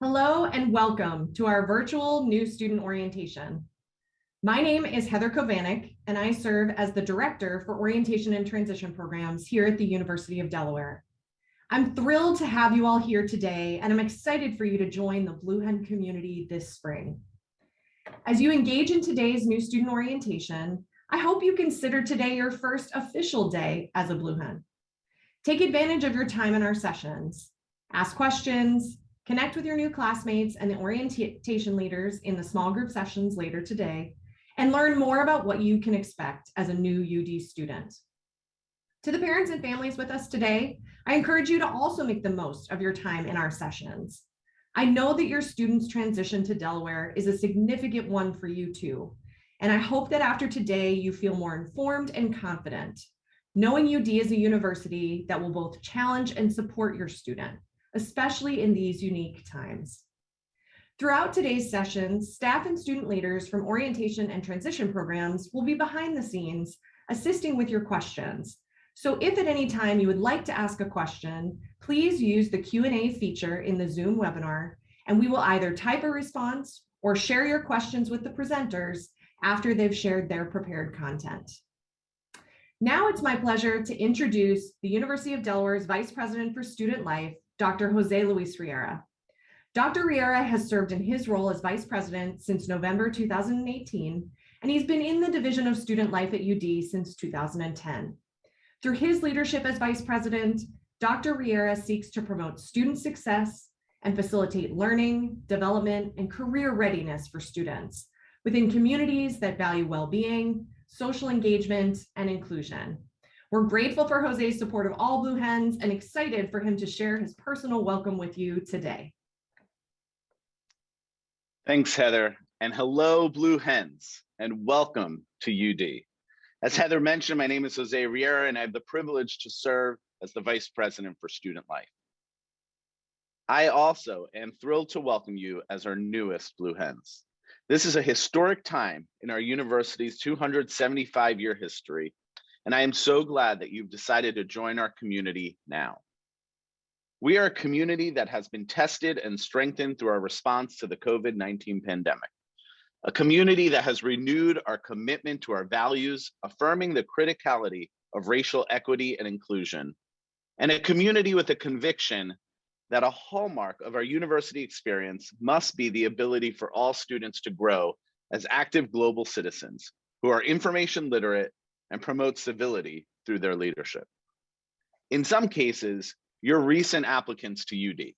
Hello and welcome to our virtual new student orientation. My name is Heather Kovanik, and I serve as the Director for Orientation and Transition Programs here at the University of Delaware. I'm thrilled to have you all here today, and I'm excited for you to join the Blue Hen community this spring. As you engage in today's new student orientation, I hope you consider today your first official day as a Blue Hen. Take advantage of your time in our sessions. Ask questions, connect with your new classmates and the orientation leaders in the small group sessions later today, and learn more about what you can expect as a new UD student. To the parents and families with us today, I encourage you to also make the most of your time in our sessions. I know that your students' transition to Delaware is a significant one for you too, and I hope that after today you feel more informed and confident, knowing UD is a university that will both challenge and support your student, especially in these unique times. Throughout today's sessions, staff and student leaders from orientation and transition programs will be behind the scenes assisting with your questions. So if at any time you would like to ask a question, please use the Q&A feature in the Zoom webinar, and we will either type a response or share your questions with the presenters after they've shared their prepared content. Now it's my pleasure to introduce the University of Delaware's Vice President for Student Life, Dr. Jose Luis Riera. Dr. Riera has served in his role as Vice President since November 2018, and he's been in the Division of Student Life at UD since 2010. Through his leadership as Vice President, Dr. Riera seeks to promote student success and facilitate learning, development, and career readiness for students within communities that value well-being, social engagement, and inclusion. We're grateful for Jose's support of all Blue Hens and excited for him to share his personal welcome with you today. Thanks, Heather, and hello, Blue Hens, and welcome to UD. As Heather mentioned, my name is Jose Riera, and I have the privilege to serve as the Vice President for Student Life. I also am thrilled to welcome you as our newest Blue Hens. This is a historic time in our university's 275-year history, and I am so glad that you've decided to join our community now. We are a community that has been tested and strengthened through our response to the COVID-19 pandemic. A community that has renewed our commitment to our values, affirming the criticality of racial equity and inclusion, and a community with a conviction that a hallmark of our university experience must be the ability for all students to grow as active global citizens who are information literate and promote civility through their leadership. In some cases, you're recent applicants to UD,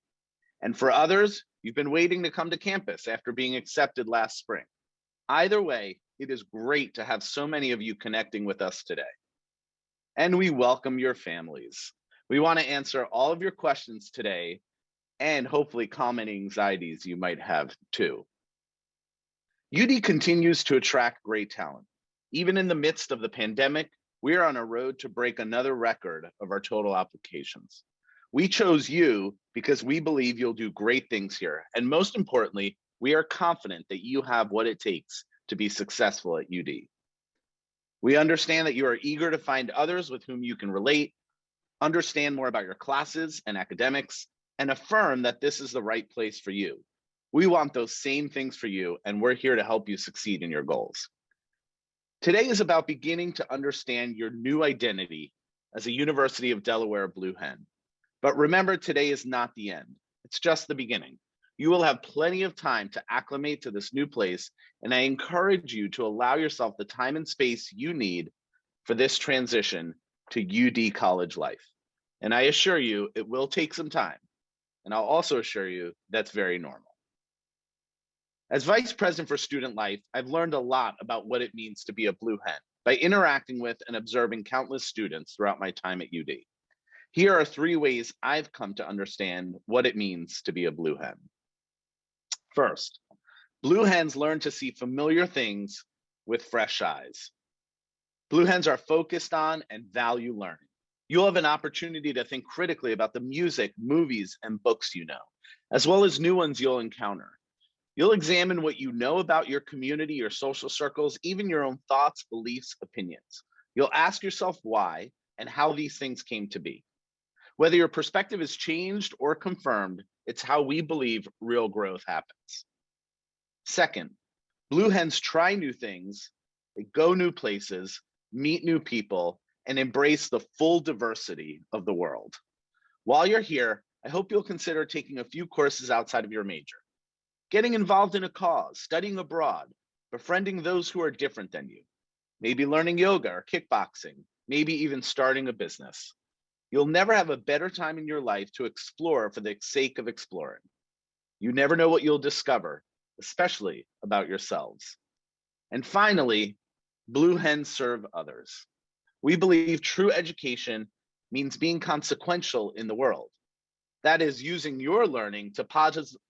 and for others, you've been waiting to come to campus after being accepted last spring. Either way, it is great to have so many of you connecting with us today. And we welcome your families. We want to answer all of your questions today and hopefully calm any anxieties you might have too. UD continues to attract great talent. Even in the midst of the pandemic, we are on a road to break another record of our total applications. We chose you because we believe you'll do great things here. And most importantly, we are confident that you have what it takes to be successful at UD. We understand that you are eager to find others with whom you can relate, understand more about your classes and academics, and affirm that this is the right place for you. We want those same things for you, and we're here to help you succeed in your goals. Today is about beginning to understand your new identity as a University of Delaware Blue Hen. But remember, today is not the end. It's just the beginning. You will have plenty of time to acclimate to this new place, and I encourage you to allow yourself the time and space you need for this transition to UD college life. And I assure you, it will take some time. And I'll also assure you that's very normal. As Vice President for Student Life, I've learned a lot about what it means to be a Blue Hen by interacting with and observing countless students throughout my time at UD. Here are 3 ways I've come to understand what it means to be a Blue Hen. First, Blue Hens learn to see familiar things with fresh eyes. Blue Hens are focused on and value learning. You'll have an opportunity to think critically about the music, movies, and books you know, as well as new ones you'll encounter. You'll examine what you know about your community, your social circles, even your own thoughts, beliefs, opinions. You'll ask yourself why and how these things came to be. Whether your perspective is changed or confirmed, It's how we believe real growth happens. Second, Blue Hens try new things, they go new places, meet new people, and embrace the full diversity of the world. While you're here, I hope you'll consider taking a few courses outside of your major, getting involved in a cause, studying abroad, befriending those who are different than you, maybe learning yoga or kickboxing, maybe even starting a business. You'll never have a better time in your life to explore for the sake of exploring. You never know what you'll discover, especially about yourselves. And finally, Blue Hens serve others. We believe true education means being consequential in the world. That is, using your learning to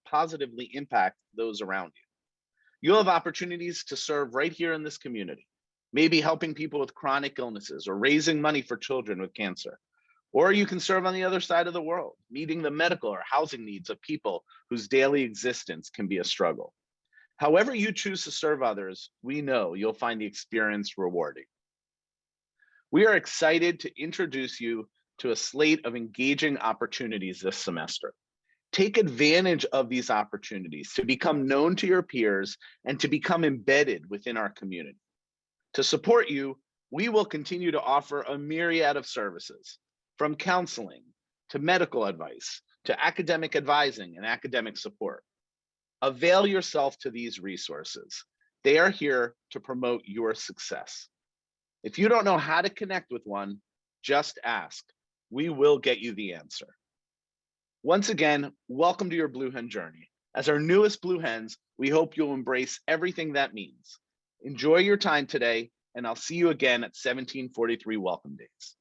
positively impact those around you. You'll have opportunities to serve right here in this community, maybe helping people with chronic illnesses or raising money for children with cancer. Or you can serve on the other side of the world, meeting the medical or housing needs of people whose daily existence can be a struggle. However you choose to serve others, we know you'll find the experience rewarding. We are excited to introduce you to a slate of engaging opportunities this semester. Take advantage of these opportunities to become known to your peers and to become embedded within our community. To support you, we will continue to offer a myriad of services, from counseling to medical advice to academic advising and academic support. Avail yourself to these resources. They are here to promote your success. If you don't know how to connect with one, just ask. We will get you the answer. Once again, welcome to your Blue Hen journey. As our newest Blue Hens, we hope you'll embrace everything that means. Enjoy your time today, and I'll see you again at 1743 Welcome Days.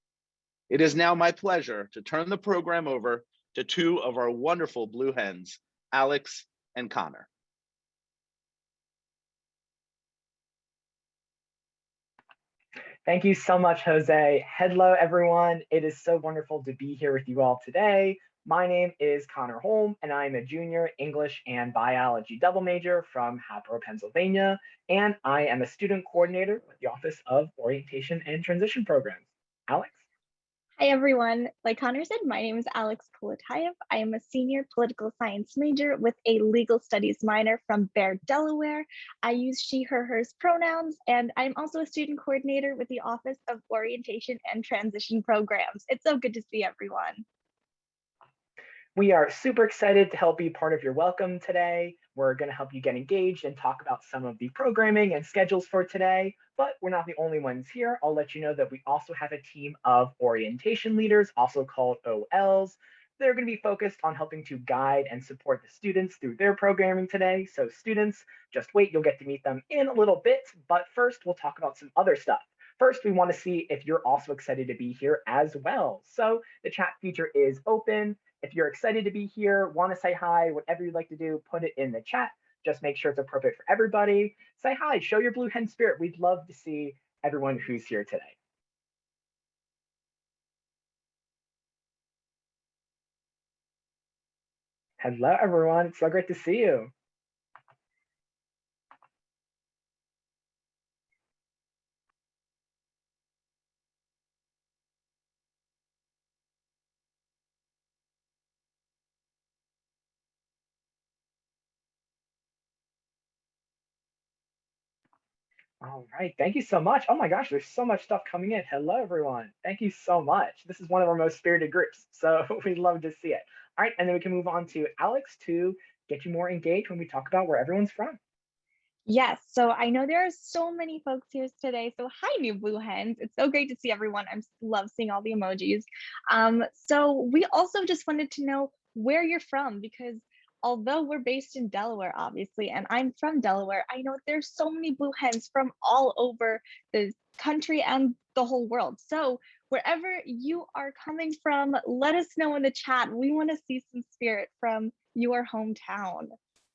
It is now my pleasure to turn the program over to two of our wonderful Blue Hens, Alex and Connor. Thank you so much, Jose. Hello, everyone. It is so wonderful to be here with you all today. My name is Connor Holm, and I'm a junior English and biology double major from Hatboro, Pennsylvania, and I am a student coordinator with the Office of Orientation and Transition Programs. Alex? Hi, everyone. Like Connor said, my name is Alex Politayev. I am a senior political science major with a legal studies minor from Delaware. I use she, her, hers pronouns, and I'm also a student coordinator with the Office of Orientation and Transition Programs. It's so good to see everyone. We are super excited to help be part of your welcome today. We're going to help you get engaged and talk about some of the programming and schedules for today, but we're not the only ones here. I'll let you know that we also have a team of orientation leaders, also called OLs. They're going to be focused on helping to guide and support the students through their programming today. So students, just wait, you'll get to meet them in a little bit, but first we'll talk about some other stuff. First, we want to see if you're also excited to be here as well. So the chat feature is open. If you're excited to be here, want to say hi, whatever you'd like to do, put it in the chat. Just make sure it's appropriate for everybody. Say hi, show your Blue Hen spirit. We'd love to see everyone who's here today. Hello, everyone. It's so great to see you. All right, thank you so much. Oh my gosh, there's so much stuff coming in. Hello, everyone. Thank you so much. This is one of our most spirited groups, so we'd love to see it. All right, and then we can move on to Alex to get you more engaged when we talk about where everyone's from. Yes, so I know there are so many folks here today. So hi, new Blue Hens. It's so great to see everyone. I love seeing all the emojis. So we also just wanted to know where you're from, because although we're based in Delaware, obviously, and I'm from Delaware, I know there's so many Blue Hens from all over the country and the whole world. So wherever you are coming from, let us know in the chat. We want to see some spirit from your hometown.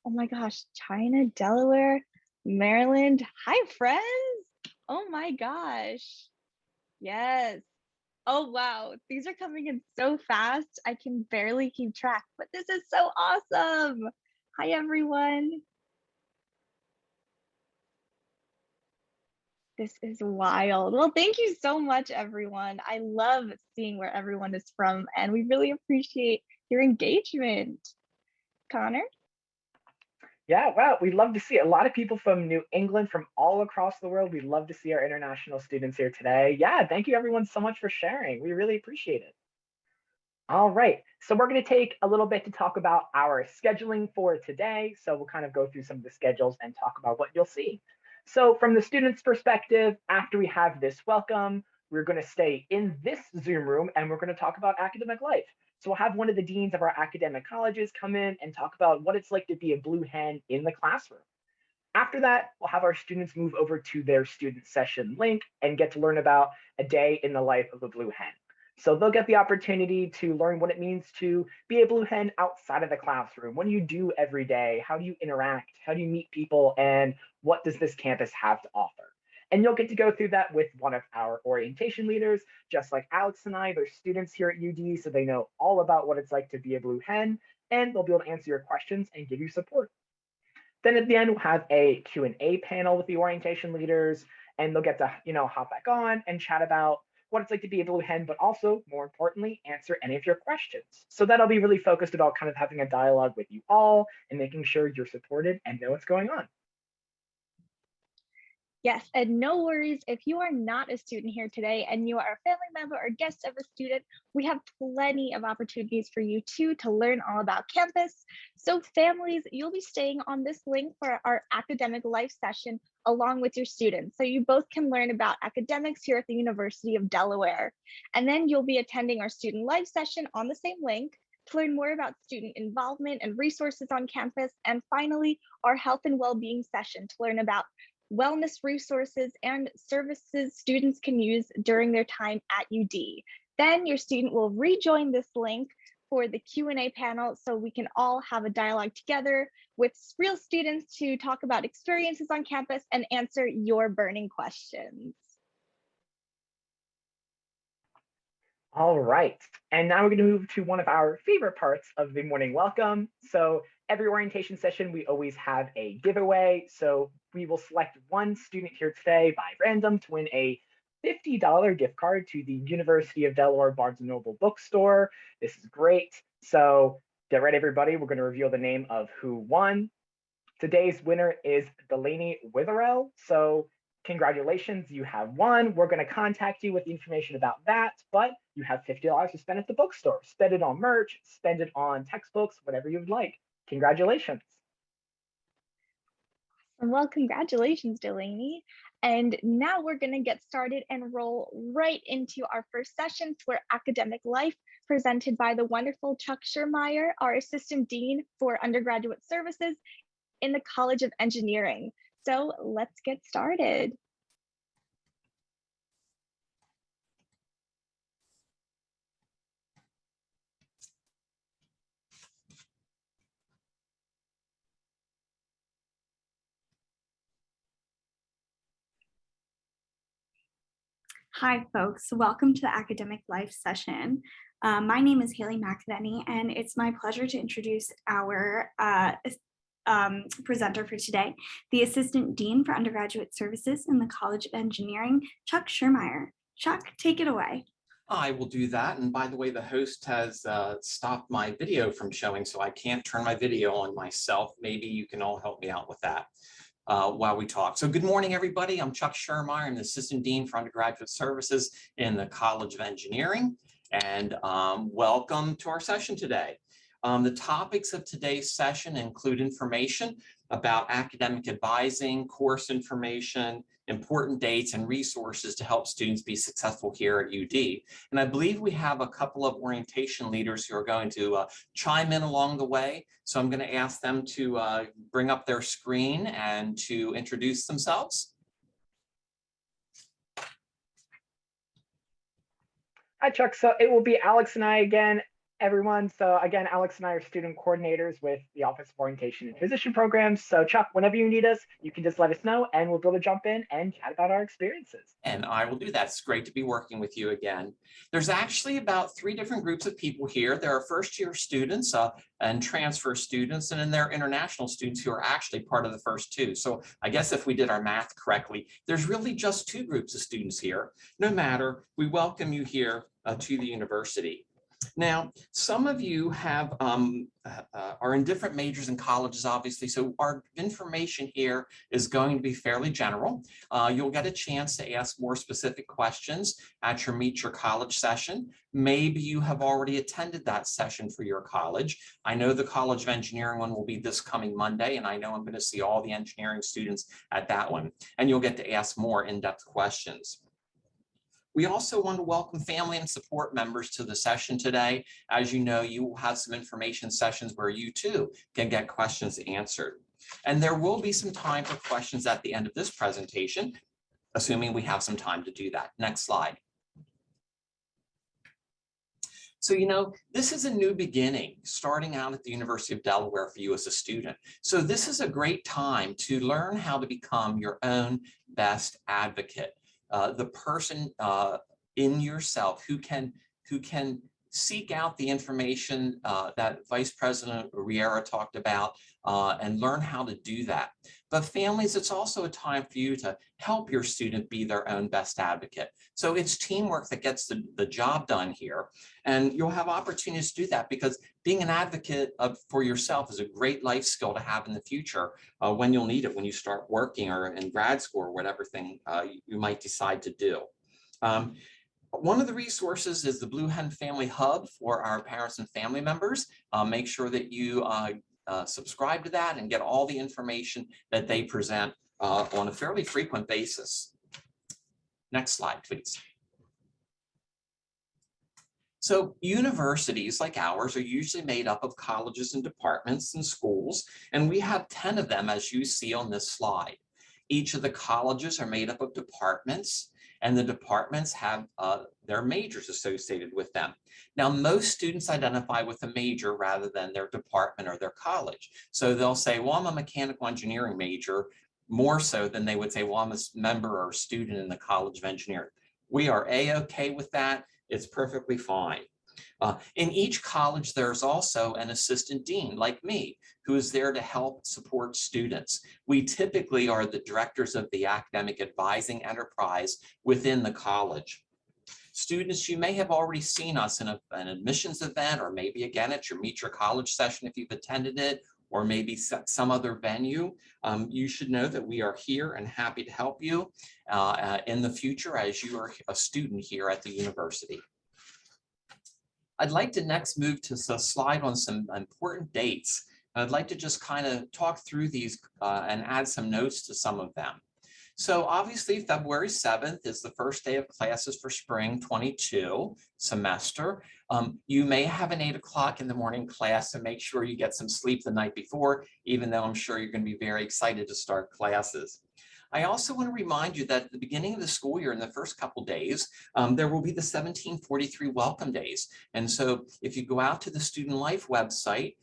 Oh my gosh, China, Delaware, Maryland. Hi, friends. Oh my gosh. Yes. Oh, wow. These are coming in so fast. I can barely keep track, but this is so awesome. Hi, everyone. This is wild. Well, thank you so much, everyone. I love seeing where everyone is from, and we really appreciate your engagement. Connor? Yeah, wow, we'd love to see it. A lot of people from New England, from all across the world. We'd love to see our international students here today. Yeah, thank you everyone so much for sharing. We really appreciate it. All right, so we're going to take a little bit to talk about our scheduling for today. So we'll kind of go through some of the schedules and talk about what you'll see. So from the student's perspective, after we have this welcome, we're going to stay in this Zoom room and we're going to talk about academic life. So we'll have one of the deans of our academic colleges come in and talk about what it's like to be a blue hen in the classroom. After that, we'll have our students move over to their student session link and get to learn about a day in the life of a blue hen. So they'll get the opportunity to learn what it means to be a blue hen outside of the classroom. What do you do every day? How do you interact? How do you meet people? And what does this campus have to offer? And you'll get to go through that with one of our orientation leaders, just like Alex and I. They're students here at UD, so they know all about what it's like to be a blue hen, and they'll be able to answer your questions and give you support. Then at the end, we'll have a Q&A panel with the orientation leaders, and they'll get to hop back on and chat about what it's like to be a blue hen, but also, more importantly, answer any of your questions. So that'll be really focused about kind of having a dialogue with you all and making sure you're supported and know what's going on. Yes, and no worries if you are not a student here today and you are a family member or guest of a student, we have plenty of opportunities for you too to learn all about campus. So families, you'll be staying on this link for our academic life session along with your students. So you both can learn about academics here at the University of Delaware. And then you'll be attending our student life session on the same link to learn more about student involvement and resources on campus. And finally, our health and well-being session to learn about wellness resources and services students can use during their time at UD. Then your student will rejoin this link for the Q&A panel so we can all have a dialogue together with real students to talk about experiences on campus and answer your burning questions. All right, and now we're going to move to one of our favorite parts of the morning welcome. So every orientation session, we always have a giveaway. So we will select one student here today by random to win a $50 gift card to the University of Delaware Barnes & Noble bookstore. This is great. So get ready, everybody. We're going to reveal the name of who won. Today's winner is Delaney Witherell. So congratulations, you have won. We're going to contact you with the information about that, but you have $50 to spend at the bookstore. Spend it on merch, spend it on textbooks, whatever you would like. Congratulations. Well, congratulations, Delaney. And now we're going to get started and roll right into our first session for academic life, presented by the wonderful Chuck Schirmeyer, our Assistant Dean for Undergraduate Services in the College of Engineering. So let's get started. Hi, folks. Welcome to the Academic Life session. My name is Haley McVenney, and it's my pleasure to introduce our presenter for today, the Assistant Dean for Undergraduate Services in the College of Engineering, Chuck Schirmeyer. Chuck, take it away. I will do that. And by the way, the host has stopped my video from showing, so I can't turn my video on myself. Maybe you can all help me out with that while we talk. So good morning, everybody. I'm Chuck Schirmeyer. I'm the Assistant Dean for Undergraduate Services in the College of Engineering. And welcome to our session today. The topics of today's session include information about academic advising, course information, important dates and resources to help students be successful here at UD. And I believe we have a couple of orientation leaders who are going to chime in along the way. So I'm going to ask them to bring up their screen and to introduce themselves. Hi, Chuck. So it will be Alex and I again, everyone. So again, Alex and I are student coordinators with the Office of Orientation and Transition Programs. So Chuck, whenever you need us, you can just let us know and we'll be able to jump in and chat about our experiences. And I will do that. It's great to be working with you again. There's actually about 3 different groups of people here. There are first-year students and transfer students, and then there are international students who are actually part of the first 2. So I guess if we did our math correctly, there's really just 2 groups of students here. No matter, we welcome you here to the university. Now, some of you have are in different majors and colleges, obviously, so our information here is going to be fairly general. You'll get a chance to ask more specific questions at your Meet Your College session. Maybe you have already attended that session for your college. I know the College of Engineering one will be this coming Monday, and I know I'm going to see all the engineering students at that one, and you'll get to ask more in-depth questions. We also want to welcome family and support members to the session today. As you know, you will have some information sessions where you too can get questions answered. And there will be some time for questions at the end of this presentation, assuming we have some time to do that. Next slide. So, you know, this is a new beginning starting out at the University of Delaware for you as a student. So this is a great time to learn how to become your own best advocate. The person in yourself who can seek out the information that Vice President Riera talked about and learn how to do that. But families, it's also a time for you to help your student be their own best advocate. So it's teamwork that gets the job done here. And you'll have opportunities to do that because being an advocate for yourself is a great life skill to have in the future when you'll need it, when you start working or in grad school or whatever thing you might decide to do. One of the resources is the Blue Hen Family Hub for our parents and family members. Make sure that you subscribe to that and get all the information that they present on a fairly frequent basis. Next slide, please. So universities like ours are usually made up of colleges and departments and schools, and we have 10 of them as you see on this slide. Each of the colleges are made up of departments, and the departments have their majors associated with them. Now, most students identify with a major rather than their department or their college. So they'll say, well, I'm a mechanical engineering major, more so than they would say, well, I'm a member or a student in the College of Engineering. We are A-okay with that. It's perfectly fine. In each college, there's also an assistant dean like me, who is there to help support students. We typically are the directors of the academic advising enterprise within the college. Students, you may have already seen us in an admissions event, or maybe again at your Meet Your College session if you've attended it, or maybe some other venue. You should know that we are here and happy to help you in the future as you are a student here at the university. I'd like to next move to a slide on some important dates. I'd like to just kind of talk through these and add some notes to some of them. So obviously February 7th is the first day of classes for spring 22 semester. You may have an 8 o'clock in the morning class, so make sure you get some sleep the night before, even though I'm sure you're going to be very excited to start classes. I also want to remind you that at the beginning of the school year, in the first couple days, there will be the 1743 welcome days. And so if you go out to the Student Life website,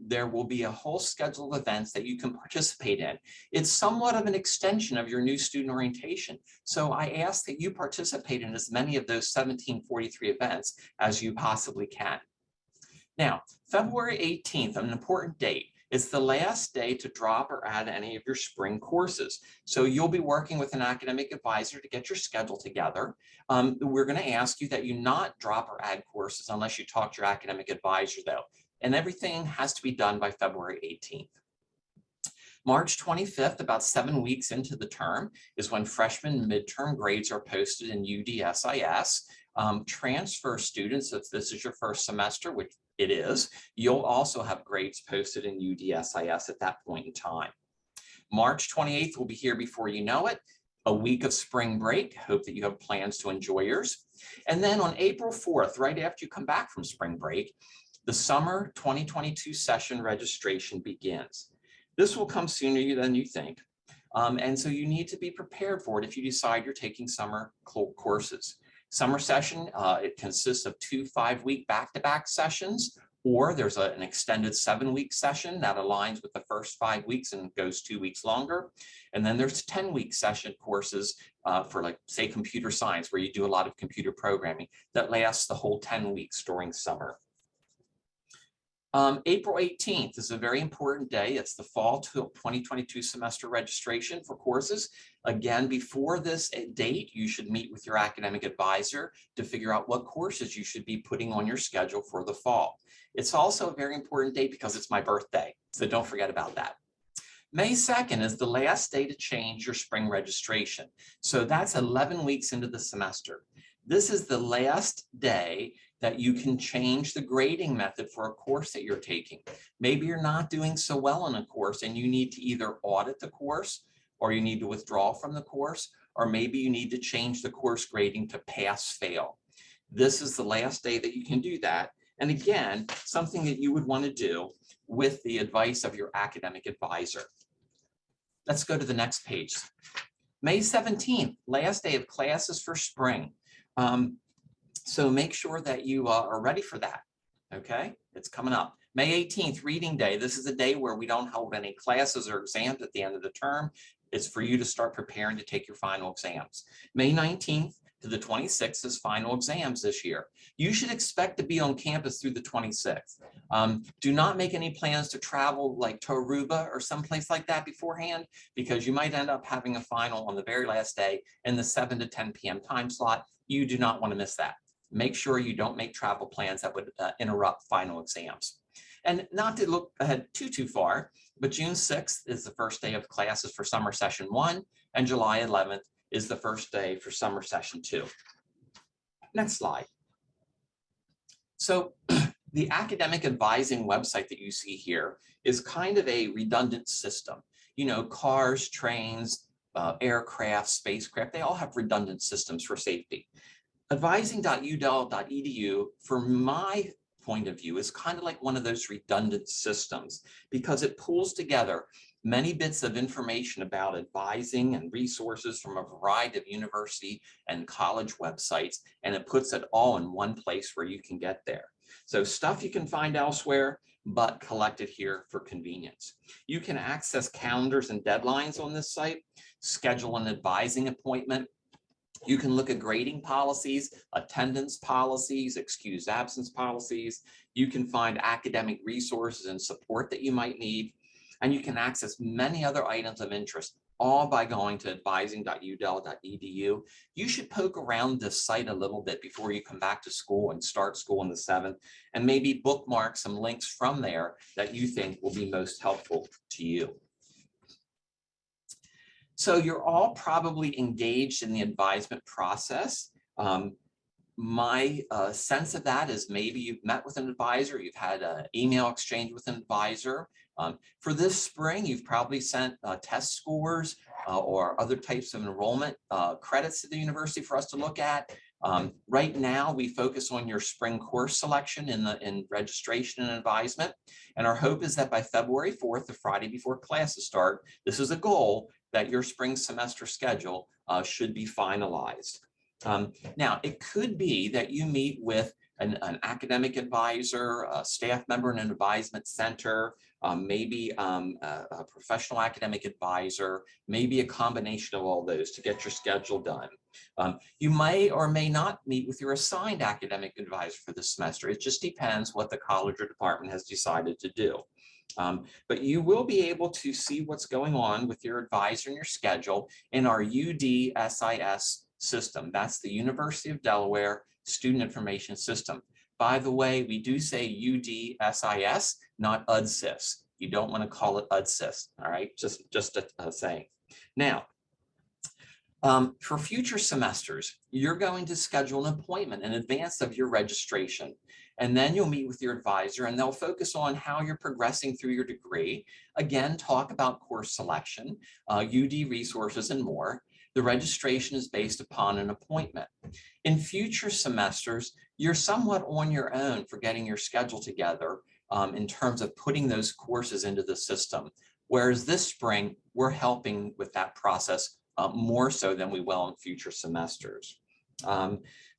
there will be a whole schedule of events that you can participate in. It's somewhat of an extension of your new student orientation. So I ask that you participate in as many of those 1743 events as you possibly can. Now, February 18th, an important date. It's the last day to drop or add any of your spring courses. So you'll be working with an academic advisor to get your schedule together. We're going to ask you that you not drop or add courses unless you talk to your academic advisor, though. And everything has to be done by February 18th. March 25th, about 7 weeks into the term, is when freshman midterm grades are posted in UDSIS. Transfer students, if this is your first semester, which it is, you'll also have grades posted in UDSIS at that point in time. March 28th will be here before you know it, a week of spring break. Hope that you have plans to enjoy yours. And then on April 4th, right after you come back from spring break, the summer 2022 session registration begins. This will come sooner than you think. And so you need to be prepared for it if you decide you're taking summer courses. Summer session, it consists of 2 5-week back-to-back sessions, or there's an extended 7-week session that aligns with the first 5 weeks and goes 2 weeks longer. And then there's 10-week session courses for, like, say, computer science, where you do a lot of computer programming that lasts the whole 10 weeks during summer. April 18th is a very important day. It's the fall 2022 semester registration for courses. Again, before this date, you should meet with your academic advisor to figure out what courses you should be putting on your schedule for the fall. It's also a very important date because it's my birthday, so don't forget about that. May 2nd is the last day to change your spring registration. So that's 11 weeks into the semester. This is the last day that you can change the grading method for a course that you're taking. Maybe you're not doing so well in a course and you need to either audit the course, or you need to withdraw from the course, or maybe you need to change the course grading to pass fail. This is the last day that you can do that. And again, something that you would want to do with the advice of your academic advisor. Let's go to the next page. May 17th, last day of classes for spring. So make sure that you are ready for that, okay? It's coming up. May 18th, reading day. This is a day where we don't hold any classes or exams at the end of the term. It's for you to start preparing to take your final exams. May 19th to the 26th is final exams this year. You should expect to be on campus through the 26th. Do not make any plans to travel like to Aruba or someplace like that beforehand, because you might end up having a final on the very last day in the 7 to 10 p.m. time slot. You do not want to miss that. Make sure you don't make travel plans that would interrupt final exams. And not to look ahead too far, but June 6th is the first day of classes for summer session 1, and July 11th is the first day for summer session 2. Next slide. So the academic advising website that you see here is kind of a redundant system. You know, cars, trains, aircraft, spacecraft, they all have redundant systems for safety. Advising.udel.edu, from my point of view, is kind of like one of those redundant systems because it pulls together many bits of information about advising and resources from a variety of university and college websites, and it puts it all in one place where you can get there. So stuff you can find elsewhere, but collected here for convenience. You can access calendars and deadlines on this site, schedule an advising appointment. You can look at grading policies, attendance policies, excused absence policies. You can find academic resources and support that you might need. And you can access many other items of interest, all by going to advising.udel.edu. You should poke around this site a little bit before you come back to school and start school on the 7th, and maybe bookmark some links from there that you think will be most helpful to you. So you're all probably engaged in the advisement process. My sense of that is maybe you've met with an advisor, you've had an email exchange with an advisor. For this spring, you've probably sent test scores or other types of enrollment credits to the university for us to look at. Right now, we focus on your spring course selection in registration and advisement. And our hope is that by February 4th, the Friday before classes start, this is a goal, that your spring semester schedule should be finalized. Now, it could be that you meet with an academic advisor, a staff member in an advisement center, maybe a professional academic advisor, maybe a combination of all those to get your schedule done. You may or may not meet with your assigned academic advisor for this semester. It just depends what the college or department has decided to do. But you will be able to see what's going on with your advisor and your schedule in our UDSIS system. That's the University of Delaware Student Information System. By the way, we do say UDSIS, not UDSIS. You don't want to call it UDSIS, all right? Just a saying. Now, for future semesters, you're going to schedule an appointment in advance of your registration. And then you'll meet with your advisor and they'll focus on how you're progressing through your degree. Again, talk about course selection, UD resources, and more. The registration is based upon an appointment. In future semesters, you're somewhat on your own for getting your schedule together in terms of putting those courses into the system. Whereas this spring, we're helping with that process more so than we will in future semesters.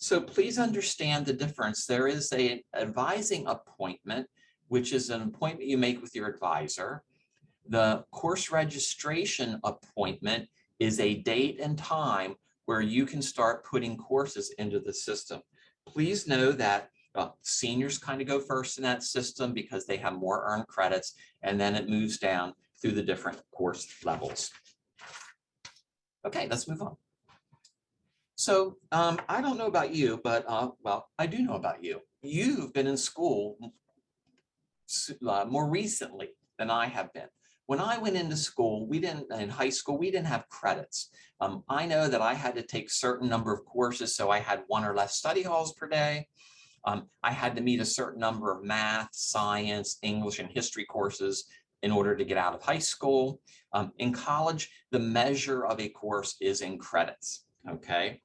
So please understand the difference. There is an advising appointment, which is an appointment you make with your advisor. The course registration appointment is a date and time where you can start putting courses into the system. Please know that Seniors kind of go first in that system because they have more earned credits, and then it moves down through the different course levels. Okay, let's move on. So I don't know about you, but well, I do know about you. You've been in school more recently than I have been. When I went into school, in high school, we didn't have credits. I know that I had to take a certain number of courses, so I had 1 or less study halls per day. I had to meet a certain number of math, science, English, and history courses in order to get out of high school. In college, the measure of a course is in credits, okay?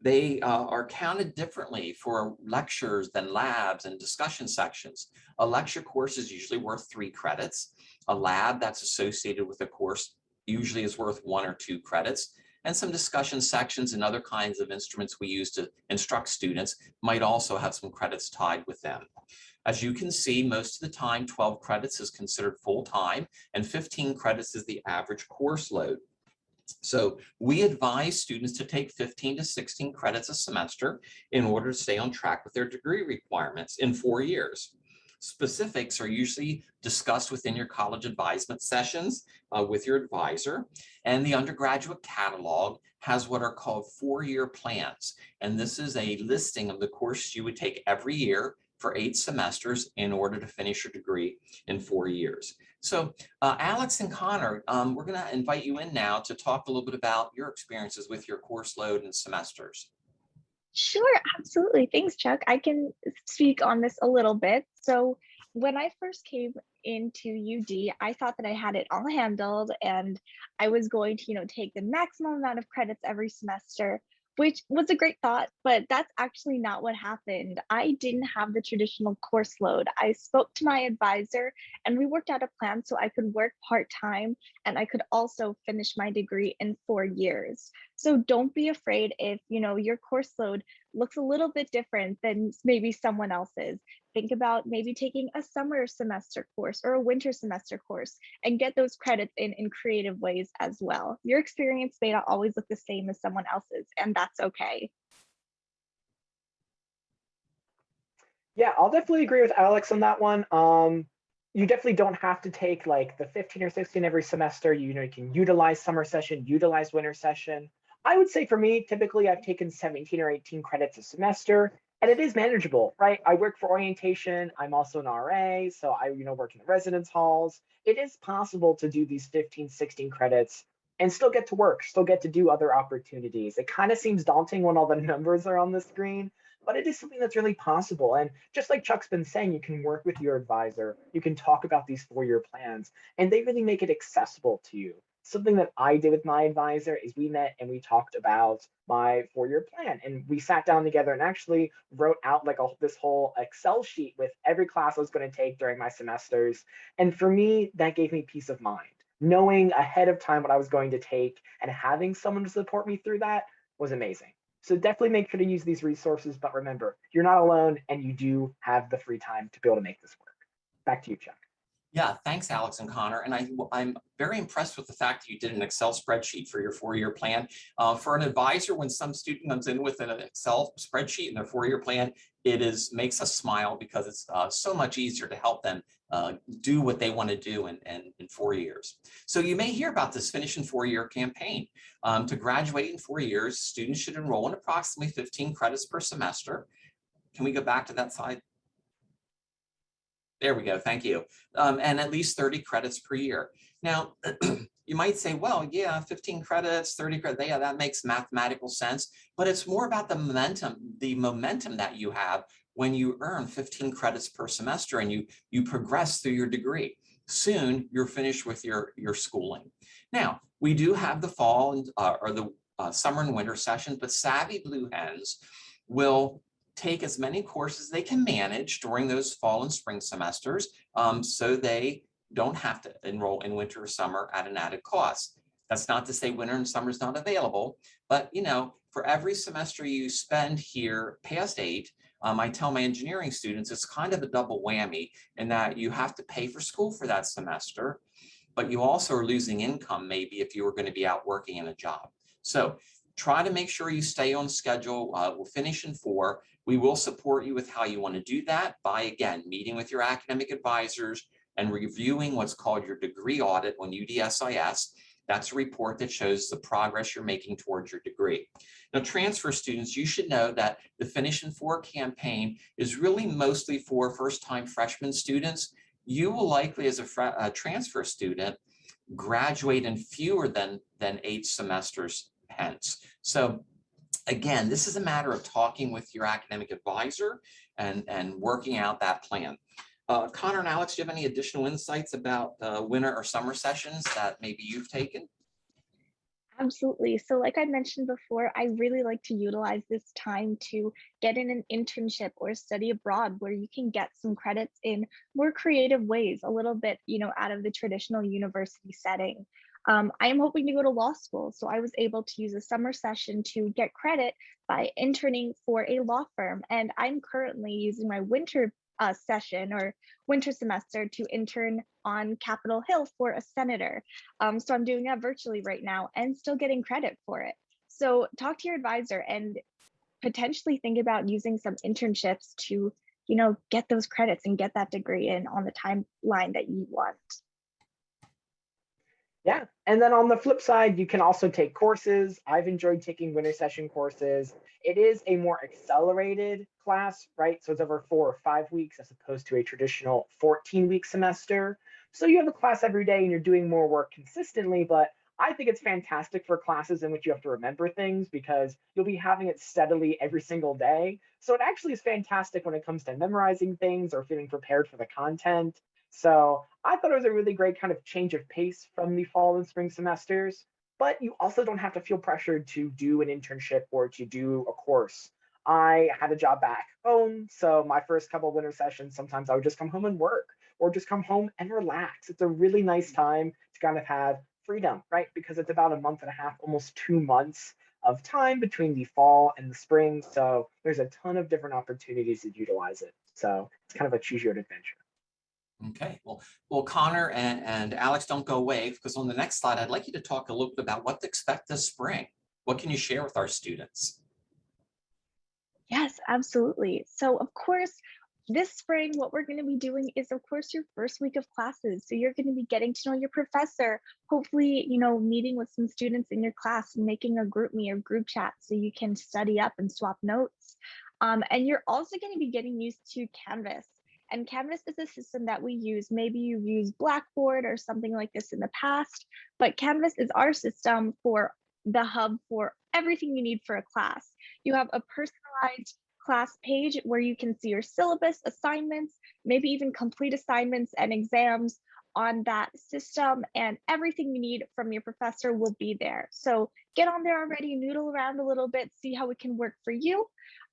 They are counted differently for lectures than labs and discussion sections. A lecture course is usually worth 3 credits. A lab that's associated with a course usually is worth 1 or 2 credits. And some discussion sections and other kinds of instruments we use to instruct students might also have some credits tied with them. As you can see, most of the time, 12 credits is considered full-time, and 15 credits is the average course load. So we advise students to take 15 to 16 credits a semester in order to stay on track with their degree requirements in 4 years. Specifics are usually discussed within your college advisement sessions with your advisor, and the undergraduate catalog has what are called 4-year plans. And this is a listing of the courses you would take every year for 8 semesters in order to finish your degree in 4 years. So Alex and Connor, we're going to invite you in now to talk a little bit about your experiences with your course load and semesters. Sure, absolutely. Thanks, Chuck. I can speak on this a little bit. So when I first came into UD, I thought that I had it all handled and I was going to, take the maximum amount of credits every semester, which was a great thought, but that's actually not what happened. I didn't have the traditional course load. I spoke to my advisor and we worked out a plan so I could work part-time and I could also finish my degree in 4 years. So don't be afraid if, your course load looks a little bit different than maybe someone else's. Think about maybe taking a summer semester course or a winter semester course and get those credits in creative ways as well. Your experience may not always look the same as someone else's, and that's okay. Yeah, I'll definitely agree with Alex on that one. You definitely don't have to take like the 15 or 16 every semester. You can utilize summer session, utilize winter session. I would say for me, typically I've taken 17 or 18 credits a semester, and it is manageable, right? I work for orientation. I'm also an RA, so I work in the residence halls. It is possible to do these 15, 16 credits and still get to work, still get to do other opportunities. It kind of seems daunting when all the numbers are on the screen, but it is something that's really possible. And just like Chuck's been saying, you can work with your advisor. You can talk about these 4-year plans, and they really make it accessible to you. Something that I did with my advisor is we met and we talked about my 4-year plan, and we sat down together and actually wrote out like this whole Excel sheet with every class I was going to take during my semesters. And for me, that gave me peace of mind. Knowing ahead of time what I was going to take and having someone to support me through that was amazing. So definitely make sure to use these resources, but remember, you're not alone and you do have the free time to be able to make this work. Back to you, Chuck. Yeah, thanks, Alex and Connor. And I'm very impressed with the fact that you did an Excel spreadsheet for your 4-year plan. For an advisor, when some student comes in with an Excel spreadsheet in their 4-year plan, it makes us smile because it's so much easier to help them do what they want to do in 4 years. So you may hear about this Finish in 4-Year campaign. To graduate in 4 years, students should enroll in approximately 15 credits per semester. Can we go back to that slide? There we go, thank you. And at least 30 credits per year. Now, you might say, well, yeah, 15 credits, 30 credits, yeah, that makes mathematical sense, but it's more about the momentum that you have when you earn 15 credits per semester and you progress through your degree. Soon, you're finished with your schooling. Now, we do have the fall or the summer and winter sessions, but savvy Blue Hens will take as many courses they can manage during those fall and spring semesters so they don't have to enroll in winter or summer at an added cost. That's not to say winter and summer is not available, but for every semester you spend here past 8, I tell my engineering students it's kind of a double whammy in that you have to pay for school for that semester, but you also are losing income maybe if you were going to be out working in a job. So Try to make sure you stay on schedule. We'll finish in 4. We will support you with how you want to do that by, again, meeting with your academic advisors and reviewing what's called your degree audit on UDSIS. That's a report that shows the progress you're making towards your degree. Now, transfer students, you should know that the Finish in 4 campaign is really mostly for first-time freshman students. You will likely, as a transfer student, graduate in fewer than 8 semesters hence. So again, this is a matter of talking with your academic advisor and working out that plan. Connor and Alex, do you have any additional insights about winter or summer sessions that maybe you've taken? Absolutely. So like I mentioned before, I really like to utilize this time to get in an internship or study abroad where you can get some credits in more creative ways, a little bit, out of the traditional university setting. I am hoping to go to law school, so I was able to use a summer session to get credit by interning for a law firm. And I'm currently using my winter session or winter semester to intern on Capitol Hill for a senator. So I'm doing that virtually right now and still getting credit for it. So talk to your advisor and potentially think about using some internships to, get those credits and get that degree in on the timeline that you want. Yeah, and then on the flip side, you can also take courses. I've enjoyed taking winter session courses. It is a more accelerated class, right? So it's over 4 or 5 weeks as opposed to a traditional 14-week semester. So you have a class every day and you're doing more work consistently, but I think it's fantastic for classes in which you have to remember things because you'll be having it steadily every single day. So it actually is fantastic when it comes to memorizing things or feeling prepared for the content. So I thought it was a really great kind of change of pace from the fall and spring semesters, but you also don't have to feel pressured to do an internship or to do a course. I had a job back home, so my first couple of winter sessions, sometimes I would just come home and work or just come home and relax. It's a really nice time to kind of have freedom, right? Because it's about a month and a half, almost 2 months of time between the fall and the spring. So there's a ton of different opportunities to utilize it. So it's kind of a choose your own adventure. Okay, well, Connor and Alex, don't go away because on the next slide, I'd like you to talk a little bit about what to expect this spring. What can you share with our students? Yes, absolutely. So of course, this spring, what we're going to be doing is, of course, your first week of classes. So you're going to be getting to know your professor, hopefully, meeting with some students in your class and making a group meet or group chat so you can study up and swap notes. And you're also going to be getting used to Canvas. And Canvas is a system that we use. Maybe you've used Blackboard or something like this in the past, but Canvas is our system for the hub for everything you need for a class. You have a personalized class page where you can see your syllabus, assignments, maybe even complete assignments and exams on that system, and everything you need from your professor will be there. So get on there already, noodle around a little bit, see how it can work for you.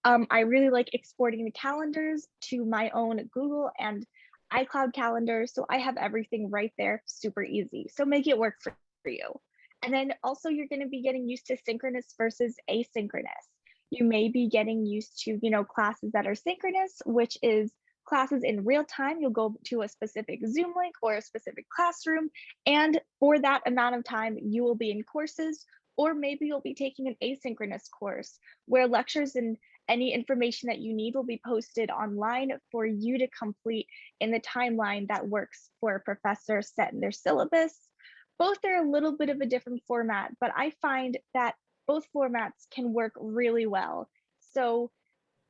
I really like exporting the calendars to my own Google and iCloud calendars. So I have everything right there, super easy. So make it work for you. And then also you're going to be getting used to synchronous versus asynchronous. You may be getting used to, classes that are synchronous, which is classes in real time. You'll go to a specific Zoom link or a specific classroom. And for that amount of time, you will be in courses, or maybe you'll be taking an asynchronous course where lectures and any information that you need will be posted online for you to complete in the timeline that works for a professor set in their syllabus. Both are a little bit of a different format, but I find that both formats can work really well. So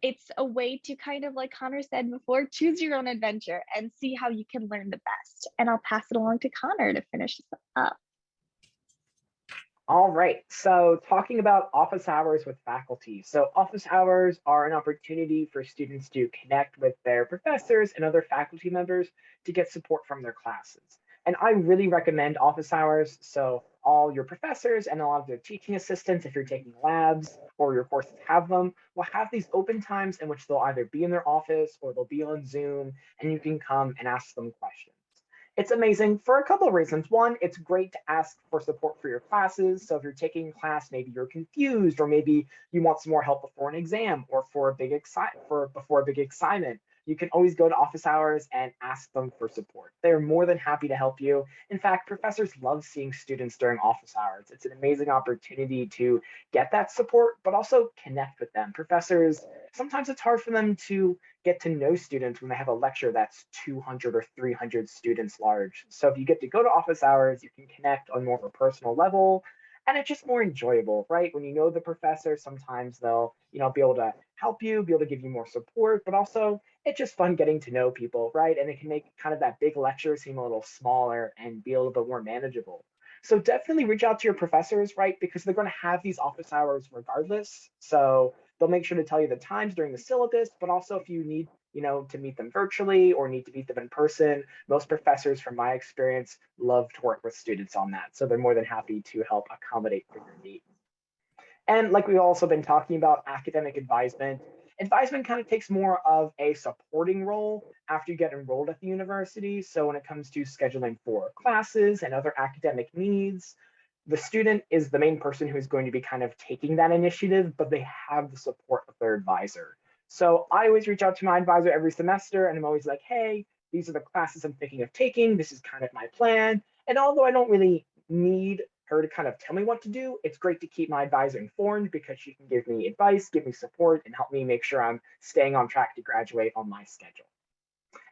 it's a way to kind of, like Connor said before, choose your own adventure and see how you can learn the best. And I'll pass it along to Connor to finish this up. All right, so talking about office hours with faculty. So office hours are an opportunity for students to connect with their professors and other faculty members to get support from their classes. And I really recommend office hours. So all your professors and a lot of their teaching assistants, if you're taking labs or your courses have them, will have these open times in which they'll either be in their office or they'll be on Zoom, and you can come and ask them questions. It's amazing for a couple of reasons. One, it's great to ask for support for your classes. So if you're taking a class, maybe you're confused, or maybe you want some more help before an exam or before a big assignment, you can always go to office hours and ask them for support. They're more than happy to help you. In fact, professors love seeing students during office hours. It's an amazing opportunity to get that support, but also connect with them. Professors, sometimes it's hard for them to get to know students when they have a lecture that's 200 or 300 students large. So if you get to go to office hours, you can connect on more of a personal level, and it's just more enjoyable, right? When you know the professor, sometimes they'll, be able to help you, be able to give you more support, but also it's just fun getting to know people, right? And it can make kind of that big lecture seem a little smaller and be a little bit more manageable. So definitely reach out to your professors, right? Because they're going to have these office hours regardless. So they'll make sure to tell you the times during the syllabus, but also if you need, to meet them virtually or need to meet them in person, most professors, from my experience, love to work with students on that. So they're more than happy to help accommodate for your needs. And like we've also been talking about, academic advisement. Advisement kind of takes more of a supporting role after you get enrolled at the university. So when it comes to scheduling for classes and other academic needs, the student is the main person who is going to be kind of taking that initiative, but they have the support of their advisor. So I always reach out to my advisor every semester, and I'm always like, hey, these are the classes I'm thinking of taking. This is kind of my plan. And although I don't really need her to kind of tell me what to do, it's great to keep my advisor informed because she can give me advice, give me support, and help me make sure I'm staying on track to graduate on my schedule.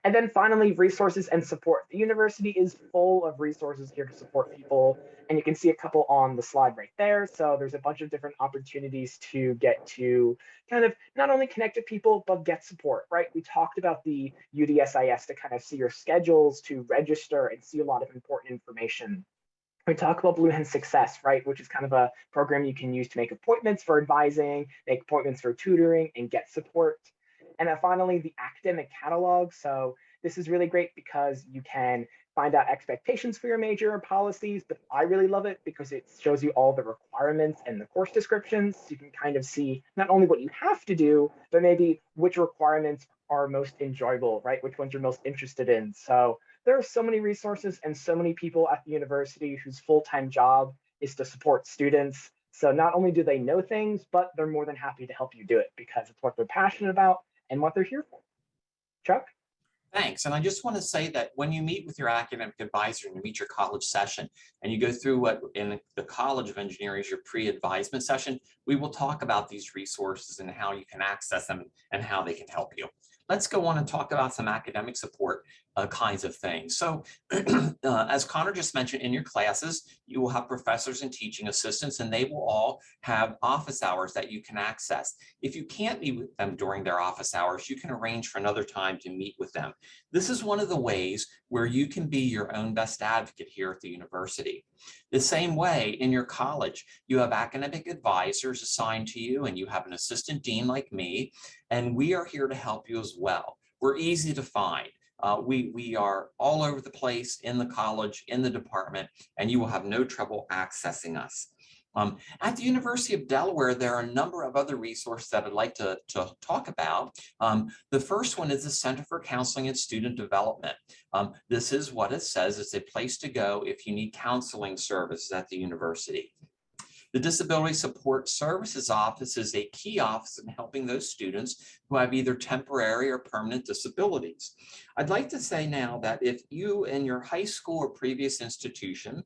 And then finally, resources and support. The university is full of resources here to support people, and you can see a couple on the slide right there. So there's a bunch of different opportunities to get to kind of not only connect with people, but get support, right? We talked about the UDSIS to kind of see your schedules, to register and see a lot of important information. We talk about Blue Hen Success, right, which is kind of a program you can use to make appointments for advising, make appointments for tutoring, and get support. And then finally, the academic catalog. So this is really great because you can find out expectations for your major or policies, but I really love it because it shows you all the requirements and the course descriptions. So you can kind of see not only what you have to do, but maybe which requirements are most enjoyable, right? Which ones you're most interested in. So there are so many resources and so many people at the university whose full-time job is to support students. So not only do they know things, but they're more than happy to help you do it because it's what they're passionate about and what they're here for. Chuck? Thanks. And I just want to say that when you meet with your academic advisor and you meet your college session and you go through what in the College of Engineering is your pre-advisement session, we will talk about these resources and how you can access them and how they can help you. Let's go on and talk about some academic support kinds of things. So as Connor just mentioned, in your classes, you will have professors and teaching assistants, and they will all have office hours that you can access. If you can't meet with them during their office hours, you can arrange for another time to meet with them. This is one of the ways where you can be your own best advocate here at the university. The same way in your college, you have academic advisors assigned to you, and you have an assistant dean like me, and we are here to help you as well. We're easy to find. We are all over the place in the college, in the department, and you will have no trouble accessing us. At the University of Delaware, there are a number of other resources that I'd like to talk about. The first one is the Center for Counseling and Student Development. This is what it says. It's a place to go if you need counseling services at the university. The Disability Support Services Office is a key office in helping those students who have either temporary or permanent disabilities. I'd like to say now that if you in your high school or previous institution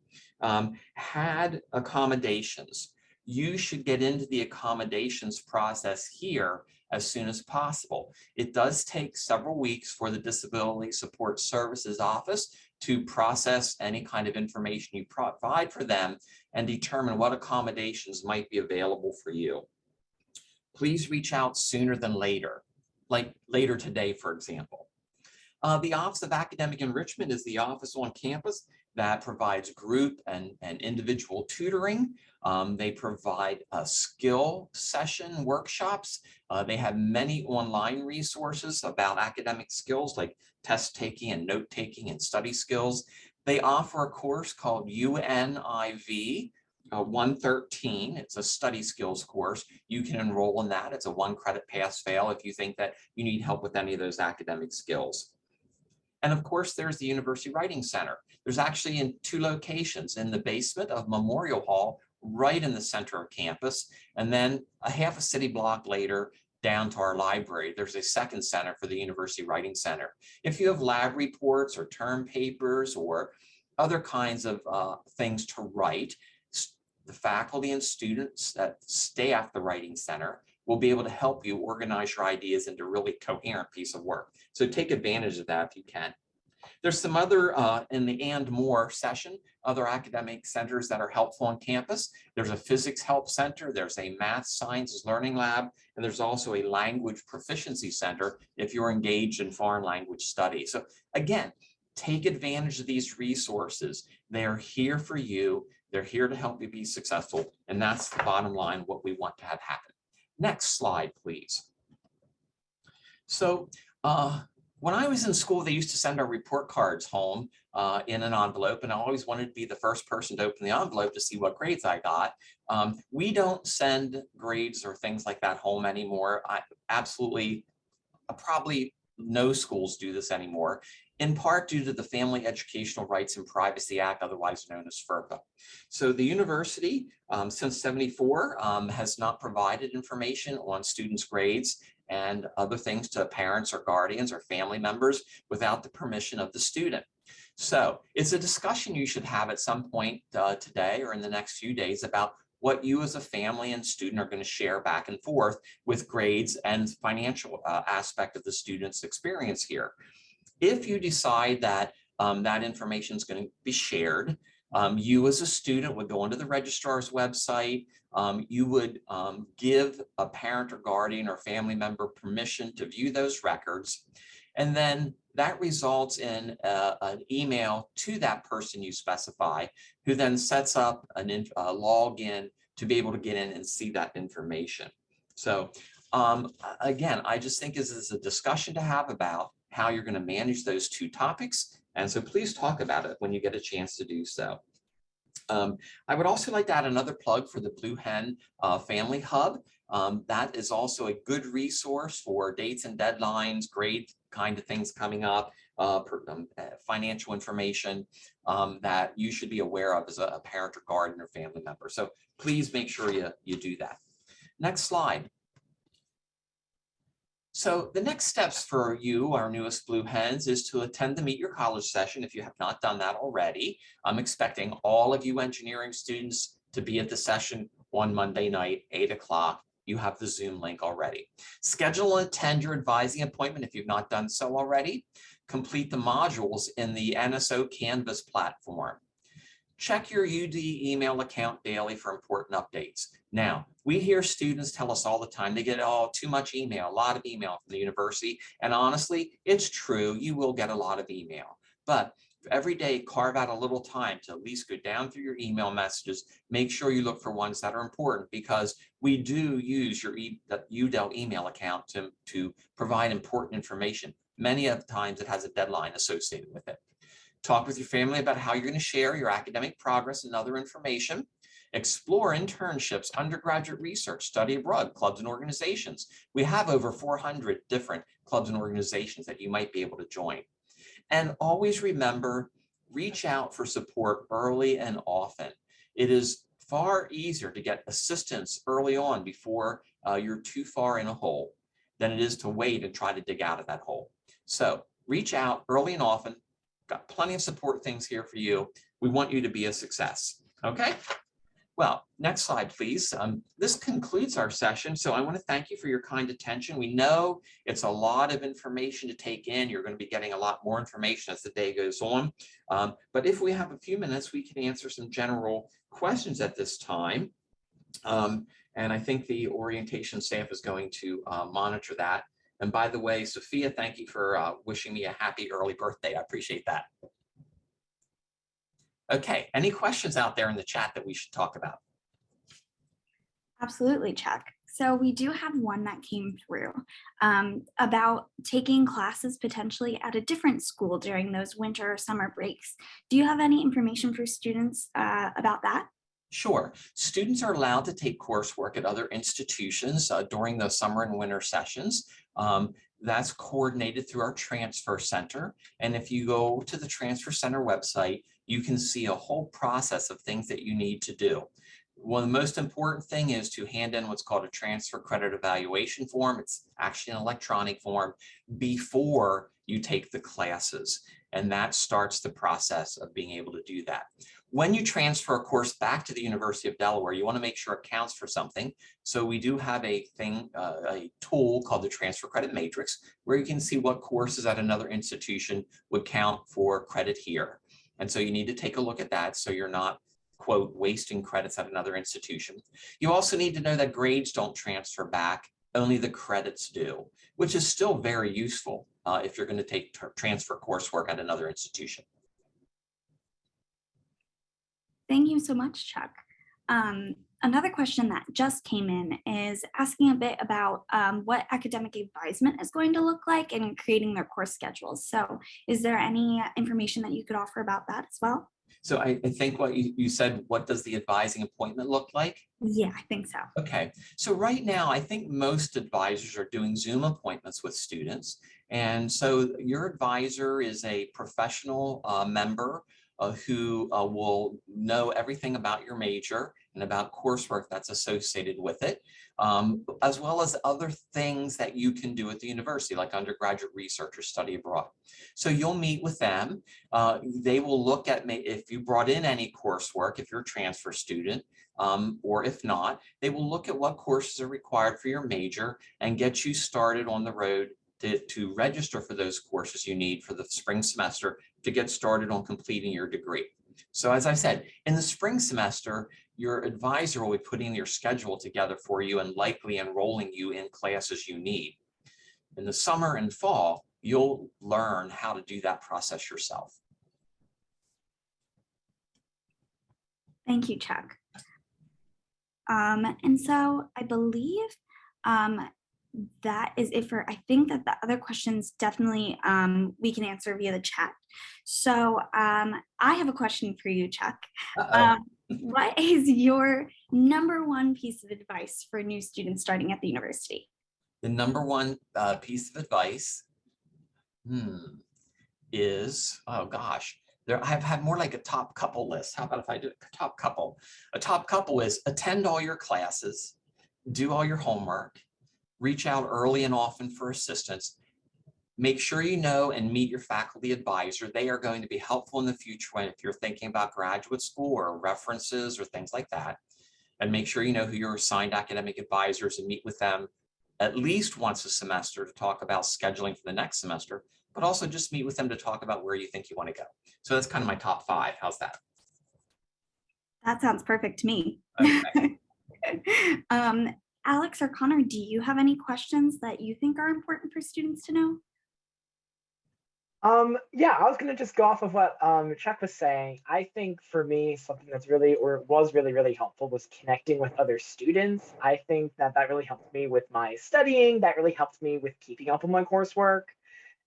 had accommodations, you should get into the accommodations process here as soon as possible. It does take several weeks for the Disability Support Services Office to process any kind of information you provide for them and determine what accommodations might be available for you. Please reach out sooner than later, like later today, for example. The Office of Academic Enrichment is the office on campus that provides group and individual tutoring. They provide skill session workshops. They have many online resources about academic skills like test taking and note taking and study skills. They offer a course called UNIV 113. It's a study skills course. You can enroll in that. It's a 1-credit pass-fail if you think that you need help with any of those academic skills. And of course, there's the University Writing Center. There's actually in 2 locations, in the basement of Memorial Hall, right in the center of campus, and then a half a city block later down to our library, there's a second center for the University Writing Center. If you have lab reports or term papers or other kinds of things to write, the faculty and students that staff the Writing Center will be able to help you organize your ideas into a really coherent piece of work. So take advantage of that if you can. There's some other, in the and more session, other academic centers that are helpful on campus. There's a physics help center, there's a math sciences learning lab, and there's also a language proficiency center if you're engaged in foreign language study. So again, take advantage of these resources. They're here for you. They're here to help you be successful. And that's the bottom line, what we want to have happen. Next slide, please. So, when I was in school, they used to send our report cards home in an envelope, and I always wanted to be the first person to open the envelope to see what grades I got. We don't send grades or things like that home anymore. Probably no schools do this anymore, in part due to the Family Educational Rights and Privacy Act, otherwise known as FERPA. So the university, since '74, has not provided information on students' grades and other things to parents or guardians or family members without the permission of the student. So it's a discussion you should have at some point today or in the next few days about what you as a family and student are going to share back and forth with grades and financial aspect of the student's experience here. If you decide that that information is going to be shared, you as a student would go onto the registrar's website. You would give a parent or guardian or family member permission to view those records. And then that results in an email to that person you specify, who then sets up a login to be able to get in and see that information. So again, I just think this is a discussion to have about how you're going to manage those two topics. And so please talk about it when you get a chance to do so. I would also like to add another plug for the Blue Hen Family Hub. That is also a good resource for dates and deadlines, grade kind of things coming up, financial information that you should be aware of as a parent or guardian or family member. So please make sure you do that. Next slide. So the next steps for you, our newest Blue Hens, is to attend the Meet Your College session if you have not done that already. I'm expecting all of you engineering students to be at the session on Monday night, 8 o'clock. You have the Zoom link already. Schedule and attend your advising appointment if you've not done so already. Complete the modules in the NSO Canvas platform. Check your UD email account daily for important updates. Now, we hear students tell us all the time they get too much email, a lot of email from the university. And honestly, it's true, you will get a lot of email. But every day, carve out a little time to at least go down through your email messages. Make sure you look for ones that are important, because we do use your UDEL email account to provide important information. Many of the times it has a deadline associated with it. Talk with your family about how you're going to share your academic progress and other information. Explore internships, undergraduate research, study abroad, clubs and organizations. We have over 400 different clubs and organizations that you might be able to join. And always remember, reach out for support early and often. It is far easier to get assistance early on before you're too far in a hole than it is to wait and try to dig out of that hole. So reach out early and often. Got plenty of support things here for you. We want you to be a success. Okay? Well, next slide, please. This concludes our session. So I want to thank you for your kind attention. We know it's a lot of information to take in. You're going to be getting a lot more information as the day goes on. But if we have a few minutes, we can answer some general questions at this time. And I think the orientation staff is going to monitor that. And by the way, Sophia, thank you for wishing me a happy early birthday. I appreciate that. Okay, any questions out there in the chat that we should talk about? Absolutely, Chuck. So we do have one that came through about taking classes potentially at a different school during those winter or summer breaks. Do you have any information for students about that? Sure. Students are allowed to take coursework at other institutions during the summer and winter sessions. That's coordinated through our Transfer Center. And if you go to the Transfer Center website, you can see a whole process of things that you need to do. One of the most important thing is to hand in what's called a transfer credit evaluation form. It's actually an electronic form before you take the classes. And that starts the process of being able to do that. When you transfer a course back to the University of Delaware, you want to make sure it counts for something. So we do have a tool called the Transfer Credit Matrix, where you can see what courses at another institution would count for credit here. And so you need to take a look at that so you're not, quote, wasting credits at another institution. You also need to know that grades don't transfer back, only the credits do, which is still very useful if you're going to take transfer coursework at another institution. Thank you so much, Chuck. Another question that just came in is asking a bit about what academic advisement is going to look like in creating their course schedules. So is there any information that you could offer about that as well? So I think what you said, what does the advising appointment look like? Yeah, I think so. Okay, so right now, I think most advisors are doing Zoom appointments with students. And so your advisor is a professional member who will know everything about your major and about coursework that's associated with it, as well as other things that you can do at the university, like undergraduate research or study abroad. So you'll meet with them. They will look at if you brought in any coursework, if you're a transfer student, or if not, they will look at what courses are required for your major and get you started on the road to register for those courses you need for the spring semester to get started on completing your degree. So as I said, in the spring semester, your advisor will be putting your schedule together for you and likely enrolling you in classes you need. In the summer and fall, you'll learn how to do that process yourself. Thank you, Chuck. And so I believe that is it for, I think that the other questions definitely we can answer via the chat. So I have a question for you, Chuck. What is your #1 piece of advice for new students starting at the university? The #1 piece of advice is, oh gosh, I've had more like a top couple list. How about if I do a top couple? A top couple is attend all your classes, do all your homework, reach out early and often for assistance. Make sure you know and meet your faculty advisor. They are going to be helpful in the future if you're thinking about graduate school or references or things like that. And make sure you know who your assigned academic advisors and meet with them at least once a semester to talk about scheduling for the next semester, but also just meet with them to talk about where you think you want to go. So that's kind of my top 5. How's that? That sounds perfect to me. Okay. Alex or Connor, do you have any questions that you think are important for students to know? Yeah, I was going to just go off of what Chuck was saying. I think for me, something that's really, or was really, really helpful was connecting with other students. I think that really helped me with my studying. That really helped me with keeping up with my coursework.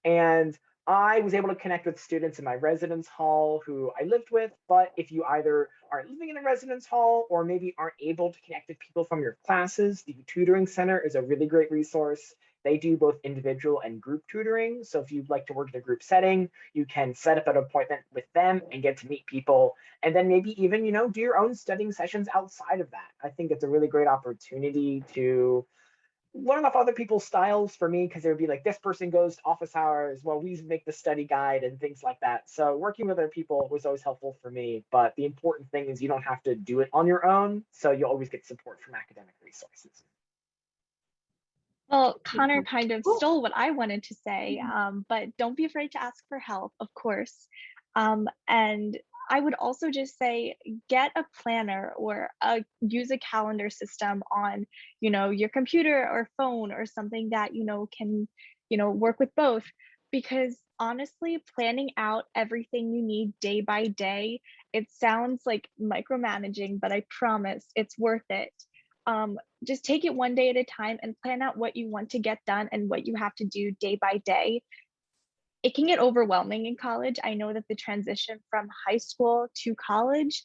And I was able to connect with students in my residence hall who I lived with. But if you either aren't living in a residence hall or maybe aren't able to connect with people from your classes, the Tutoring Center is a really great resource. They do both individual and group tutoring. So if you'd like to work in a group setting, you can set up an appointment with them and get to meet people. And then maybe even, do your own studying sessions outside of that. I think it's a really great opportunity to learn off other people's styles for me, because there would be like, this person goes to office hours, well, we make the study guide and things like that. So working with other people was always helpful for me. But the important thing is you don't have to do it on your own. So you'll always get support from academic resources. Well, Connor kind of stole what I wanted to say, but don't be afraid to ask for help, of course. And I would also just say, get a planner or use a calendar system on, your computer or phone or something that, can, work with both. Because honestly, planning out everything you need day by day, it sounds like micromanaging, but I promise it's worth it. Just take it one day at a time and plan out what you want to get done and what you have to do day by day. It can get overwhelming in college. I know that the transition from high school to college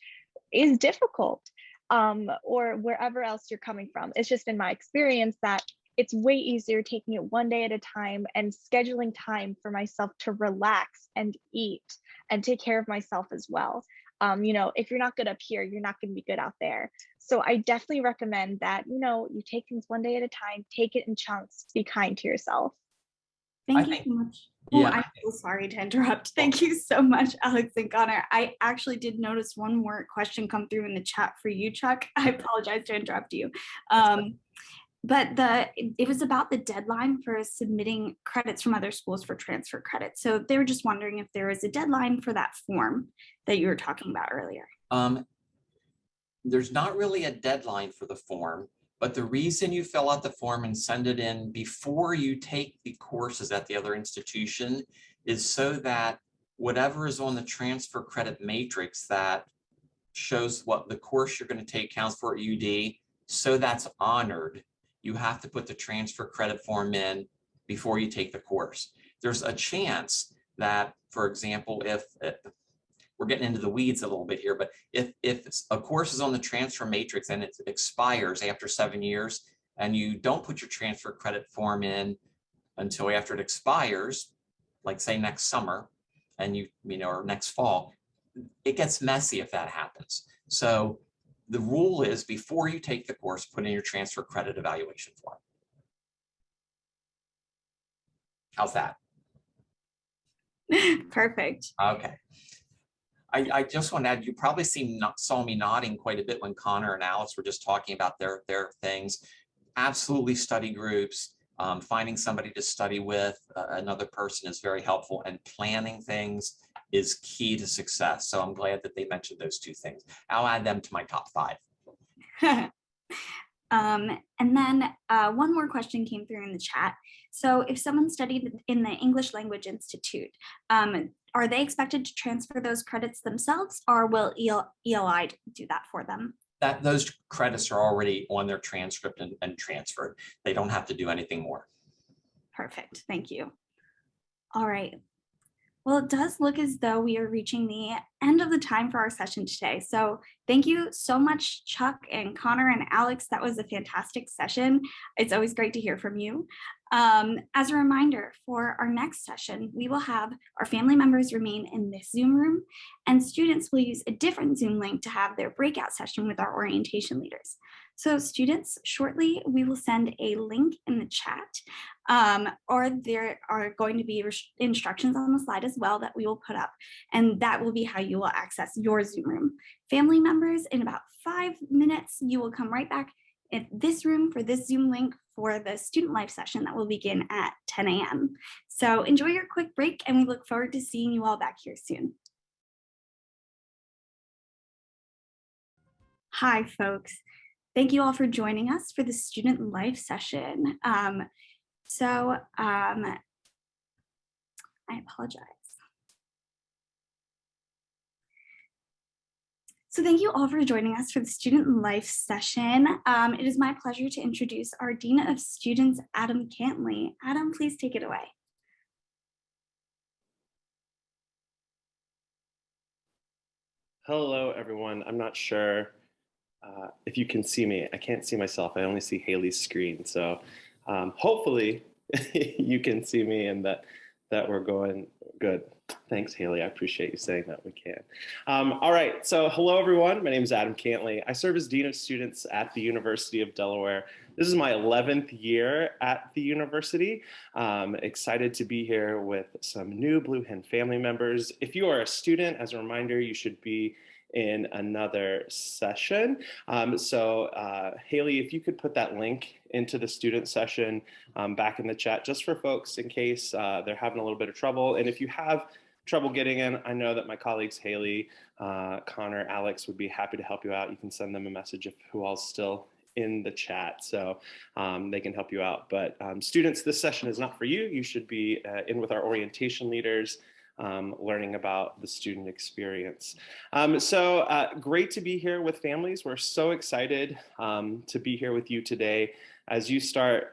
is difficult, or wherever else you're coming from. It's just been my experience that it's way easier taking it one day at a time and scheduling time for myself to relax and eat and take care of myself as well. if you're not good up here, you're not going to be good out there. So I definitely recommend that, you take things one day at a time, take it in chunks, be kind to yourself. Thank you so much. Oh, I'm so sorry to interrupt. Thank you so much, Alex and Connor. I actually did notice one more question come through in the chat for you, Chuck. I apologize to interrupt you. But it was about the deadline for submitting credits from other schools for transfer credits. So they were just wondering if there was a deadline for that form that you were talking about earlier. There's not really a deadline for the form, but the reason you fill out the form and send it in before you take the courses at the other institution is so that whatever is on the transfer credit matrix that shows what the course you're going to take counts for at UD, so that's honored, you have to put the transfer credit form in before you take the course. There's a chance that, for example, if we're getting into the weeds a little bit here, but if a course is on the transfer matrix and it expires after 7 years and you don't put your transfer credit form in until after it expires, like say next summer and or next fall, it gets messy if that happens. So the rule is before you take the course, put in your transfer credit evaluation form. How's that? Perfect. Okay. I just want to add, you probably saw me nodding quite a bit when Connor and Alex were just talking about their things. Absolutely, study groups, finding somebody to study with, another person is very helpful, and planning things is key to success. So I'm glad that they mentioned those two things. I'll add them to my top 5. And then one more question came through in the chat. So if someone studied in the English Language Institute, are they expected to transfer those credits themselves, or will ELI do that for them? Those credits are already on their transcript and transferred. They don't have to do anything more. Perfect. Thank you. All right. Well, it does look as though we are reaching the end of the time for our session today. So thank you so much, Chuck and Connor and Alex. That was a fantastic session. It's always great to hear from you. As a reminder, for our next session, we will have our family members remain in this Zoom room, and students will use a different Zoom link to have their breakout session with our orientation leaders. So students, shortly, we will send a link in the chat, or there are going to be instructions on the slide as well that we will put up, and that will be how you will access your Zoom room. Family members, in about 5 minutes, you will come right back in this room for this Zoom link for the student life session that will begin at 10 a.m. So enjoy your quick break, and we look forward to seeing you all back here soon. Hi, folks. Thank you all for joining us for the student life session. I apologize. So thank you all for joining us for the student life session. It is my pleasure to introduce our Dean of Students, Adam Cantley. Adam, please take it away. Hello, everyone. I'm not sure if you can see me. I can't see myself. I only see Haley's screen. So hopefully you can see me and that we're going good. Thanks, Haley. I appreciate you saying that we can. All right. So hello, everyone. My name is Adam Cantley. I serve as Dean of Students at the University of Delaware. This is my 11th year at the university. Excited to be here with some new Blue Hen family members. If you are a student, as a reminder, you should be in another session. Haley, if you could put that link into the student session back in the chat, just for folks in case they're having a little bit of trouble. And if you have trouble getting in, I know that my colleagues Haley, Connor, Alex would be happy to help you out. You can send them a message if who all's still in the chat, so they can help you out. But students, this session is not for you. You should be in with our orientation leaders, learning about the student experience. Great to be here with families. We're so excited to be here with you today as you start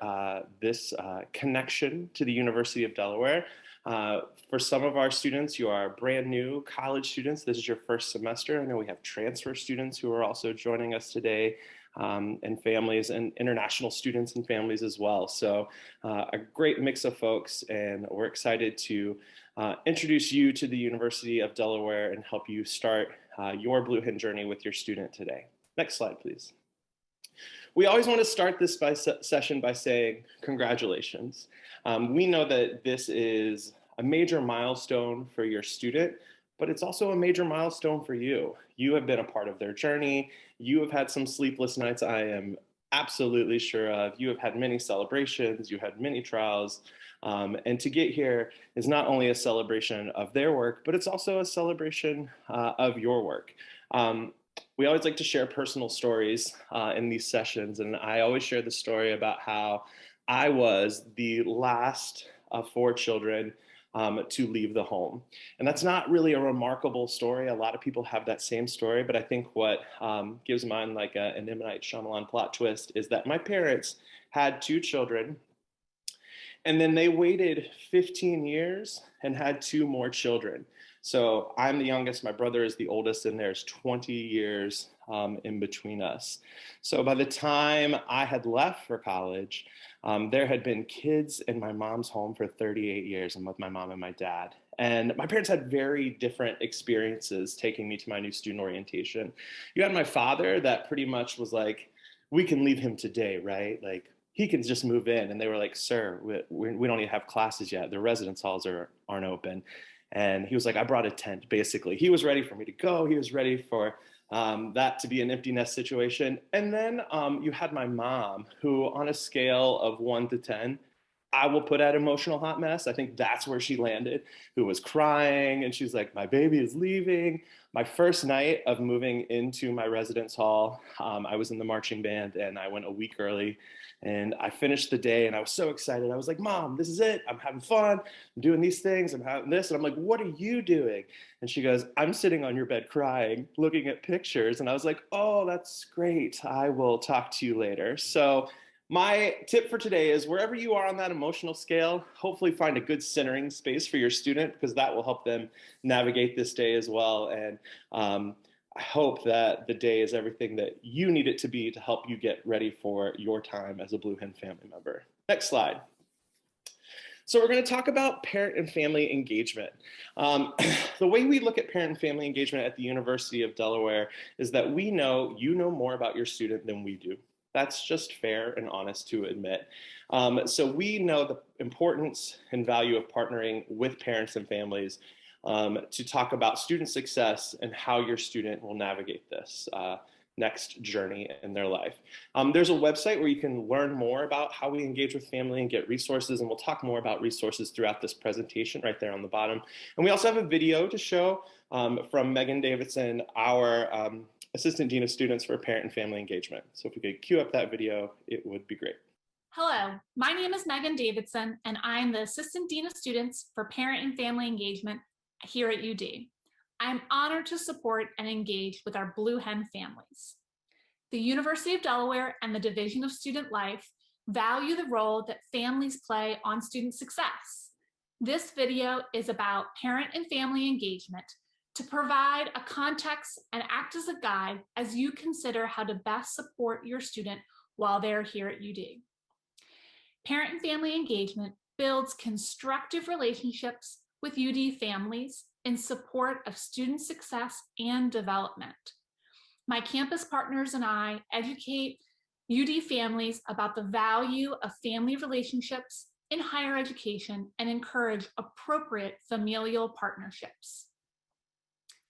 this connection to the University of Delaware. For some of our students, you are brand new college students. This is your first semester. I know we have transfer students who are also joining us today, and families, and international students and families as well. So a great mix of folks, and we're excited to introduce you to the University of Delaware and help you start your Blue Hen journey with your student today. Next slide, please. We always want to start this session by saying congratulations. We know that this is a major milestone for your student, but it's also a major milestone for you. You have been a part of their journey. You have had some sleepless nights, I am absolutely sure of. You have had many celebrations, you had many trials, and to get here is not only a celebration of their work, but it's also a celebration of your work. We always like to share personal stories in these sessions, and I always share the story about how I was the last of 4 children to leave the home. And that's not really a remarkable story. A lot of people have that same story, but I think what gives mine like an M. Night Shyamalan plot twist is that my parents had 2 children, and then they waited 15 years and had 2 more children. So I'm the youngest, my brother is the oldest, and there's 20 years in between us. So by the time I had left for college, there had been kids in my mom's home for 38 years. I'm with my mom and my dad. And my parents had very different experiences taking me to my new student orientation. You had my father that pretty much was like, we can leave him today, right? Like, he can just move in. And they were like, sir, we don't even have classes yet. The residence halls aren't open. And he was like, I brought a tent, basically. He was ready for me to go. He was ready for that to be an empty nest situation. And then you had my mom, who on a scale of 1 to 10, I will put at emotional hot mess. I think that's where she landed, who was crying. And she's like, my baby is leaving. My first night of moving into my residence hall, I was in the marching band and I went a week early. And I finished the day and I was so excited. I was like, Mom, this is it. I'm having fun. I'm doing these things. I'm having this. And I'm like, what are you doing? And she goes, I'm sitting on your bed crying, looking at pictures. And I was like, oh, that's great. I will talk to you later. So my tip for today is wherever you are on that emotional scale, hopefully find a good centering space for your student, because that will help them navigate this day as well. And I hope that the day is everything that you need it to be to help you get ready for your time as a Blue Hen family member. Next slide. So we're going to talk about parent and family engagement. The way we look at parent and family engagement at the University of Delaware is that we know you know more about your student than we do. That's just fair and honest to admit. So we know the importance and value of partnering with parents and families to talk about student success and how your student will navigate this next journey in their life. There's a website where you can learn more about how we engage with family and get resources, and we'll talk more about resources throughout this presentation right there on the bottom. And we also have a video to show from Megan Davidson, our Assistant Dean of Students for Parent and Family Engagement. So if we could cue up that video, it would be great. Hello, my name is Megan Davidson, and I'm the Assistant Dean of Students for Parent and Family Engagement here at UD. I'm honored to support and engage with our Blue Hen families. The University of Delaware and the Division of Student Life value the role that families play on student success. This video is about parent and family engagement to provide a context and act as a guide as you consider how to best support your student while they're here at UD. Parent and family engagement builds constructive relationships with UD families in support of student success and development. My campus partners and I educate UD families about the value of family relationships in higher education and encourage appropriate familial partnerships.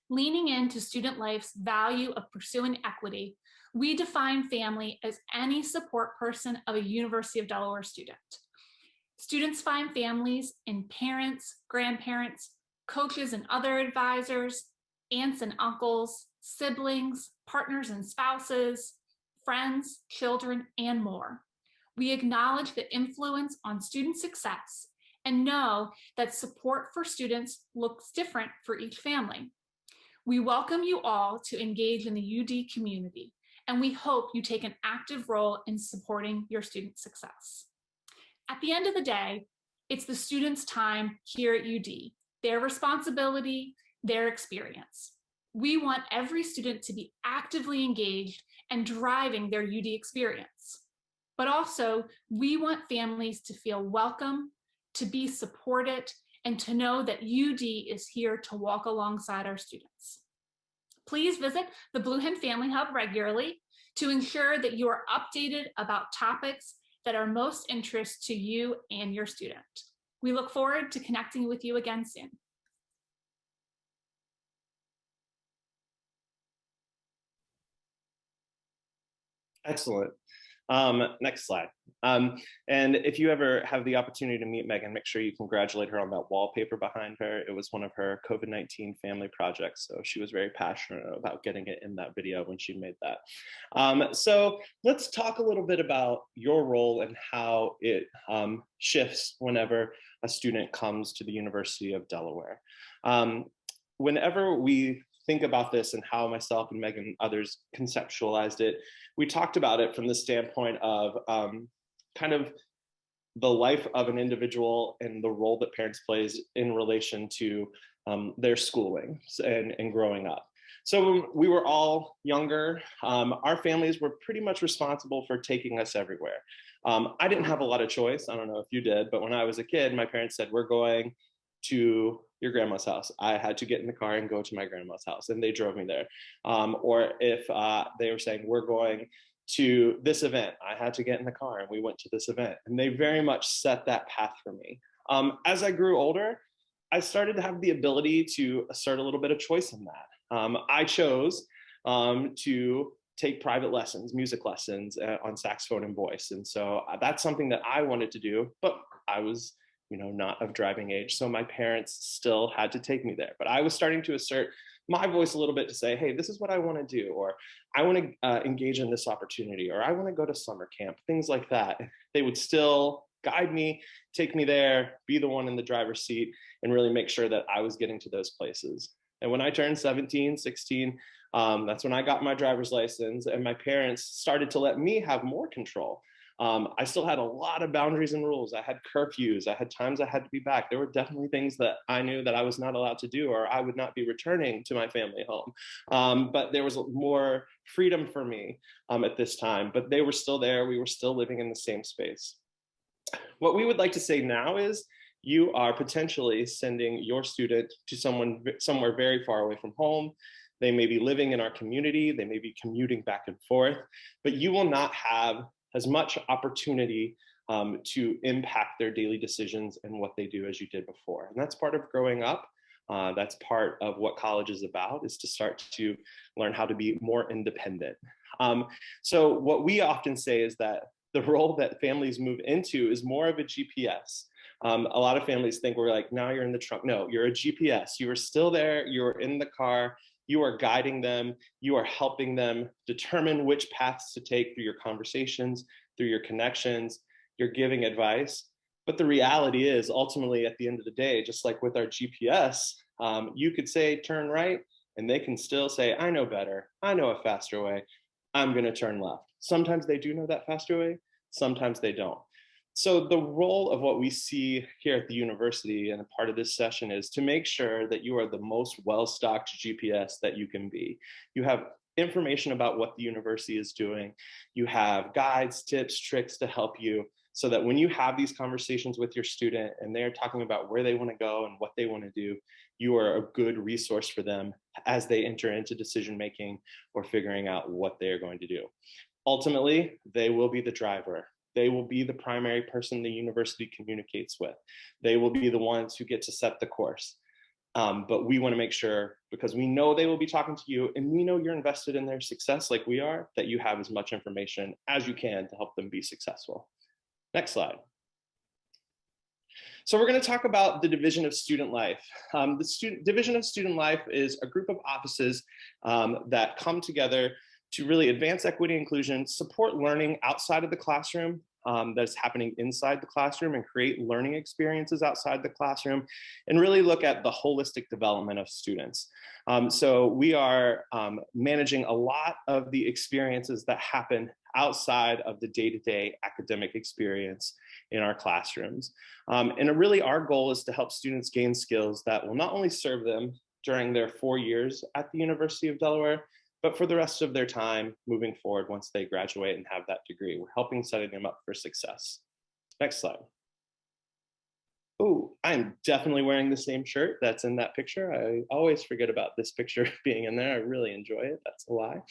Leaning into Student Life's value of pursuing equity, we define family as any support person of a University of Delaware student. Students find families in parents, grandparents, coaches and other advisors, aunts and uncles, siblings, partners and spouses, friends, children, and more. We acknowledge the influence on student success and know that support for students looks different for each family. We welcome you all to engage in the UD community, and we hope you take an active role in supporting your student success. At the end of the day, it's the students' time here at UD, their responsibility, their experience. We want every student to be actively engaged and driving their UD experience. But also, we want families to feel welcome, to be supported, and to know that UD is here to walk alongside our students. Please visit the Blue Hen Family Hub regularly to ensure that you are updated about topics that are most interest to you and your student. We look forward to connecting with you again soon. Excellent. Next slide. And if you ever have the opportunity to meet Megan, make sure you congratulate her on that wallpaper behind her. It was one of her COVID-19 family projects. So she was very passionate about getting it in that video when she made that. So let's talk a little bit about your role and how it shifts whenever a student comes to the University of Delaware. Whenever we think about this and how myself and Megan and others conceptualized it, we talked about it from the standpoint of kind of the life of an individual and the role that parents plays in relation to their schooling and growing up. So when we were all younger, our families were pretty much responsible for taking us everywhere. I didn't have a lot of choice. I don't know if you did, but when I was a kid, my parents said, we're going to your grandma's house. I had to get in the car and go to my grandma's house, and they drove me there. Or if they were saying, we're going to this event, I had to get in the car and we went to this event. And they very much set that path for me. As I grew older, I started to have the ability to assert a little bit of choice in that. I chose to take private lessons, music lessons on saxophone and voice. And so that's something that I wanted to do, but I was not of driving age. So my parents still had to take me there, but I was starting to assert my voice a little bit to say, hey, this is what I want to do, or I want to engage in this opportunity, or I want to go to summer camp, things like that. They would still guide me, take me there, be the one in the driver's seat, and really make sure that I was getting to those places. And when I turned 17, 16, that's when I got my driver's license, and my parents started to let me have more control. I still had a lot of boundaries and rules. I had curfews. I had times I had to be back. There were definitely things that I knew that I was not allowed to do, or I would not be returning to my family home. But there was more freedom for me at this time, but they were still there. We were still living in the same space. What we would like to say now is you are potentially sending your student to somewhere very far away from home. They may be living in our community. They may be commuting back and forth, but you will not have as much opportunity to impact their daily decisions and what they do as you did before. And that's part of growing up. That's part of what college is about, is to start to learn how to be more independent. So what we often say is that the role that families move into is more of a GPS. A lot of families think we're like, now you're in the trunk. No, you're a GPS. You are still there. You're in the car. You are guiding them. You are helping them determine which paths to take through your conversations, through your connections. You're giving advice. But the reality is, ultimately, at the end of the day, just like with our GPS, you could say turn right, and they can still say, I know better. I know a faster way. I'm going to turn left. Sometimes they do know that faster way. Sometimes they don't. So the role of what we see here at the university and a part of this session is to make sure that you are the most well-stocked GPS that you can be. You have information about what the university is doing. You have guides, tips, tricks to help you so that when you have these conversations with your student and they're talking about where they want to go and what they want to do, you are a good resource for them as they enter into decision-making or figuring out what they're going to do. Ultimately, they will be the driver. They will be the primary person the university communicates with. They will be the ones who get to set the course. But we want to make sure, because we know they will be talking to you and we know you're invested in their success like we are, that you have as much information as you can to help them be successful. Next slide. So we're going to talk about the Division of Student Life. The Division of Student Life is a group of offices that come together to really advance equity and inclusion, support learning outside of the classroom that's happening inside the classroom, and create learning experiences outside the classroom, and really look at the holistic development of students. So we are managing a lot of the experiences that happen outside of the day-to-day academic experience in our classrooms. And really our goal is to help students gain skills that will not only serve them during their 4 years at the University of Delaware, but for the rest of their time moving forward once they graduate and have that degree. We're helping setting them up for success. Next slide. Oh, I'm definitely wearing the same shirt that's in that picture. I always forget about this picture being in there. I really enjoy it. That's a lie.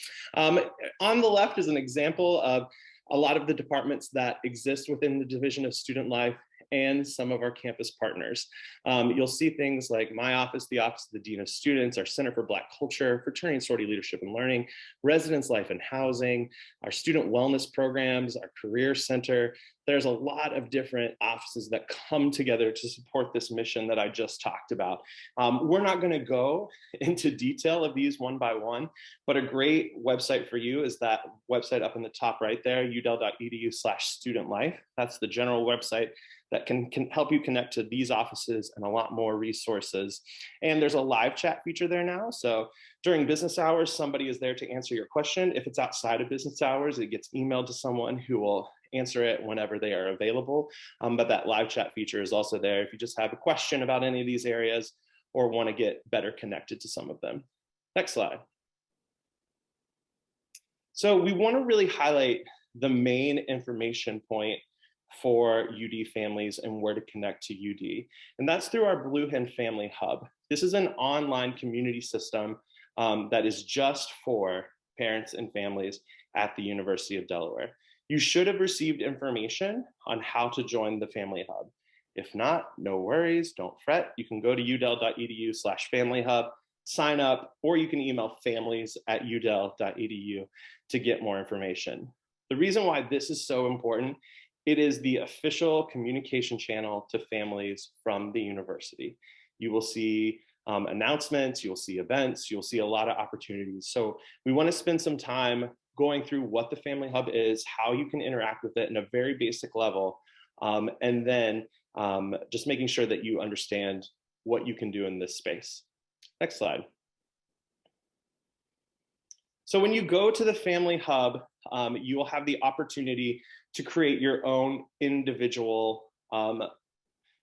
On the left is an example of a lot of the departments that exist within the Division of Student Life and some of our campus partners. You'll see things like my office, the Office of the Dean of Students, our Center for Black Culture, Fraternity and Sorority Leadership and Learning, Residence Life and Housing, our student wellness programs, our Career Center. There's a lot of different offices that come together to support this mission that I just talked about. We're not going to go into detail of these one by one, but a great website for you is that website up in the top right there, udel.edu/studentlife. That's the general website that can help you connect to these offices and a lot more resources. And there's a live chat feature there now. So during business hours, somebody is there to answer your question. If it's outside of business hours, it gets emailed to someone who will answer it whenever they are available. But that live chat feature is also there if you just have a question about any of these areas or want to get better connected to some of them. Next slide. So we want to really highlight the main information point for UD families and where to connect to UD. And that's through our Blue Hen Family Hub. This is an online community system that is just for parents and families at the University of Delaware. You should have received information on how to join the Family Hub. If not, no worries, don't fret. You can go to udel.edu/familyhub, sign up, or you can email families@udel.edu to get more information. The reason why this is so important, it is the official communication channel to families from the university. You will see announcements, you'll see events, you'll see a lot of opportunities. So we want to spend some time going through what the Family Hub is, how you can interact with it in a very basic level, and then just making sure that you understand what you can do in this space. Next slide. So when you go to the Family Hub, you will have the opportunity to create your own individual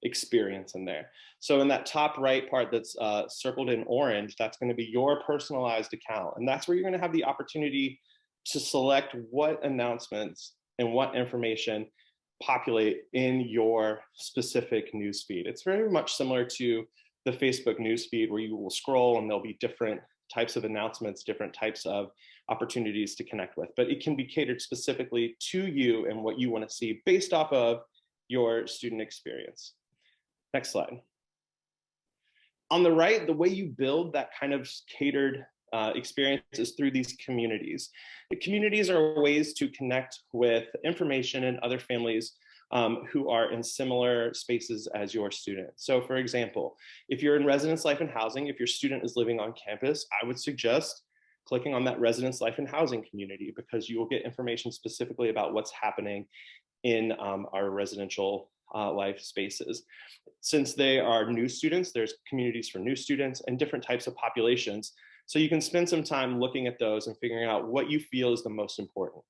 experience in there. So in that top right part that's circled in orange, that's going to be your personalized account. And that's where you're going to have the opportunity to select what announcements and what information populate in your specific newsfeed. It's very much similar to the Facebook newsfeed where you will scroll and there'll be different types of announcements, different types of opportunities to connect with, but it can be catered specifically to you and what you want to see based off of your student experience. Next slide. On the right, the way you build that kind of catered experience is through these communities. The communities are ways to connect with information and other families who are in similar spaces as your student. So for example, if you're in residence life and housing, if your student is living on campus, I would suggest clicking on that residence life and housing community because you will get information specifically about what's happening in our residential life spaces. Since they are new students, there's communities for new students and different types of populations. So you can spend some time looking at those and figuring out what you feel is the most important.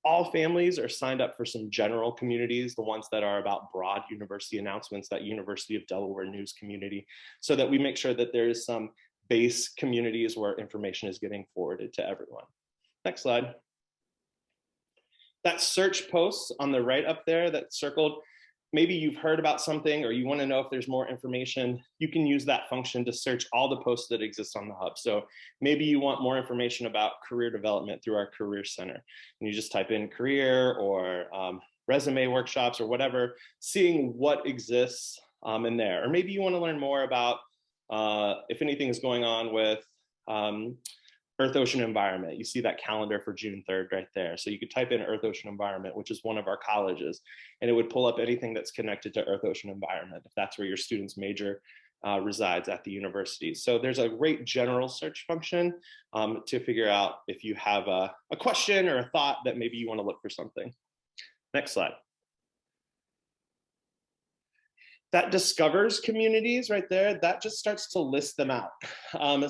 All families are signed up for some general communities, the ones that are about broad university announcements, that University of Delaware news community, so that we make sure that there is some base communities where information is getting forwarded to everyone. Next slide. That search post on the right up there that's circled, maybe you've heard about something or you want to know if there's more information, you can use that function to search all the posts that exist on the hub. So maybe you want more information about career development through our Career Center. And you just type in career or resume workshops or whatever, seeing what exists in there. Or maybe you want to learn more about if anything is going on with Earth, Ocean, Environment. You see that calendar for June 3rd right there. So you could type in Earth, Ocean, Environment, which is one of our colleges, and it would pull up anything that's connected to Earth, Ocean, Environment, if that's where your student's major resides at the university. So there's a great general search function to figure out if you have a question or a thought that maybe you want to look for something. Next slide. That discovers communities right there, that just starts to list them out.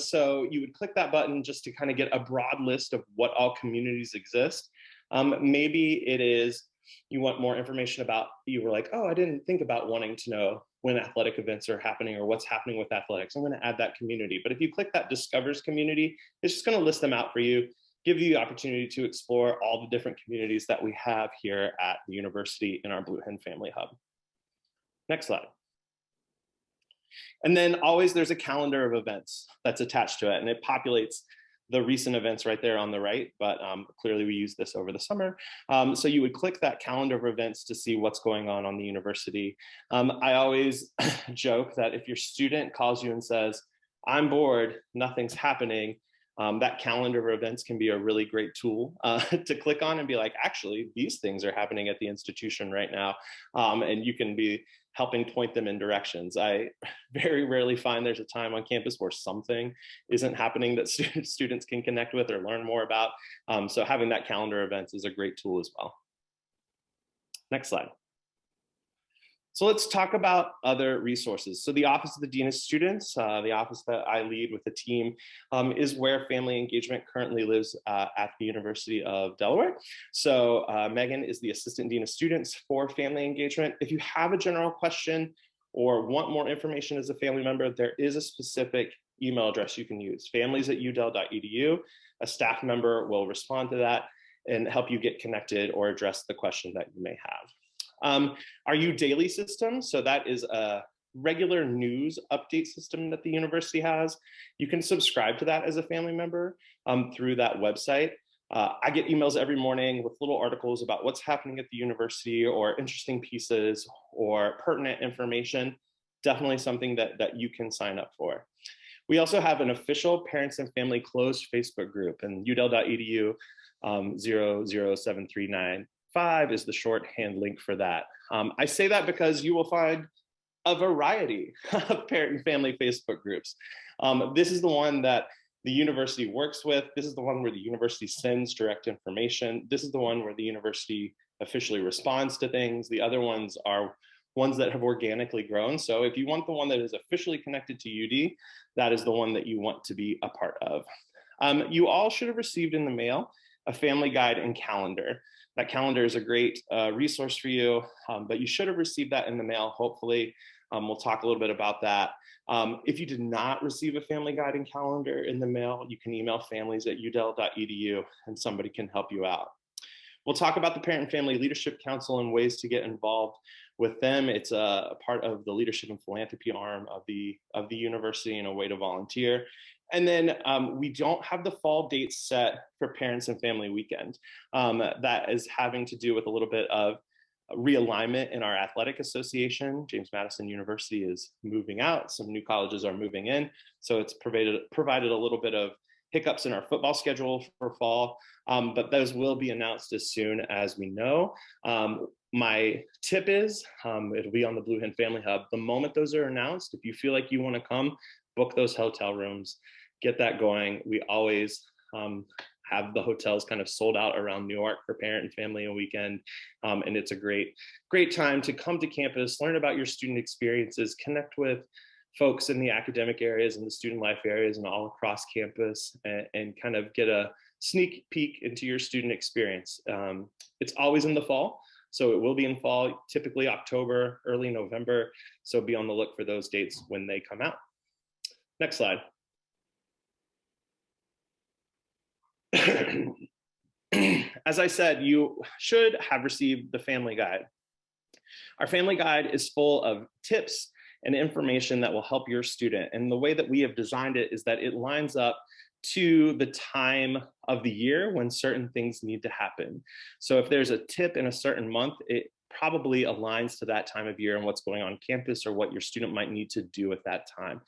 So you would click that button just to kind of get a broad list of what all communities exist. Maybe it is you want more information about, you were like, oh, I didn't think about wanting to know when athletic events are happening or what's happening with athletics. I'm going to add that community. But if you click that discovers community, it's just going to list them out for you, give you the opportunity to explore all the different communities that we have here at the university in our Blue Hen Family Hub. Next slide. And then always there's a calendar of events that's attached to it, and it populates the recent events right there on the right, but clearly we use this over the summer. So you would click that calendar of events to see what's going on the university. I always joke that if your student calls you and says, I'm bored, nothing's happening, that calendar of events can be a really great tool to click on and be like, actually, these things are happening at the institution right now. And you can be helping point them in directions. I very rarely find there's a time on campus where something isn't happening that students can connect with or learn more about. So having that calendar events is a great tool as well. Next slide. So let's talk about other resources. So the Office of the Dean of Students, the office that I lead with the team, is where family engagement currently lives at the University of Delaware. So Megan is the Assistant Dean of Students for family engagement. If you have a general question or want more information as a family member, there is a specific email address you can use, families@udel.edu. A staff member will respond to that and help you get connected or address the question that you may have. Our U-Daily system, so that is a regular news update system that the university has. You can subscribe to that as a family member through that website. I get emails every morning with little articles about what's happening at the university or interesting pieces or pertinent information. Definitely something that you can sign up for. We also have an official Parents and Family closed Facebook group, and udel.edu 007395 is the shorthand link for that. I say that because you will find a variety of parent and family Facebook groups. This is the one that the university works with. This is the one where the university sends direct information. This is the one where the university officially responds to things. The other ones are ones that have organically grown. So if you want the one that is officially connected to UD, that is the one that you want to be a part of. You all should have received in the mail a family guide and calendar. That calendar is a great resource for you, but you should have received that in the mail, hopefully. We'll talk a little bit about that. If you did not receive a family guide and calendar in the mail, you can email families@udel.edu and somebody can help you out. We'll talk about the Parent and Family Leadership Council and ways to get involved with them. It's a part of the leadership and philanthropy arm of the university and a way to volunteer. And then we don't have the fall date set for Parents and Family Weekend. That is having to do with a little bit of realignment in our athletic association. James Madison University is moving out. Some new colleges are moving in. So it's provided a little bit of hiccups in our football schedule for fall, but those will be announced as soon as we know. My tip is, it'll be on the Blue Hen Family Hub. The moment those are announced, if you feel like you want to come, book those hotel rooms, get that going. We always have the hotels kind of sold out around New York for Parent and Family and Weekend. And it's a great time to come to campus, learn about your student experiences, connect with folks in the academic areas and the student life areas and all across campus, and kind of get a sneak peek into your student experience. It's always in the fall. So it will be in fall, typically October, early November. So be on the look for those dates when they come out. Next slide. As I said, you should have received the family guide. Our family guide is full of tips and information that will help your student. And the way that we have designed it is that it lines up to the time of the year when certain things need to happen. So if there's a tip in a certain month, it probably aligns to that time of year and what's going on campus or what your student might need to do at that time.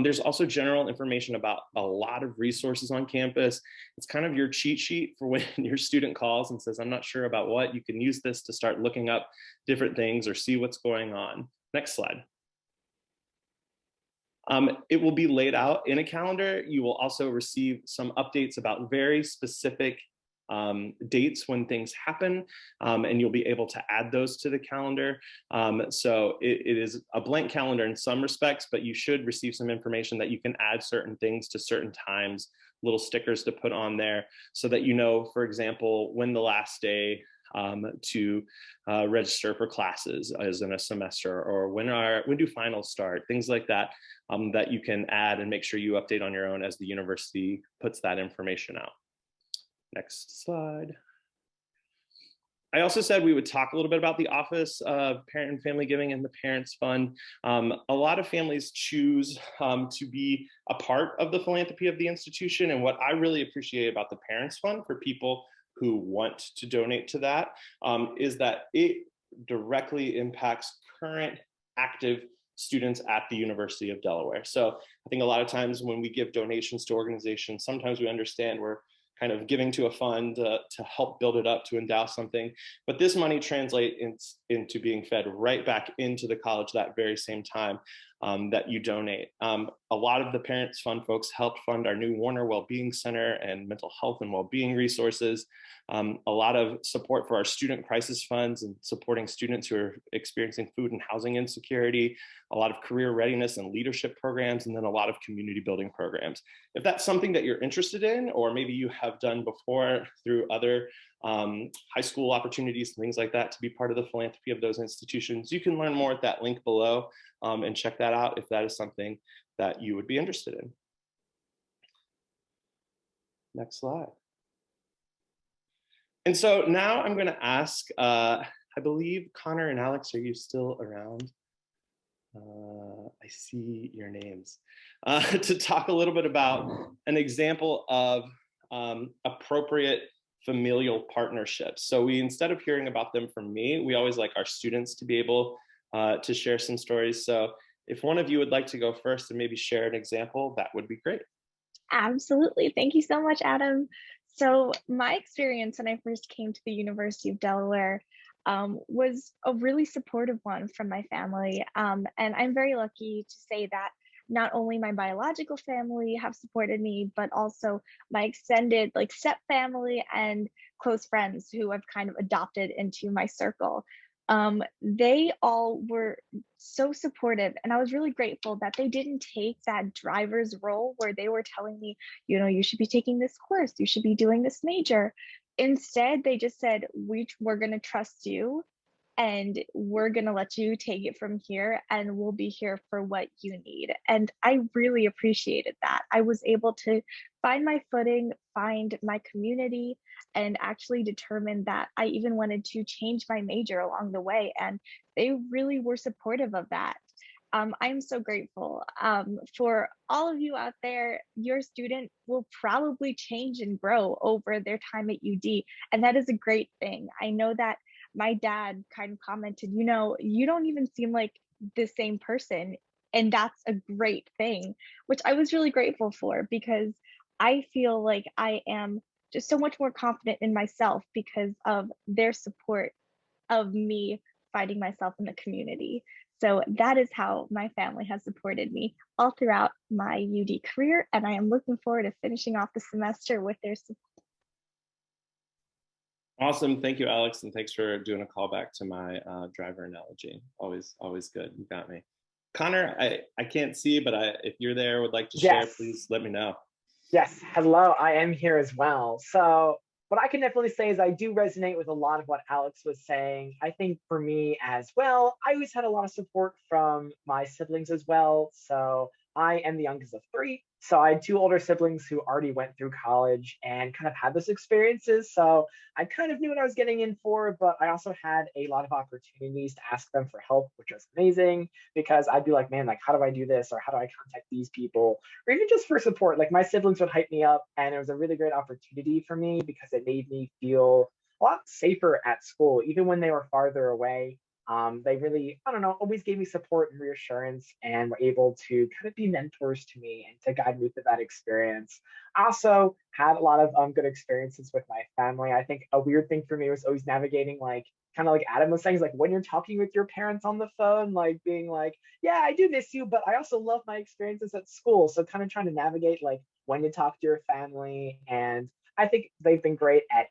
There's also general information about a lot of resources on campus. It's kind of your cheat sheet for when your student calls and says, I'm not sure about what. You can use this to start looking up different things or see what's going on. Next slide. It will be laid out in a calendar. You will also receive some updates about very specific dates when things happen, and you'll be able to add those to the calendar. So it is a blank calendar in some respects, but you should receive some information that you can add certain things to certain times, little stickers to put on there so that you know, for example, when the last day to register for classes is in a semester, or when do finals start, things like that, that you can add and make sure you update on your own as the university puts that information out. Next slide. I also said we would talk a little bit about the Office of Parent and Family Giving and the Parents Fund. A lot of families choose to be a part of the philanthropy of the institution. And what I really appreciate about the Parents Fund for people who want to donate to that is that it directly impacts current active students at the University of Delaware. So I think a lot of times when we give donations to organizations, sometimes we understand we're kind of giving to a fund to help build it up, to endow something. But this money translates into being fed right back into the college that very same time that you donate. A lot of the Parents Fund folks helped fund our new Warner Wellbeing Center and mental health and wellbeing resources. A lot of support for our student crisis funds and supporting students who are experiencing food and housing insecurity, a lot of career readiness and leadership programs, and then a lot of community building programs. If that's something that you're interested in, or maybe you have done before through other high school opportunities, things like that, to be part of the philanthropy of those institutions, you can learn more at that link below and check that out if that is something that you would be interested in. Next slide. And so now I'm going to ask, I believe, Connor and Alex, are you still around? I see your names. To talk a little bit about an example of appropriate familial partnerships. So instead of hearing about them from me, we always like our students to be able to share some stories. So if one of you would like to go first and maybe share an example, that would be great. Absolutely. Thank you so much, Adam. So my experience when I first came to the University of Delaware was a really supportive one from my family. And I'm very lucky to say that not only my biological family have supported me, but also my extended step family and close friends who I've kind of adopted into my circle. They all were so supportive, and I was really grateful that they didn't take that driver's role where they were telling me, you should be taking this course, you should be doing this major. Instead, they just said, we're going to trust you, and we're going to let you take it from here, and we'll be here for what you need. And I really appreciated that. I was able to find my footing, find my community, and actually determine that I even wanted to change my major along the way. And they really were supportive of that. I'm so grateful for all of you out there. Your student will probably change and grow over their time at UD. And that is a great thing. I know that my dad kind of commented, you don't even seem like the same person. And that's a great thing, which I was really grateful for, because I feel like I am just so much more confident in myself because of their support of me finding myself in the community. So that is how my family has supported me all throughout my UD career. And I am looking forward to finishing off the semester with their support. Awesome. Thank you, Alex. And thanks for doing a callback to my driver analogy. Always good. You got me. Connor, I can't see, but if you're there, would like to share, please let me know. Yes, hello, I am here as well. So what I can definitely say is I do resonate with a lot of what Alex was saying. I think for me as well, I always had a lot of support from my siblings as well. So I am the youngest of three. So I had two older siblings who already went through college and kind of had those experiences. So I kind of knew what I was getting in for, but I also had a lot of opportunities to ask them for help, which was amazing, because I'd be like, man, how do I do this? Or how do I contact these people? Or even just for support. My siblings would hype me up, and it was a really great opportunity for me because it made me feel a lot safer at school, even when they were farther away. They really, I don't know, always gave me support and reassurance, and were able to kind of be mentors to me and to guide me through that experience. I also had a lot of good experiences with my family. I think a weird thing for me was always navigating, kind of like Adam was saying, when you're talking with your parents on the phone, being like, yeah, I do miss you, but I also love my experiences at school. So kind of trying to navigate when you talk to your family. And I think they've been great at,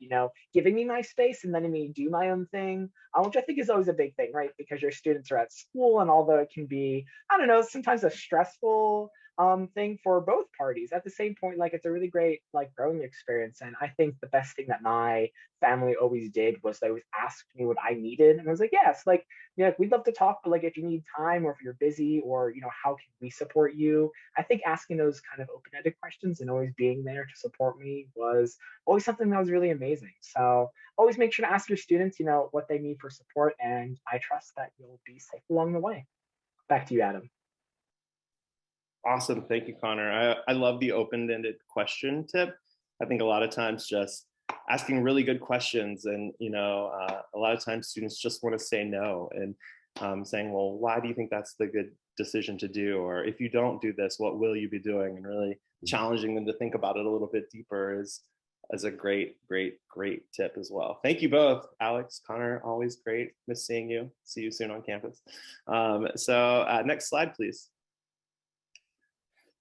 giving me my space and letting me do my own thing, which I think is always a big thing, right? Because your students are at school, and although it can be, I don't know, sometimes a stressful thing for both parties. At the same point, like it's a really great like growing experience. And I think the best thing that my family always did was they always asked me what I needed. And I was like, yes, like, yeah, we'd love to talk, but like if you need time or if you're busy or, you know, how can we support you? I think asking those kind of open-ended questions and always being there to support me was always something that was really amazing. So always make sure to ask your students, you know, what they need for support. And I trust that you'll be safe along the way. Back to you, Adam. Awesome. Thank you, Connor. I love the open-ended question tip. I think a lot of times just asking really good questions, and you know, a lot of times students just want to say no, and saying, well, why do you think that's the good decision to do? Or if you don't do this, what will you be doing? And really challenging them to think about it a little bit deeper is a great tip as well. Thank you both, Alex, Connor, always great. Miss seeing you. See you soon on campus. Next slide, please.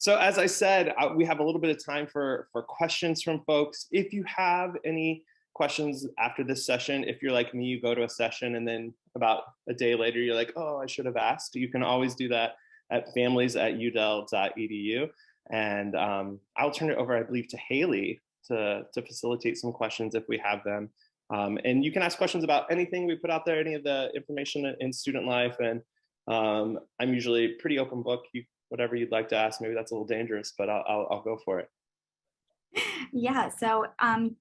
So as I said, we have a little bit of time for questions from folks. If you have any questions after this session, if you're like me, you go to a session and then about a day later, you're like, oh, I should have asked. You can always do that at families@udel.edu. And I'll turn it over, I believe, to Haley to facilitate some questions if we have them. And you can ask questions about anything we put out there, any of the information in student life. And I'm usually pretty open book. Whatever you'd like to ask. Maybe that's a little dangerous, but I'll go for it. Yeah, so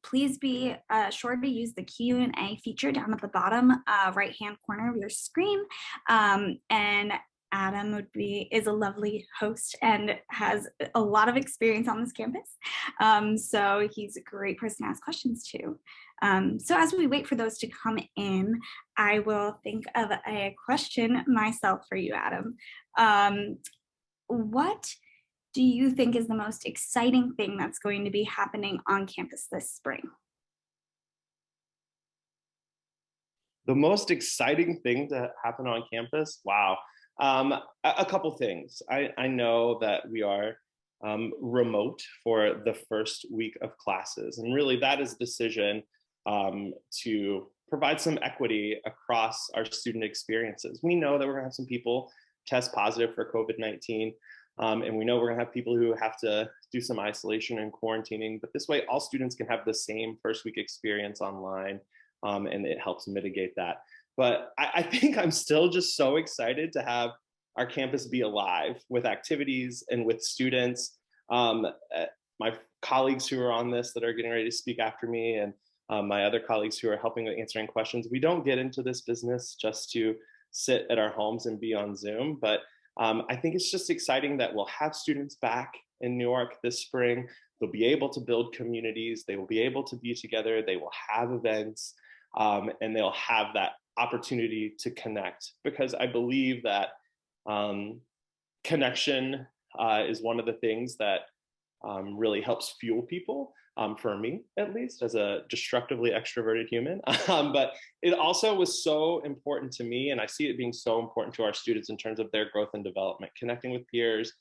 please be sure to use the Q&A feature down at the bottom right-hand corner of your screen. And Adam is a lovely host and has a lot of experience on this campus. So he's a great person to ask questions to. So as we wait for those to come in, I will think of a question myself for you, Adam. What do you think is the most exciting thing that's going to be happening on campus this spring? The most exciting thing to happen on campus? Wow. A couple things. I know that we are remote for the first week of classes. And really that is a decision to provide some equity across our student experiences. We know that we're gonna have some people test positive for COVID-19. And we know we're gonna have people who have to do some isolation and quarantining, but this way all students can have the same first week experience online, and it helps mitigate that. But I think I'm still just so excited to have our campus be alive with activities and with students. My colleagues who are on this that are getting ready to speak after me, and my other colleagues who are helping with answering questions, we don't get into this business just to sit at our homes and be on Zoom. But I think it's just exciting that we'll have students back in New York this spring. They'll be able to build communities. They will be able to be together. They will have events, and they'll have that opportunity to connect, because I believe that connection is one of the things that really helps fuel people. For me, at least, as a destructively extroverted human. But it also was so important to me, and I see it being so important to our students in terms of their growth and development, connecting with peers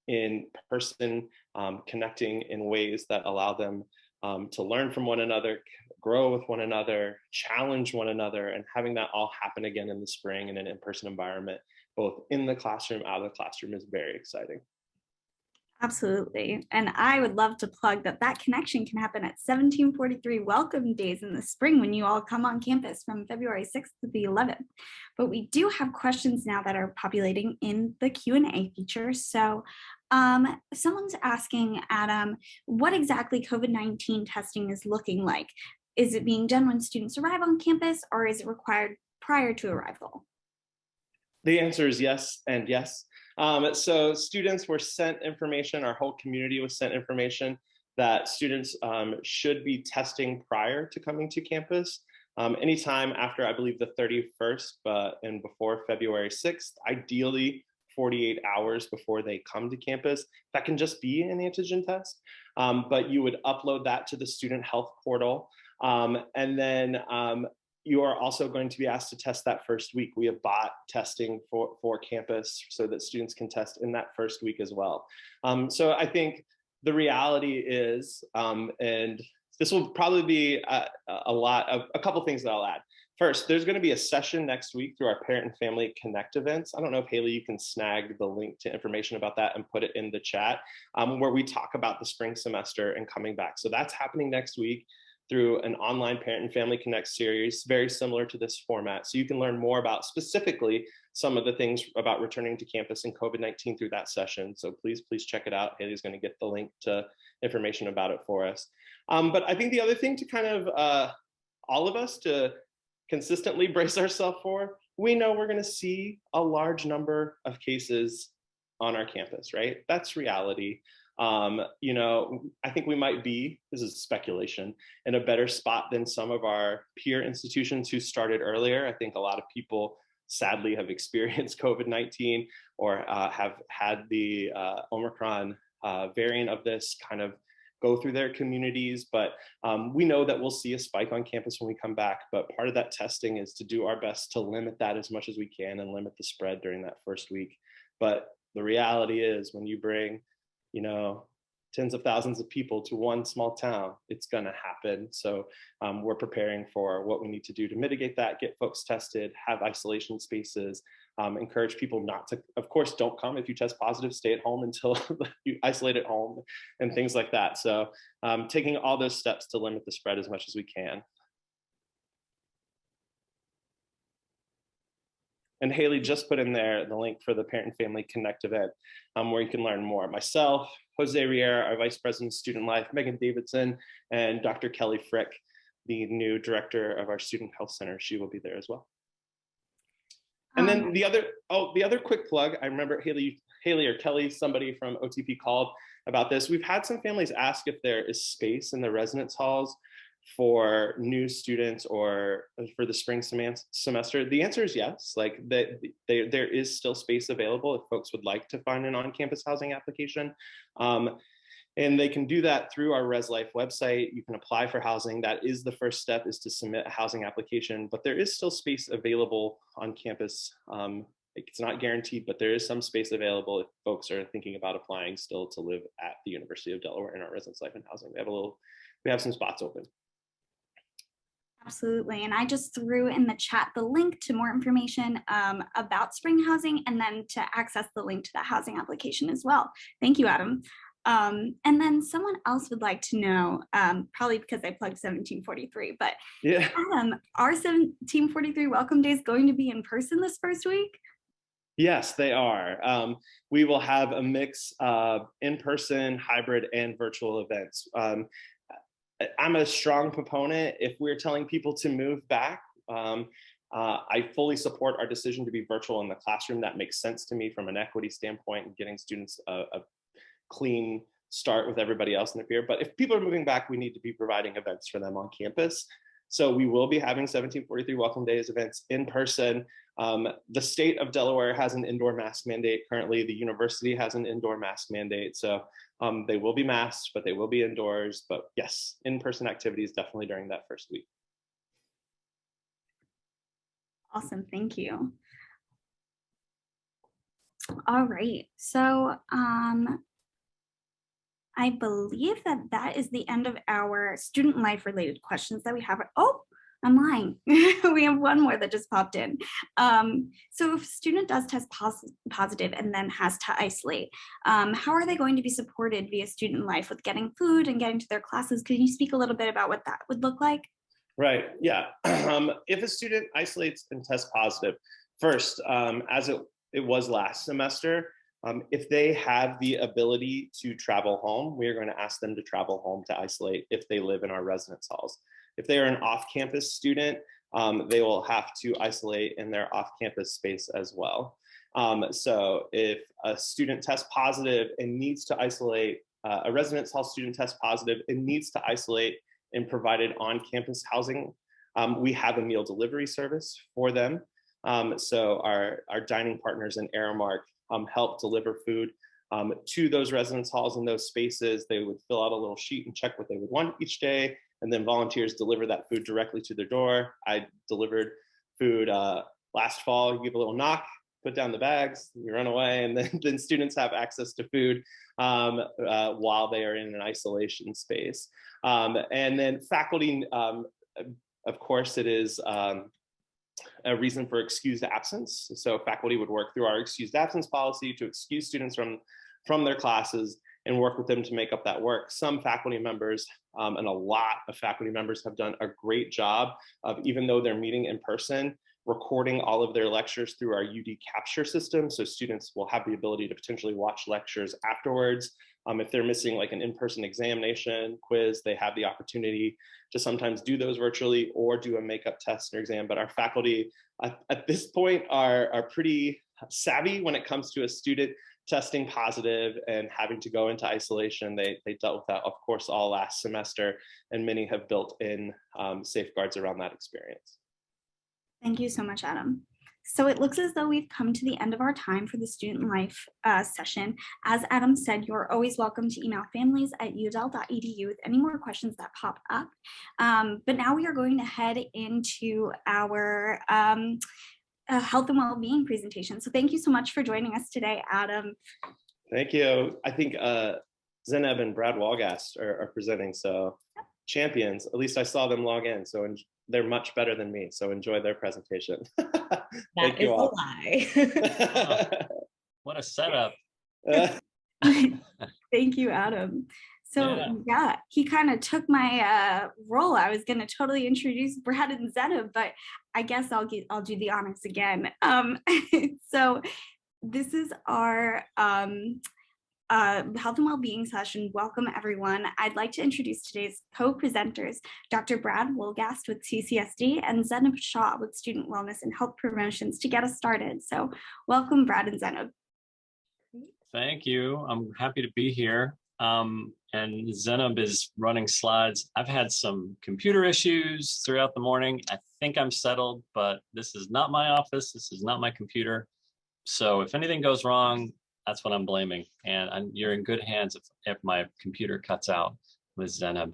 in person, connecting in ways that allow them to learn from one another, grow with one another, challenge one another, and having that all happen again in the spring in an in-person environment, both in the classroom, out of the classroom, is very exciting. Absolutely. And I would love to plug that connection can happen at 1743 Welcome Days in the spring when you all come on campus from February 6th to the 11th. But we do have questions now that are populating in the Q&A feature. So someone's asking, Adam, what exactly COVID-19 testing is looking like? Is it being done when students arrive on campus, or is it required prior to arrival? The answer is yes and yes. So students were sent information, our whole community was sent information that students should be testing prior to coming to campus. Anytime after, I believe, the 31st and before February 6th, ideally 48 hours before they come to campus. That can just be an antigen test, but you would upload that to the student health portal. And then you are also going to be asked to test that first week. We have bot testing for campus so that students can test in that first week as well. So I think the reality is, and this will probably be a couple things that I'll add. First, there's going to be a session next week through our Parent and Family Connect events. I don't know if Haley, you can snag the link to information about that and put it in the chat, where we talk about the spring semester and coming back. So that's happening next week through an online Parent and Family Connect series, very similar to this format. So you can learn more about specifically some of the things about returning to campus and COVID-19 through that session. So please check it out. Haley's going to get the link to information about it for us. But I think the other thing to kind of all of us to consistently brace ourselves for, we know we're going to see a large number of cases on our campus, right? That's reality. You know, I think we might be, this is speculation, in a better spot than some of our peer institutions who started earlier. I think a lot of people sadly have experienced COVID-19 or have had the Omicron variant of this kind of go through their communities, but we know that we'll see a spike on campus when we come back, but part of that testing is to do our best to limit that as much as we can and limit the spread during that first week. But the reality is when you bring, you know, tens of thousands of people to one small town, it's gonna happen. So we're preparing for what we need to do to mitigate that, get folks tested, have isolation spaces, encourage people not to, of course, don't come if you test positive, stay at home until you isolate at home and things like that. So taking all those steps to limit the spread as much as we can. And Haley just put in there the link for the Parent and Family Connect event, where you can learn more. Myself, Jose Riera, our Vice President of Student Life, Megan Davidson, and Dr. Kelly Frick, the new director of our Student Health Center. She will be there as well. And then the other quick plug, I remember Haley or Kelly, somebody from OTP called about this. We've had some families ask if there is space in the residence halls for new students or for the spring semester. The answer is yes. Like there is still space available if folks would like to find an on-campus housing application. And they can do that through our ResLife website. You can apply for housing. That is the first step, is to submit a housing application, but there is still space available on campus. It's not guaranteed, but there is some space available if folks are thinking about applying still to live at the University of Delaware in our residence life and housing. We have some spots open. Absolutely. And I just threw in the chat the link to more information about spring housing, and then to access the link to that housing application as well. Thank you, Adam. And then someone else would like to know, probably because I plugged 1743, but yeah, Adam, are 1743 welcome days going to be in person this first week? Yes, they are. We will have a mix of in-person, hybrid, and virtual events. I'm a strong proponent. If we're telling people to move back, I fully support our decision to be virtual in the classroom. That makes sense to me from an equity standpoint and getting students a clean start with everybody else in the peer. But if people are moving back, we need to be providing events for them on campus. So we will be having 1743 Welcome Days events in person. The state of Delaware has an indoor mask mandate. Currently, the university has an indoor mask mandate. So they will be masked, but they will be indoors. But yes, in-person activities definitely during that first week. Awesome, thank you. All right, so I believe that is the end of our student life related questions that we have. Oh, I'm lying. We have one more that just popped in. So if a student does test positive and then has to isolate, how are they going to be supported via student life with getting food and getting to their classes? Can you speak a little bit about what that would look like? Right, yeah. If a student isolates and tests positive, first, as it was last semester, if they have the ability to travel home, we are going to ask them to travel home to isolate if they live in our residence halls. If they are an off-campus student, they will have to isolate in their off-campus space as well. So if a student tests positive and needs to isolate, a residence hall student tests positive and needs to isolate and provided on-campus housing, we have a meal delivery service for them. So our dining partners in Aramark help deliver food to those residence halls and those spaces. They would fill out a little sheet and check what they would want each day, and then volunteers deliver that food directly to their door. I delivered food last fall. You give a little knock, put down the bags, you run away, and then students have access to food while they are in an isolation space. And then faculty, of course, it is a reason for excused absence. So faculty would work through our excused absence policy to excuse students from their classes and work with them to make up that work. Some faculty members and a lot of faculty members have done a great job of, even though they're meeting in person, recording all of their lectures through our UD capture system. So students will have the ability to potentially watch lectures afterwards. If they're missing like an in-person examination, quiz, they have the opportunity to sometimes do those virtually or do a makeup test or exam. But our faculty at this point are pretty savvy when it comes to a student testing positive and having to go into isolation. They dealt with that, of course, all last semester, and many have built in safeguards around that experience. Thank you so much, Adam. So it looks as though we've come to the end of our time for the student life session. As Adam said, you're always welcome to email families@udel.edu with any more questions that pop up. But now we are going to head into our health and well-being presentation. So thank you so much for joining us today, Adam. Thank you. I think Zeneb and Brad Walgast are presenting, so champions. At least I saw them log in, so they're much better than me, so enjoy their presentation. That is a lie. What a setup. Thank you, Adam. So yeah, he kind of took my role. I was going to totally introduce Brad and Zeta, but I guess I'll do the honors again. So this is our health and well-being session. Welcome, everyone. I'd like to introduce today's co-presenters, Dr. Brad Wolgast with CCSD and Zenab Shah with Student Wellness and Health Promotions to get us started. So welcome, Brad and Zenab. Thank you. I'm happy to be here. And Zenab is running slides. I've had some computer issues throughout the morning. I think I'm settled, but this is not my office. This is not my computer. So if anything goes wrong, that's what I'm blaming. And you're in good hands if my computer cuts out with Zenab.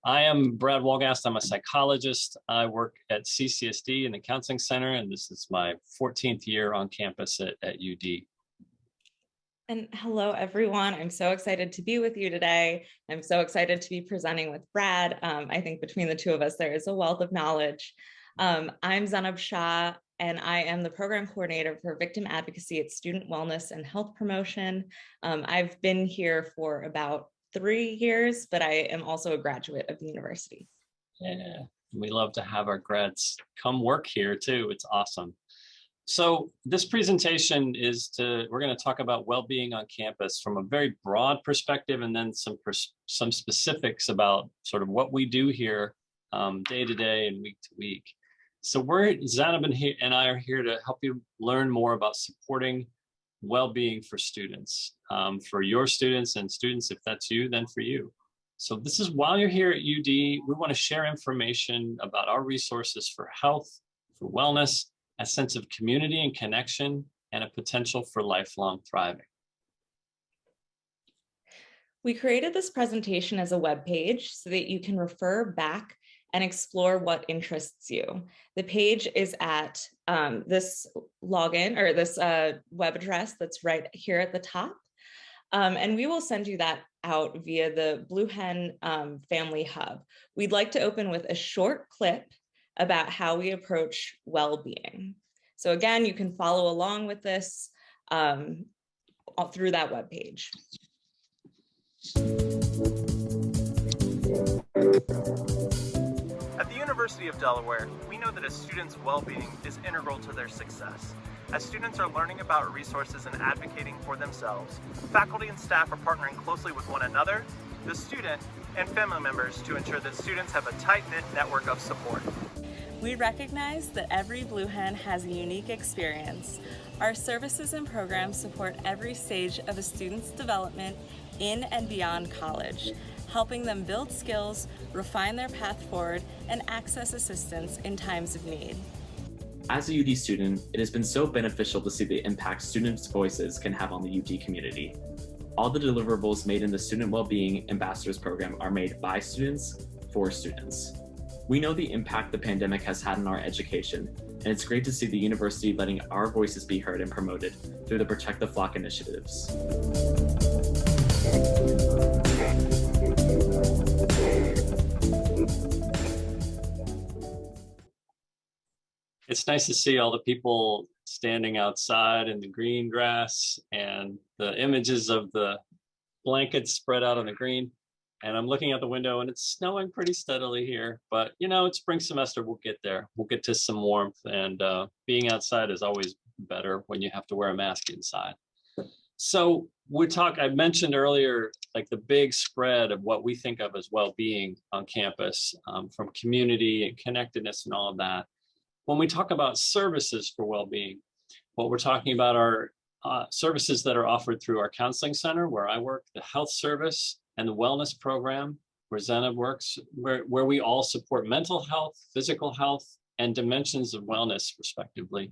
I am Brad Wolgast. I'm a psychologist. I work at CCSD in the Counseling Center, and this is my 14th year on campus at UD. And hello, everyone. I'm so excited to be with you today. I'm so excited to be presenting with Brad. I think between the two of us, there is a wealth of knowledge. I'm Zenab Shah, and I am the program coordinator for victim advocacy at Student Wellness and Health Promotion. I've been here for about 3 years, but I am also a graduate of the university. Yeah, we love to have our grads come work here too. It's awesome. So this presentation we're going to talk about well-being on campus from a very broad perspective, and then some specifics about sort of what we do here day to day and week to week. So Zenab and I are here to help you learn more about supporting well-being for students, for your students, and students, if that's you, then for you. So this is while you're here at UD, we want to share information about our resources for health, for wellness, a sense of community and connection, and a potential for lifelong thriving. We created this presentation as a web page so that you can refer back and explore what interests you. The page is at this login or this web address that's right here at the top. And we will send you that out via the Blue Hen Family Hub. We'd like to open with a short clip about how we approach well-being. So again, you can follow along with this through that webpage. At the University of Delaware, we know that a student's well-being is integral to their success. As students are learning about resources and advocating for themselves, faculty and staff are partnering closely with one another, the student, and family members to ensure that students have a tight-knit network of support. We recognize that every Blue Hen has a unique experience. Our services and programs support every stage of a student's development in and beyond college, helping them build skills, refine their path forward, and access assistance in times of need. As a UD student, it has been so beneficial to see the impact students' voices can have on the UD community. All the deliverables made in the Student Wellbeing Ambassadors Program are made by students, for students. We know the impact the pandemic has had on our education, and it's great to see the university letting our voices be heard and promoted through the Protect the Flock initiatives. It's nice to see all the people standing outside in the green grass and the images of the blankets spread out on the green. And I'm looking out the window and it's snowing pretty steadily here, but you know, it's spring semester, we'll get there. We'll get to some warmth, and being outside is always better when you have to wear a mask inside. So I mentioned earlier, like the big spread of what we think of as well-being on campus, from community and connectedness and all of that. When we talk about services for well-being, what we're talking about are services that are offered through our counseling center, where I work, the health service, and the wellness program, where Zena works, where we all support mental health, physical health, and dimensions of wellness, respectively.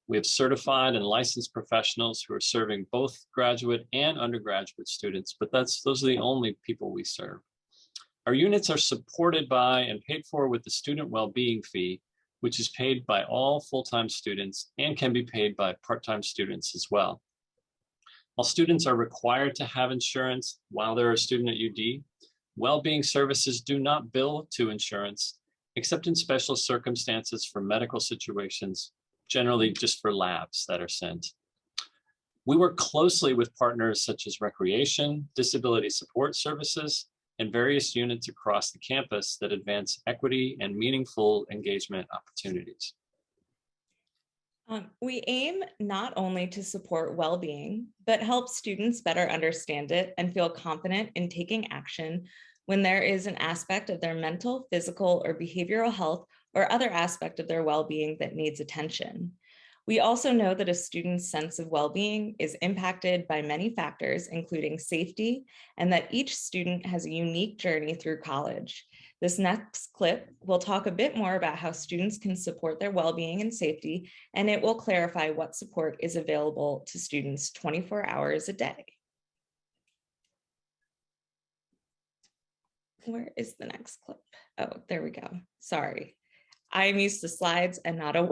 We have certified and licensed professionals who are serving both graduate and undergraduate students, but those are the only people we serve. Our units are supported by and paid for with the student well-being fee, which is paid by all full-time students and can be paid by part-time students as well. While students are required to have insurance while they're a student at UD, well-being services do not bill to insurance, except in special circumstances for medical situations, generally just for labs that are sent. We work closely with partners such as recreation, disability support services, and various units across the campus that advance equity and meaningful engagement opportunities. We aim not only to support well-being, but help students better understand it and feel confident in taking action when there is an aspect of their mental, physical, or behavioral health or other aspect of their well-being that needs attention. We also know that a student's sense of well-being is impacted by many factors, including safety, and that each student has a unique journey through college. This next clip will talk a bit more about how students can support their well-being and safety, and it will clarify what support is available to students 24 hours a day. Where is the next clip? Oh, there we go. Sorry. I'm used to slides and not a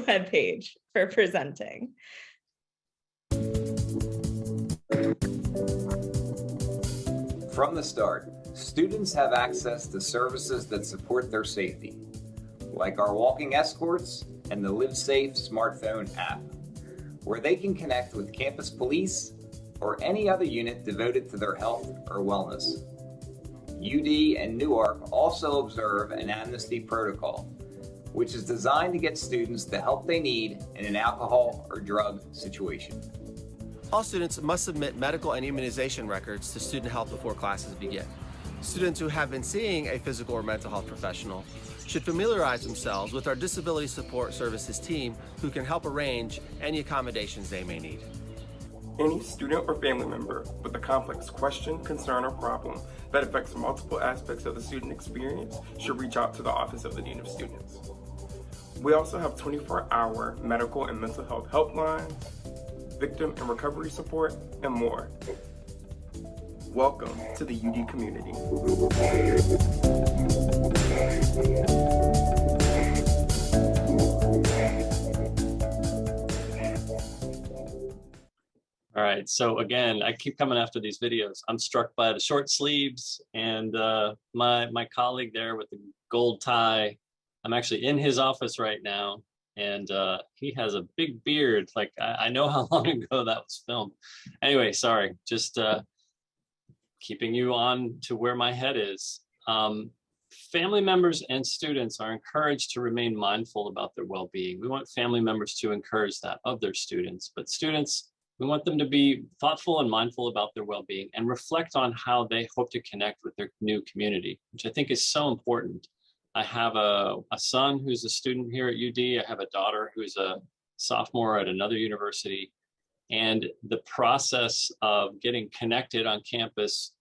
web page for presenting. From the start, students have access to services that support their safety, like our walking escorts and the Live Safe smartphone app, where they can connect with campus police or any other unit devoted to their health or wellness. UD and Newark also observe an amnesty protocol, which is designed to get students the help they need in an alcohol or drug situation. All students must submit medical and immunization records to student health before classes begin. Students who have been seeing a physical or mental health professional should familiarize themselves with our Disability Support Services team, who can help arrange any accommodations they may need. Any student or family member with a complex question, concern, or problem that affects multiple aspects of the student experience should reach out to the Office of the Dean of Students. We also have 24-hour medical and mental health helplines, victim and recovery support, and more. Welcome to the UD community. All right, so again, I keep coming after these videos. I'm struck by the short sleeves and my colleague there with the gold tie. I'm actually in his office right now, and he has a big beard. Like, I know how long ago that was filmed. Anyway, sorry, just keeping you on to where my head is. Family members and students are encouraged to remain mindful about their well-being. We want family members to encourage that of their students, but students, we want them to be thoughtful and mindful about their well-being and reflect on how they hope to connect with their new community, which I think is so important. I have a son who's a student here at UD. I have a daughter who's a sophomore at another university. And the process of getting connected on campus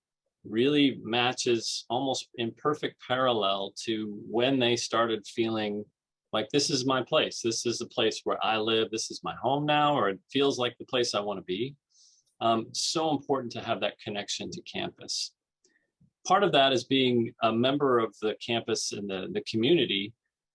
really matches almost in perfect parallel to when they started feeling like, this is my place. This is the place where I live. This is my home now, or it feels like the place I want to be. So important to have that connection to campus. Part of that is being a member of the campus and the community.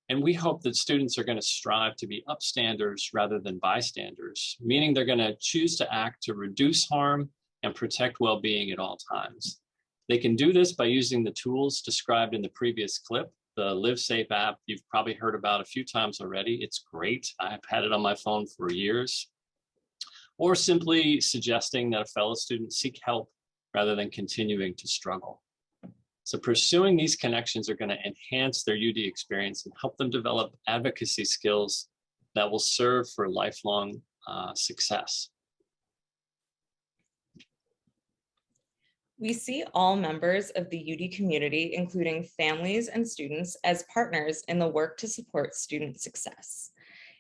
And we hope that students are going to strive to be upstanders rather than bystanders, meaning they're going to choose to act to reduce harm and protect well-being at all times. They can do this by using the tools described in the previous clip, the Live Safe app you've probably heard about a few times already. It's great. I've had it on my phone for years. Or simply suggesting that a fellow student seek help rather than continuing to struggle. So pursuing these connections are going to enhance their UD experience and help them develop advocacy skills that will serve for lifelong success. We see all members of the UD community, including families and students, as partners in the work to support student success.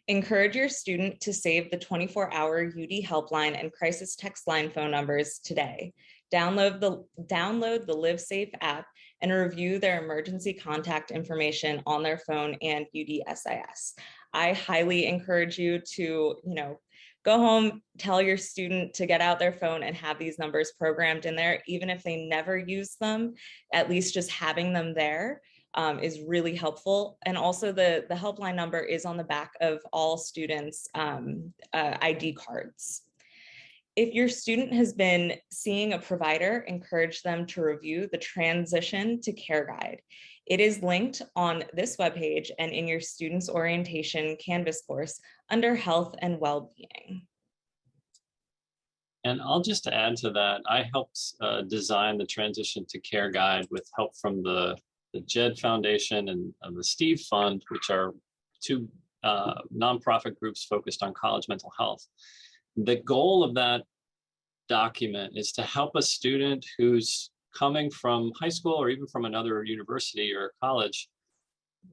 Encourage your student to save the 24-hour UD helpline and crisis text line phone numbers today. Download the Live Safe app and review their emergency contact information on their phone and UD SIS. I highly encourage you to, go home, tell your student to get out their phone and have these numbers programmed in there, even if they never use them. At least just having them there is really helpful. And also the helpline number is on the back of all students' ID cards. If your student has been seeing a provider, encourage them to review the Transition to Care Guide. It is linked on this webpage and in your student's orientation Canvas course under Health and Wellbeing. And I'll just add to that, I helped design the Transition to Care Guide with help from the JED Foundation and the Steve Fund, which are two nonprofit groups focused on college mental health. The goal of that document is to help a student who's coming from high school or even from another university or college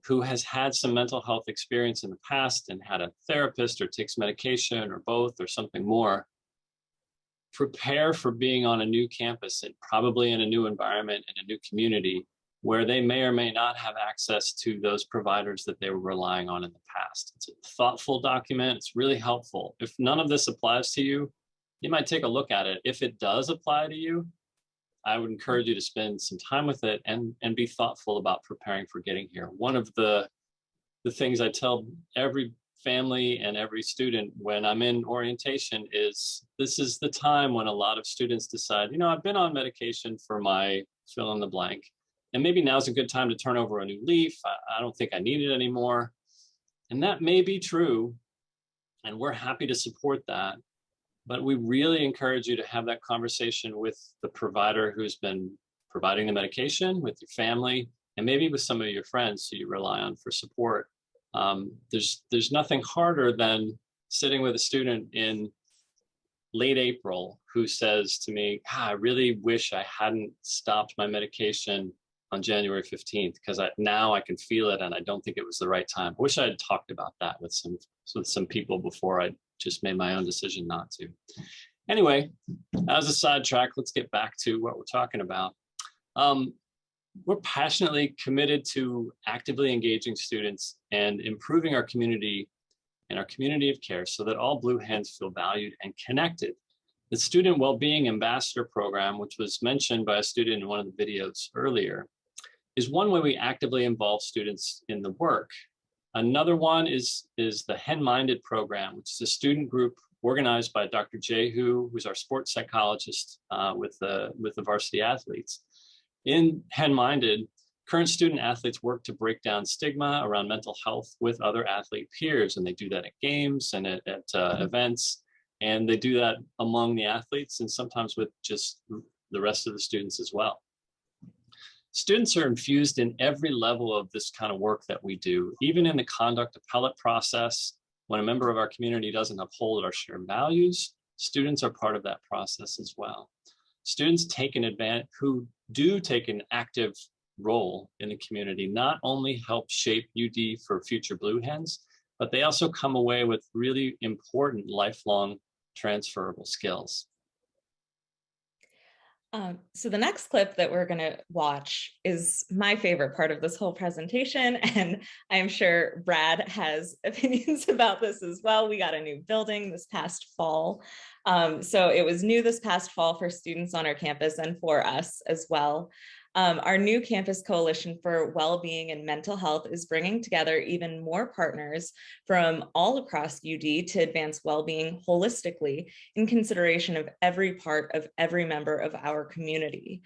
who has had some mental health experience in the past and had a therapist or takes medication or both or something more, prepare for being on a new campus and probably in a new environment in a new community where they may or may not have access to those providers that they were relying on in the past. It's a thoughtful document. It's really helpful. If none of this applies to you, you might take a look at it. If it does apply to you, I would encourage you to spend some time with it and be thoughtful about preparing for getting here. One of the things I tell every family and every student when I'm in orientation is this is the time when a lot of students decide, I've been on medication for my fill in the blank. And maybe now's a good time to turn over a new leaf. I don't think I need it anymore. And that may be true. And we're happy to support that. But we really encourage you to have that conversation with the provider who's been providing the medication, with your family, and maybe with some of your friends who you rely on for support. There's nothing harder than sitting with a student in late April who says to me, I really wish I hadn't stopped my medication on January 15th, because now I can feel it and I don't think it was the right time. I wish I had talked about that with some people before I just made my own decision not to. Anyway, as a sidetrack, let's get back to what we're talking about. We're passionately committed to actively engaging students and improving our community and our community of care so that all Blue Hens feel valued and connected. The Student Wellbeing Ambassador Program, which was mentioned by a student in one of the videos earlier, is one way we actively involve students in the work. Another one is the Hen-Minded program, which is a student group organized by Dr. Jehu, who's our sports psychologist with the varsity athletes. In Hen-Minded, current student athletes work to break down stigma around mental health with other athlete peers, and they do that at games and at events, and they do that among the athletes and sometimes with just the rest of the students as well. Students are infused in every level of this kind of work that we do, even in the conduct appellate process. When a member of our community doesn't uphold our shared values, students are part of that process as well. Students who do take an active role in the community not only help shape UD for future Blue Hens, but they also come away with really important lifelong transferable skills. So the next clip that we're going to watch is my favorite part of this whole presentation, and I'm sure Brad has opinions about this as well. We got a new building this past fall. So it was new this past fall for students on our campus and for us as well. Our new Campus Coalition for Wellbeing and Mental Health is bringing together even more partners from all across UD to advance well-being holistically in consideration of every part of every member of our community.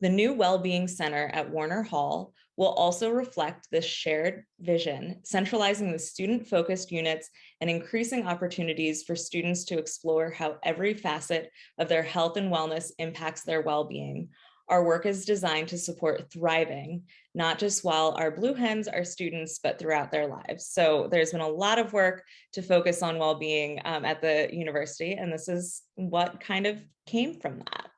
The new Wellbeing Center at Warner Hall will also reflect this shared vision, centralizing the student-focused units and increasing opportunities for students to explore how every facet of their health and wellness impacts their well-being. Our work is designed to support thriving, not just while our Blue Hens are students, but throughout their lives. So there's been a lot of work to focus on well-being at the university, and this is what kind of came from that.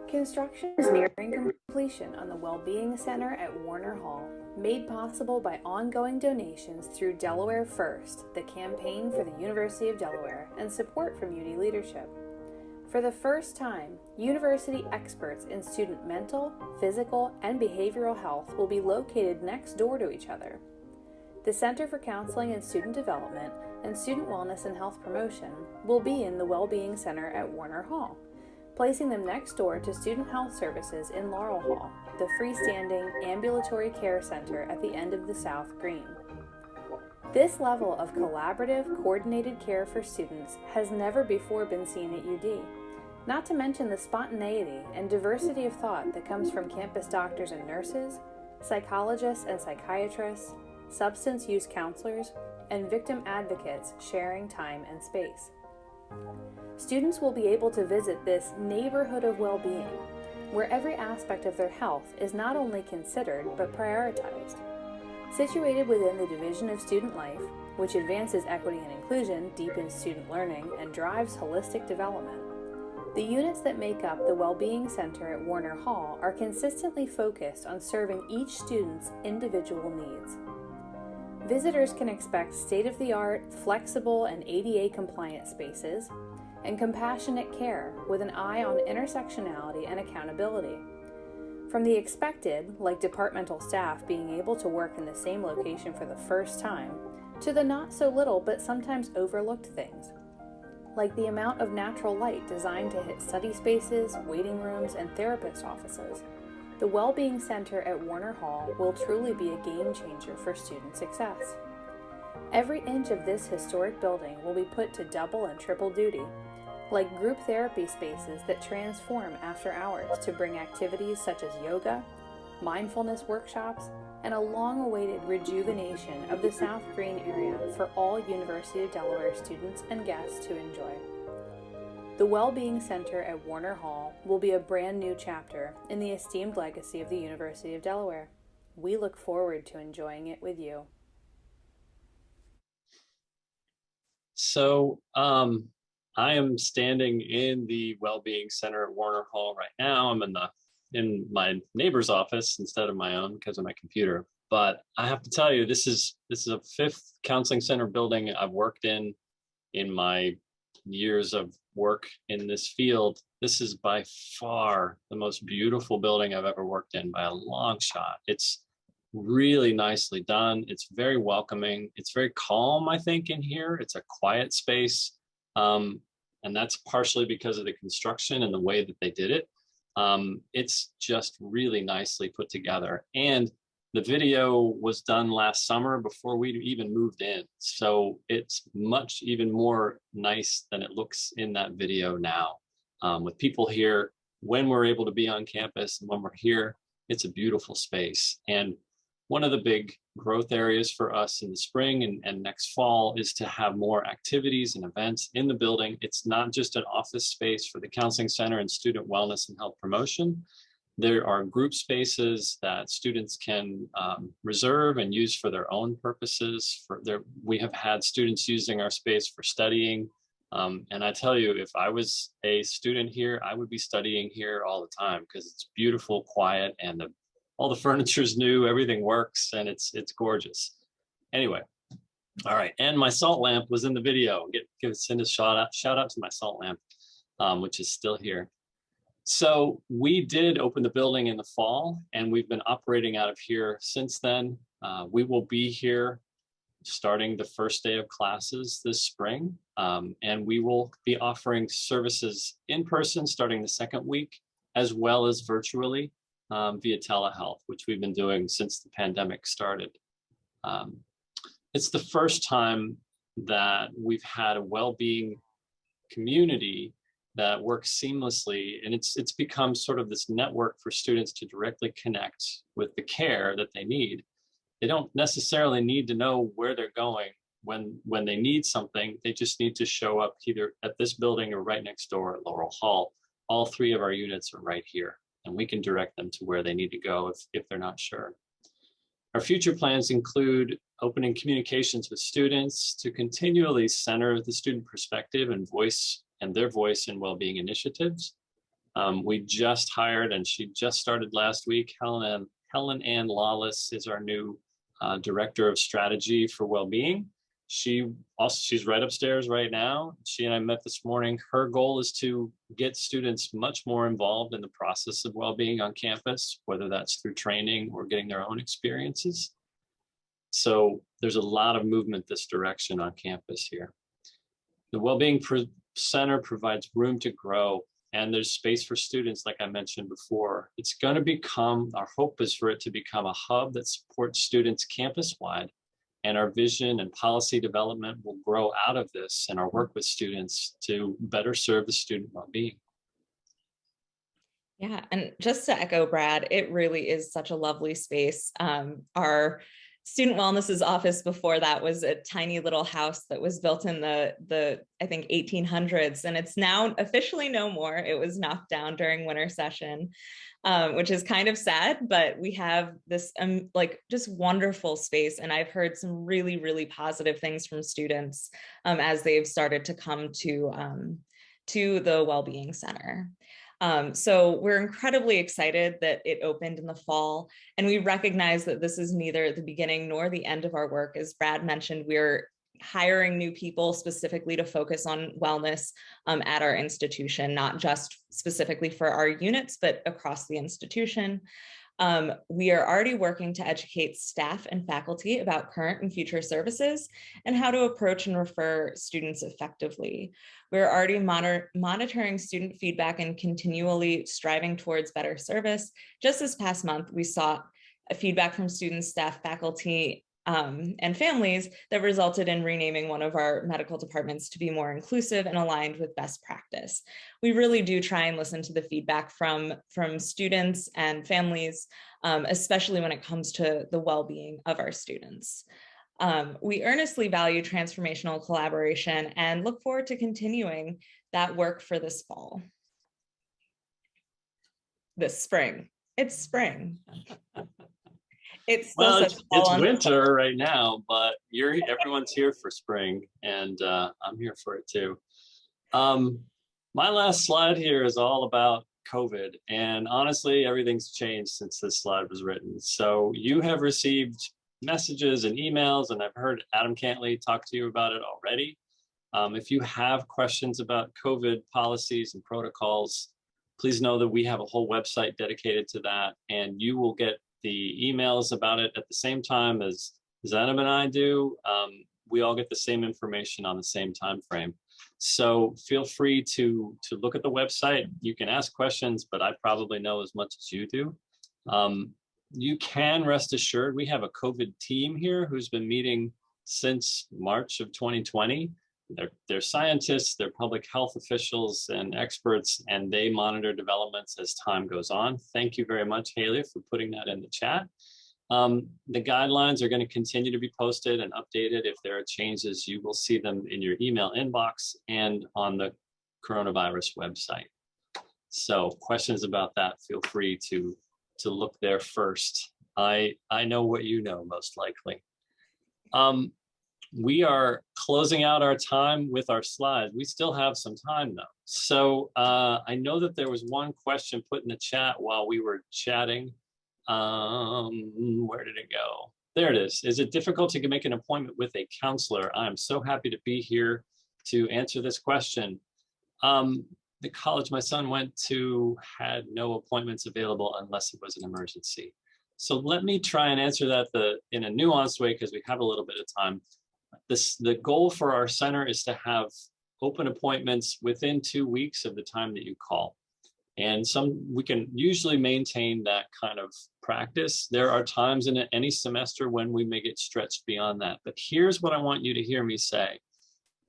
Construction is nearing completion on the Wellbeing Center at Warner Hall, made possible by ongoing donations through Delaware First, the campaign for the University of Delaware, and support from UD leadership. For the first time, university experts in student mental, physical, and behavioral health will be located next door to each other. The Center for Counseling and Student Development and Student Wellness and Health Promotion will be in the Wellbeing Center at Warner Hall, placing them next door to Student Health Services in Laurel Hall, the freestanding ambulatory care center at the end of the South Green. This level of collaborative, coordinated care for students has never before been seen at UD, not to mention the spontaneity and diversity of thought that comes from campus doctors and nurses, psychologists and psychiatrists, substance use counselors, and victim advocates sharing time and space. Students will be able to visit this neighborhood of well-being, where every aspect of their health is not only considered but prioritized. Situated within the Division of Student Life, which advances equity and inclusion, deepens student learning, and drives holistic development, the units that make up the Wellbeing Center at Warner Hall are consistently focused on serving each student's individual needs. Visitors can expect state-of-the-art, flexible, and ADA-compliant spaces, and compassionate care with an eye on intersectionality and accountability. From the expected, like departmental staff being able to work in the same location for the first time, to the not so little but sometimes overlooked things, like the amount of natural light designed to hit study spaces, waiting rooms, and therapist offices. The Wellbeing Center at Warner Hall will truly be a game changer for student success. Every inch of this historic building will be put to double and triple duty, like group therapy spaces that transform after hours to bring activities such as yoga, mindfulness workshops, and a long-awaited rejuvenation of the South Green area for all University of Delaware students and guests to enjoy. The Wellbeing Center at Warner Hall will be a brand new chapter in the esteemed legacy of the University of Delaware. We look forward to enjoying it with you. So I am standing in the Wellbeing Center at Warner Hall right now. I'm in my neighbor's office instead of my own because of my computer. But I have to tell you, this is a fifth counseling center building I've worked in my years of work in this field. This is by far the most beautiful building I've ever worked in by a long shot. It's really nicely done. It's very welcoming. It's very calm, I think, in here. It's a quiet space. And that's partially because of the construction and the way that they did it. It's just really nicely put together. And the video was done last summer before we even moved in. So it's much even more nice than it looks in that video now. With people here, when we're able to be on campus and when we're here, it's a beautiful space. And one of the big growth areas for us in the spring and next fall is to have more activities and events in the building. It's not just an office space for the Counseling Center and Student Wellness and Health Promotion. There are group spaces that students can reserve and use for their own purposes. We have had students using our space for studying. And I tell you, if I was a student here, I would be studying here all the time because it's beautiful, quiet, and all the furniture's new, everything works, and it's gorgeous. Anyway, all right, and my salt lamp was in the video. Send a shout out to my salt lamp, which is still here. So we did open the building in the fall, and we've been operating out of here since then. We will be here starting the first day of classes this spring, and we will be offering services in person starting the second week, as well as virtually via telehealth, which we've been doing since the pandemic started. It's the first time that we've had a well-being community that works seamlessly. And it's become sort of this network for students to directly connect with the care that they need. They don't necessarily need to know where they're going when they need something. They just need to show up either at this building or right next door at Laurel Hall. All three of our units are right here, and we can direct them to where they need to go if they're not sure. Our future plans include opening communications with students to continually center the student perspective and their voice in well-being initiatives. We just hired, and she just started last week, Helen Ann Lawless is our new Director of Strategy for Wellbeing. She's right upstairs right now. She and I met this morning. Her goal is to get students much more involved in the process of well-being on campus, whether that's through training or getting their own experiences. So there's a lot of movement this direction on campus here. The Wellbeing Center provides room to grow, and there's space for students, like I mentioned before. It's going to become, our hope is for it to become a hub that supports students campus-wide, and our vision and policy development will grow out of this and our work with students to better serve the student well-being. Yeah, and just to echo Brad, it really is such a lovely space. Our student wellness's office before that was a tiny little house that was built in the I think 1800s, and it's now officially no more. It was knocked down during winter session, which is kind of sad, but we have this like just wonderful space, and I've heard some really, really positive things from students as they've started to come to the Wellbeing Center. So we're incredibly excited that it opened in the fall, and we recognize that this is neither the beginning nor the end of our work. As Brad mentioned, we're hiring new people specifically to focus on wellness at our institution, not just specifically for our units, but across the institution. We are already working to educate staff and faculty about current and future services and how to approach and refer students effectively. We're already monitoring student feedback and continually striving towards better service. Just this past month, we saw feedback from students, staff, faculty, and families that resulted in renaming one of our medical departments to be more inclusive and aligned with best practice. We really do try and listen to the feedback from students and families, especially when it comes to the well-being of our students. We earnestly value transformational collaboration and look forward to continuing that work for this fall. This spring. It's spring. It's winter right now, but everyone's here for spring, and I'm here for it too. My last slide here is all about COVID, and honestly, everything's changed since this slide was written. So you have received messages and emails, and I've heard Adam Cantley talk to you about it already. If you have questions about COVID policies and protocols, please know that we have a whole website dedicated to that, and you will get the emails about it at the same time as Adam and I do. We all get the same information on the same time frame. So feel free to look at the website. You can ask questions, but I probably know as much as you do. You can rest assured we have a COVID team here who's been meeting since March of 2020. They're scientists, they're public health officials and experts, and they monitor developments as time goes on. Thank you very much, Haley, for putting that in the chat. The guidelines are going to continue to be posted and updated. If there are changes, you will see them in your email inbox and on the coronavirus website. So questions about that, feel free to look there first. I know what you know, most likely. We are closing out our time with our slides. We still have some time though. So I know that there was one question put in the chat while we were chatting. Where did it go? There it is. Is it difficult to make an appointment with a counselor? I'm so happy to be here to answer this question. The college my son went to had no appointments available unless it was an emergency. So let me try and answer that in a nuanced way because we have a little bit of time. The goal for our center is to have open appointments within 2 weeks of the time that you call. And we can usually maintain that kind of practice. There are times in any semester when we may get stretched beyond that. But here's what I want you to hear me say.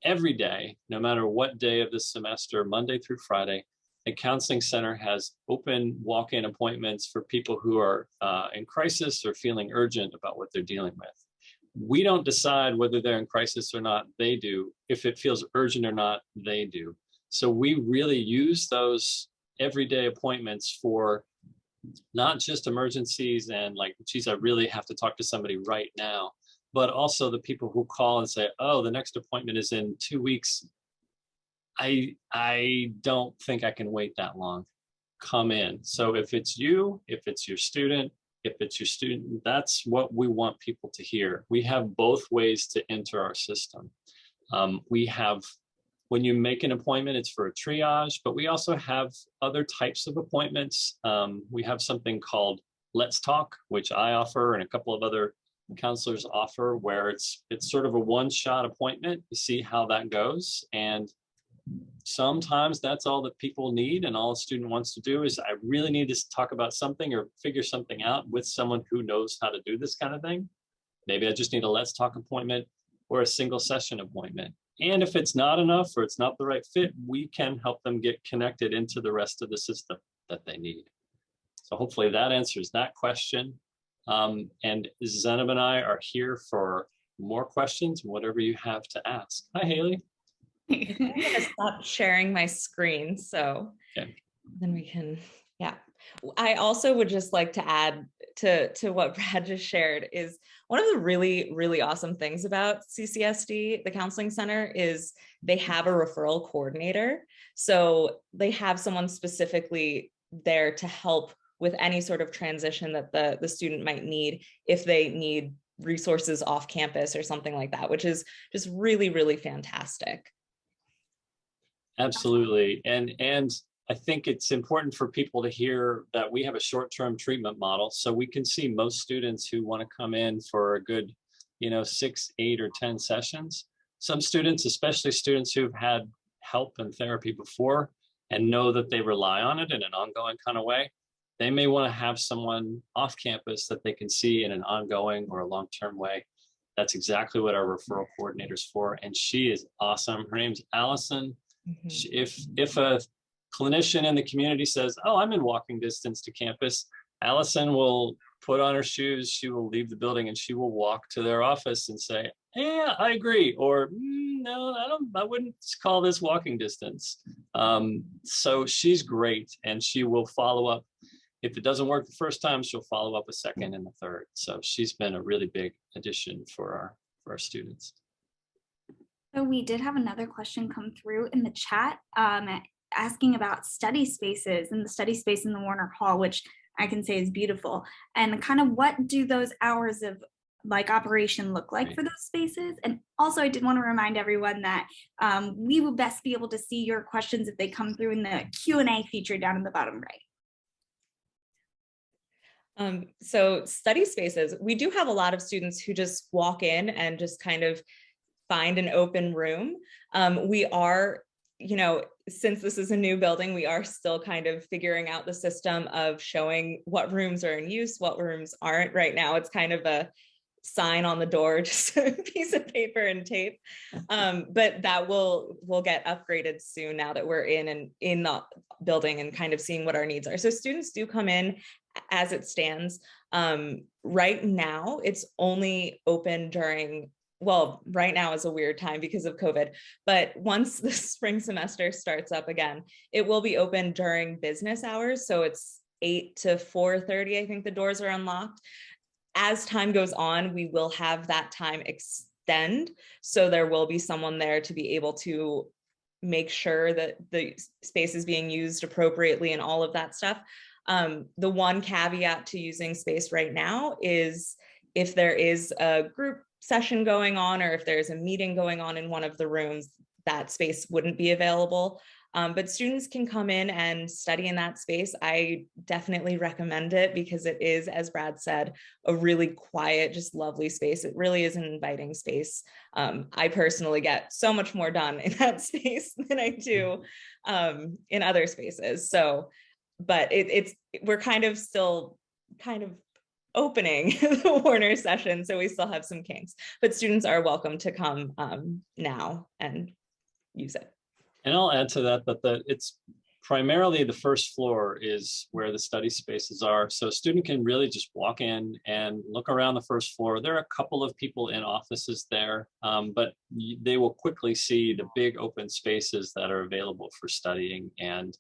every day, no matter what day of the semester, Monday through Friday, the Counseling Center has open walk-in appointments for people who are in crisis or feeling urgent about what they're dealing with. We don't decide whether they're in crisis or not, they do. If it feels urgent or not, they do. So we really use those everyday appointments for not just emergencies and like, geez, I really have to talk to somebody right now, but also the people who call and say, oh, the next appointment is in 2 weeks. I don't think I can wait that long. Come in. So if it's you, if it's your student, that's what we want people to hear. We have both ways to enter our system. We have, when you make an appointment, it's for a triage, but we also have other types of appointments. We have something called Let's Talk, which I offer and a couple of other counselors offer, where it's sort of a one-shot appointment to see how that goes. And sometimes that's all that people need, and all a student wants to do is, I really need to talk about something or figure something out with someone who knows how to do this kind of thing. Maybe I just need a Let's Talk appointment or a single session appointment. And if it's not enough or it's not the right fit, we can help them get connected into the rest of the system that they need. So hopefully that answers that question. And Zenab and I are here for more questions, whatever you have to ask. Hi, Haley. I'm gonna stop sharing my screen, so then we can, yeah. I also would just like to add to what Brad just shared is one of the really, really awesome things about CCSD, the Counseling Center, is they have a referral coordinator. So they have someone specifically there to help with any sort of transition that the student might need if they need resources off campus or something like that, which is just really, really fantastic. Absolutely. And I think it's important for people to hear that we have a short-term treatment model. So we can see most students who want to come in for a good, 6, 8, or 10 sessions. Some students, especially students who've had help and therapy before and know that they rely on it in an ongoing kind of way, they may want to have someone off campus that they can see in an ongoing or a long-term way. That's exactly what our referral coordinator's for. And she is awesome. Her name's Allison. If a clinician in the community says, oh, I'm in walking distance to campus, Allison will put on her shoes, she will leave the building, and she will walk to their office and say, yeah, I agree, or no, I wouldn't call this walking distance. So she's great, and she will follow up. If it doesn't work the first time, she'll follow up a second and a third. So she's been a really big addition for our students. So we did have another question come through in the chat asking about study spaces and the study space in the Warner Hall, which I can say is beautiful. And kind of what do those hours of operation look like for those spaces? And also I did want to remind everyone that we will best be able to see your questions if they come through in the Q&A feature down in the bottom right. So study spaces, we do have a lot of students who just walk in and just kind of find an open room. We are, since this is a new building, we are still kind of figuring out the system of showing what rooms are in use, what rooms aren't. Right now, it's kind of a sign on the door, just a piece of paper and tape. But that will get upgraded soon now that we're in the building and kind of seeing what our needs are. So students do come in as it stands. Right now, it's only open during, well, right now is a weird time because of COVID, but once the spring semester starts up again, it will be open during business hours. So it's 8 to 4:30, I think the doors are unlocked. As time goes on, we will have that time extend. So there will be someone there to be able to make sure that the space is being used appropriately and all of that stuff. The one caveat to using space right now is if there is a group session going on, or if there's a meeting going on in one of the rooms, that space wouldn't be available. But students can come in and study in that space. I definitely recommend it because it is, as Brad said, a really quiet, just lovely space. It really is an inviting space. I personally get so much more done in that space than I do in other spaces. So, but we're kind of still opening the Warner session, so we still have some kinks, but students are welcome to come now and use it. And I'll add to that it's primarily the first floor is where the study spaces are. So a student can really just walk in and look around the first floor. There are a couple of people in offices there, but they will quickly see the big open spaces that are available for studying and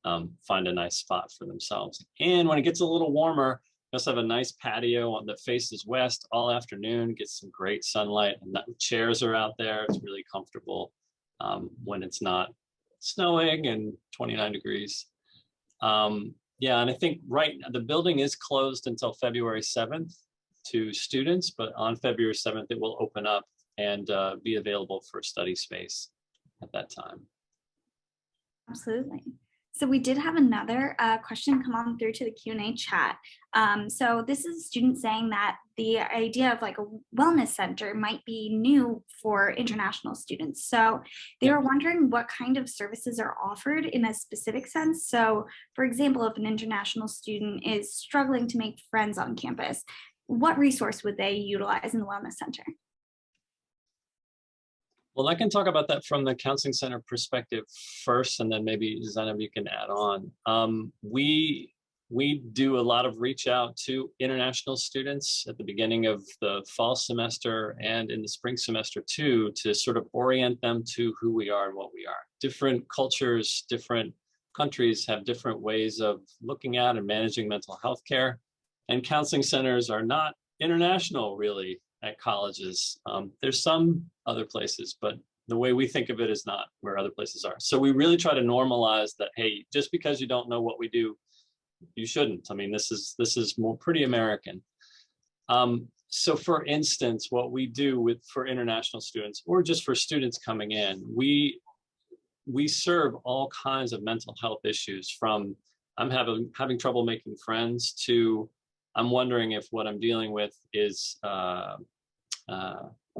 find a nice spot for themselves. And when it gets a little warmer, we also have a nice patio that faces west all afternoon, gets some great sunlight, and the chairs are out there. It's really comfortable when it's not snowing and 29 degrees. Yeah, and I think the building is closed until February 7th to students, but on February 7th, it will open up and be available for study space at that time. Absolutely. So we did have another question come on through to the Q&A chat. So this is a student saying that the idea of like a wellness center might be new for international students. So they were wondering what kind of services are offered in a specific sense. So for example, if an international student is struggling to make friends on campus, what resource would they utilize in the wellness center? Well, I can talk about that from the Counseling Center perspective first, and then maybe Zainab, you can add on. We do a lot of reach out to international students at the beginning of the fall semester and in the spring semester too, to sort of orient them to who we are and what we are. Different cultures, different countries have different ways of looking at and managing mental health care, and counseling centers are not international really at colleges. There's some other places, but the way we think of it is not where other places are. So we really try to normalize that, hey, just because you don't know what we do, you shouldn't. I mean, this is more pretty American. So for instance, what we do for international students or just for students coming in, we serve all kinds of mental health issues, from I'm having trouble making friends to I'm wondering if what I'm dealing with is a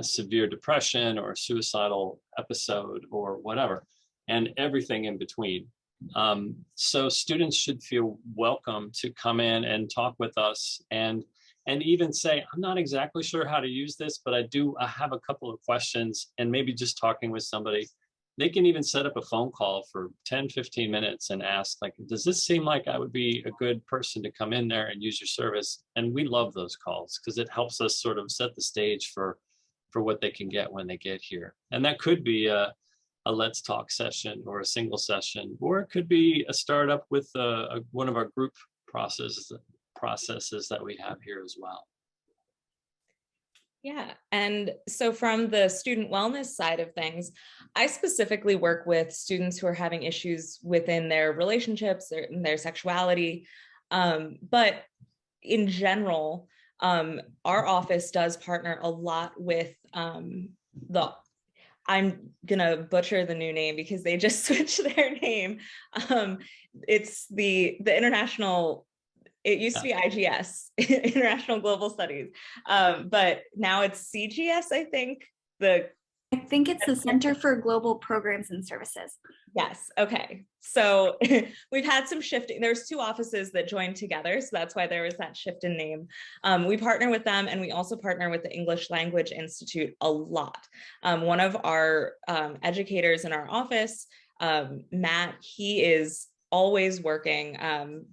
severe depression or a suicidal episode or whatever, and everything in between. So students should feel welcome to come in and talk with us and even say, I'm not exactly sure how to use this, but I have a couple of questions, and maybe just talking with somebody. They can even set up a phone call for 10, 15 minutes and ask, like, does this seem like I would be a good person to come in there and use your service? And we love those calls because it helps us sort of set the stage for what they can get when they get here. And that could be a Let's Talk session or a single session, or it could be a startup with one of our group processes that we have here as well. Yeah, and so from the student wellness side of things, I specifically work with students who are having issues within their relationships, their sexuality, but in general, our office does partner a lot with I'm gonna butcher the new name because they just switched their name. It's the international. It used to be IGS, International Global Studies, but now it's CGS, I think. I think it's the Center for Global Programs and Services. Yes, okay. So we've had some shifting. There's two offices that joined together, so that's why there was that shift in name. We partner with them, and we also partner with the English Language Institute a lot. One of our educators in our office, Matt, he is always working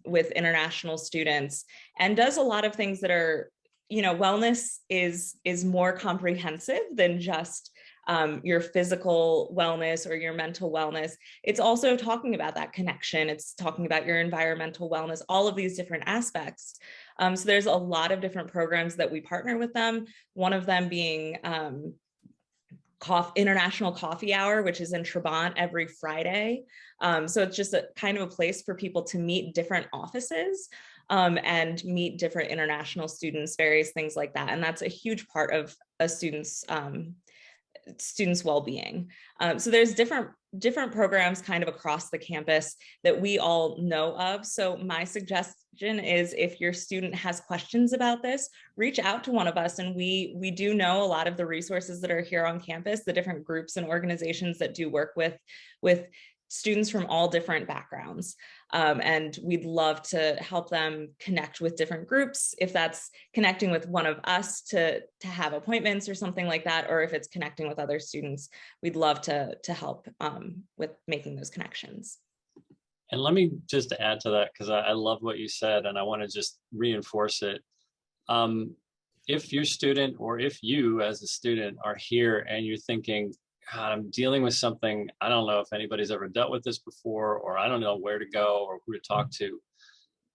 with international students and does a lot of things that are, wellness is more comprehensive than just your physical wellness or your mental wellness. It's also talking about that connection. It's talking about your environmental wellness, all of these different aspects. So there's a lot of different programs that we partner with them. One of them being International Coffee Hour, which is in Trabant every Friday. So it's just a kind of a place for people to meet different offices and meet different international students, various things like that. And that's a huge part of a student's well-being. So there's different programs kind of across the campus that we all know of. So my suggestion is, if your student has questions about this, reach out to one of us. And we do know a lot of the resources that are here on campus, the different groups and organizations that do work with students from all different backgrounds. And we'd love to help them connect with different groups, if that's connecting with one of us to have appointments or something like that, or if it's connecting with other students, we'd love to help with making those connections. And let me just add to that, because I love what you said, and I want to just reinforce it. If your student, or if you as a student are here and you're thinking, God, I'm dealing with something, I don't know if anybody's ever dealt with this before, or I don't know where to go or who to talk to,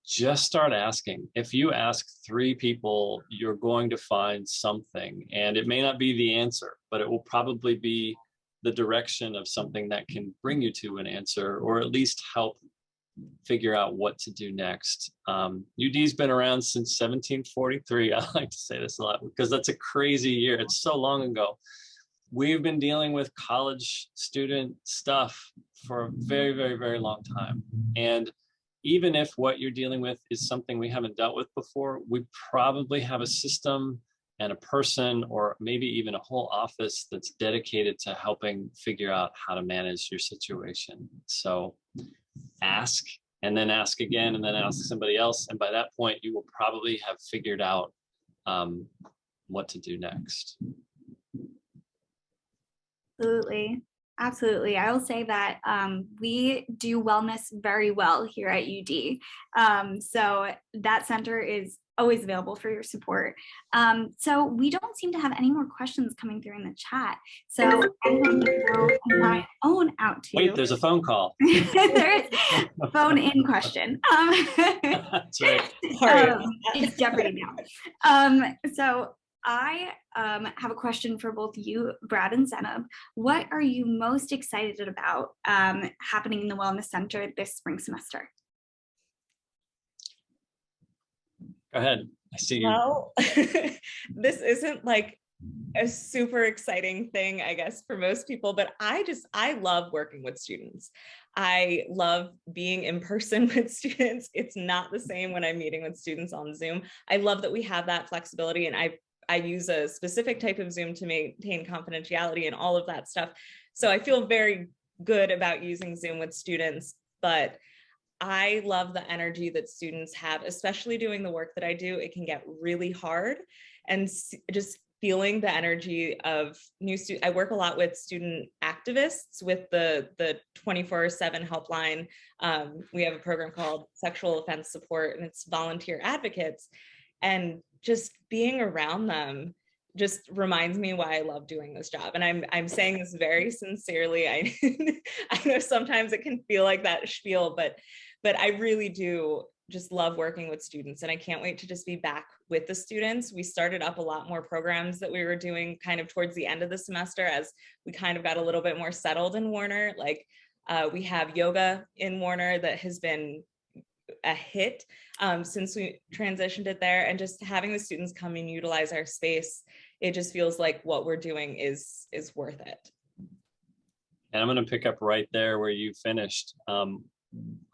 just start asking. If you ask 3 people, you're going to find something, and it may not be the answer, but it will probably be the direction of something that can bring you to an answer, or at least help figure out what to do next. UD's been around since 1743. I like to say this a lot because that's a crazy year. It's so long ago. We've been dealing with college student stuff for a very, very, very long time. And even if what you're dealing with is something we haven't dealt with before, we probably have a system and a person, or maybe even a whole office that's dedicated to helping figure out how to manage your situation. So ask, and then ask again, and then ask somebody else. And by that point, you will probably have figured out what to do next. Absolutely. Absolutely. I will say that we do wellness very well here at UD. So that center is always available for your support. So we don't seem to have any more questions coming through in the chat. So I'm going to throw my own out to you. Wait, there's a phone call. There's a phone in question. That's right. It's Jeopardy now. So I have a question for both you, Brad and Zenab. What are you most excited about happening in the Wellness Center this spring semester? Go ahead. I see you. Well, this isn't like a super exciting thing, I guess, for most people, but I love working with students. I love being in person with students. It's not the same when I'm meeting with students on Zoom. I love that we have that flexibility, and I use a specific type of Zoom to maintain confidentiality and all of that stuff. So I feel very good about using Zoom with students, but I love the energy that students have, especially doing the work that I do. It can get really hard, and just feeling the energy of new students. I work a lot with student activists with the 24/7 helpline. We have a program called Sexual Offense Support, and it's volunteer advocates. And just being around them just reminds me why I love doing this job. And I'm saying this very sincerely. I know sometimes it can feel like that spiel, but I really do just love working with students, and I can't wait to just be back with the students. We started up a lot more programs that we were doing kind of towards the end of the semester as we kind of got a little bit more settled in Warner. Like we have yoga in Warner that has been a hit since we transitioned it there, and just having the students come and utilize our space, it just feels like what we're doing is worth it. And I'm going to pick up right there where you finished.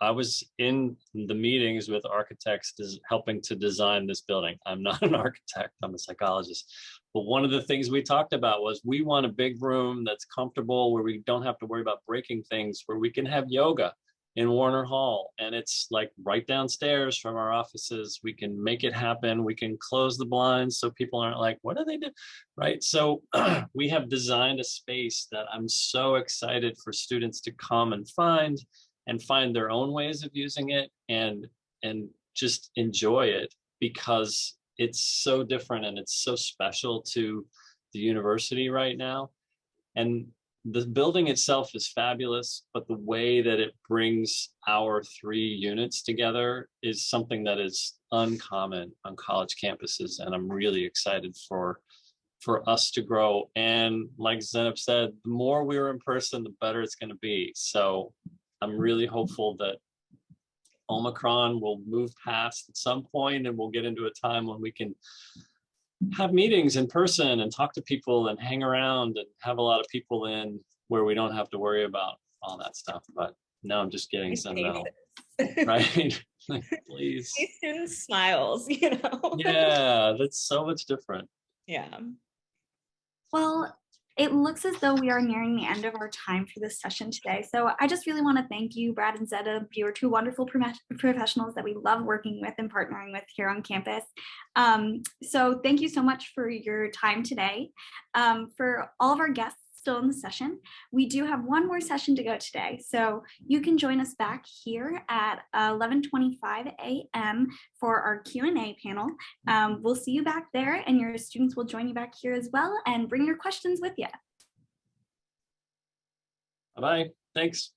I was in the meetings with architects helping to design this building. I'm not an architect, I'm a psychologist. But one of the things we talked about was we want a big room that's comfortable, where we don't have to worry about breaking things, where we can have yoga in Warner Hall. And it's like right downstairs from our offices. We can make it happen. We can close the blinds so people aren't like, what do they do? Right. So we have designed a space that I'm so excited for students to come and find their own ways of using it, and just enjoy it, because it's so different and it's so special to the university right now. And the building itself is fabulous, but the way that it brings our 3 units together is something that is uncommon on college campuses. And I'm really excited for us to grow. And like Zenab said, the more we're in person, the better it's going to be. So I'm really hopeful that Omicron will move past at some point, and we'll get into a time when we can have meetings in person and talk to people and hang around and have a lot of people in, where we don't have to worry about all that stuff. But no, I'm just getting sentimental, right? Like, please. See students' smiles, you know? Yeah, that's so much different. Yeah. Well, It looks as though we are nearing the end of our time for this session today. So I just really want to thank you, Brad and Zeta. You are two wonderful professionals that we love working with and partnering with here on campus. So thank you so much for your time today. For all of our guests still in the session, we do have one more session to go today. So you can join us back here at 11:25 a.m. for our Q&A panel. We'll see you back there, and your students will join you back here as well, and bring your questions with you. Bye-bye. Thanks.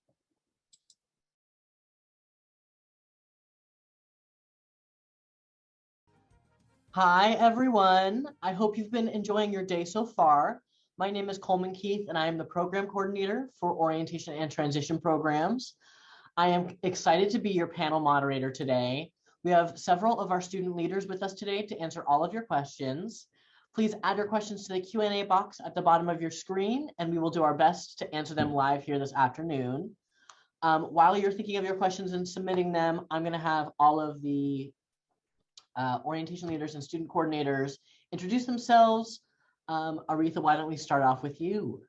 Hi, everyone. I hope you've been enjoying your day so far. My name is Coleman Keith, and I am the program coordinator for orientation and transition programs. I am excited to be your panel moderator today. We have several of our student leaders with us today to answer all of your questions. Please add your questions to the Q&A box at the bottom of your screen, and we will do our best to answer them live here this afternoon. While you're thinking of your questions and submitting them, I'm going to have all of the orientation leaders and student coordinators introduce themselves. Aretha, why don't we start off with you?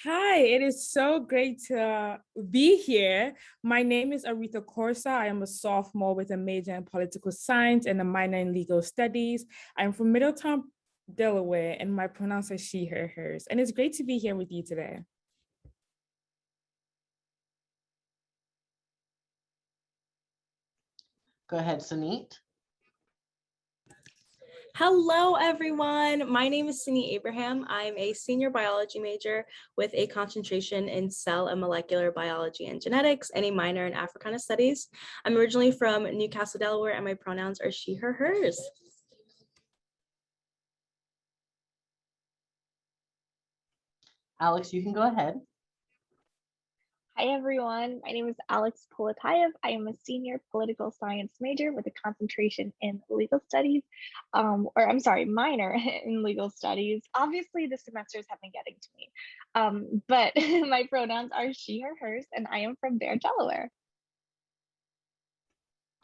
Hi, it is so great to be here. My name is Aretha Corsa. I am a sophomore with a major in political science and a minor in legal studies. I'm from Middletown, Delaware, and my pronouns are she, her, hers. And it's great to be here with you today. Go ahead, Sanit. Hello, everyone. My name is Cindy Abraham. I'm a senior biology major with a concentration in cell and molecular biology and genetics and a minor in Africana studies. I'm originally from Newcastle, Delaware, and my pronouns are she, her, hers. Alex, you can go ahead. Hi, everyone. My name is Alex Politayev. I am a senior political science major with a concentration in legal studies, minor in legal studies. Obviously, the semesters have been getting to me, but my pronouns are she, her, hers, and I am from Bear, Delaware.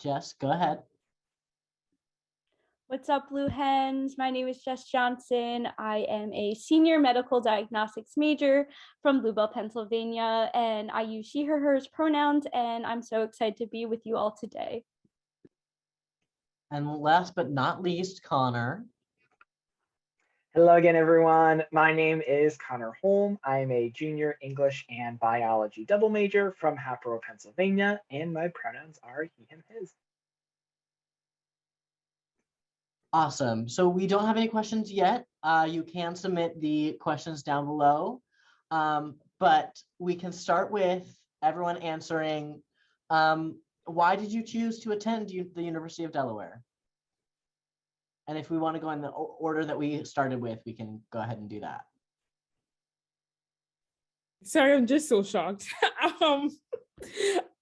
Jess, go ahead. What's up, Blue Hens? My name is Jess Johnson. I am a senior medical diagnostics major from Bluebell, Pennsylvania, and I use she, her, hers pronouns, and I'm so excited to be with you all today. And last but not least, Connor. Hello again, everyone. My name is Connor Holm. I am a junior English and biology double major from Hatboro, Pennsylvania, and my pronouns are he, him, his. Awesome. So we don't have any questions yet. You can submit the questions down below, but we can start with everyone answering, why did you choose to attend the University of Delaware? And if we want to go in the order that we started with, we can go ahead and do that. Sorry, I'm just so shocked.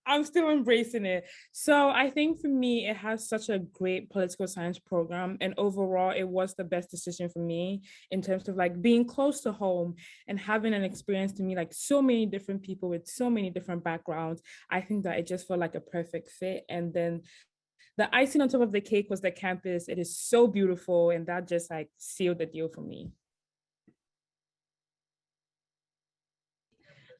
I'm still embracing it. So I think for me, it has such a great political science program. And overall, it was the best decision for me in terms of like being close to home and having an experience to meet like so many different people with so many different backgrounds. I think that it just felt like a perfect fit. And then the icing on top of the cake was the campus. It is so beautiful. And that just like sealed the deal for me.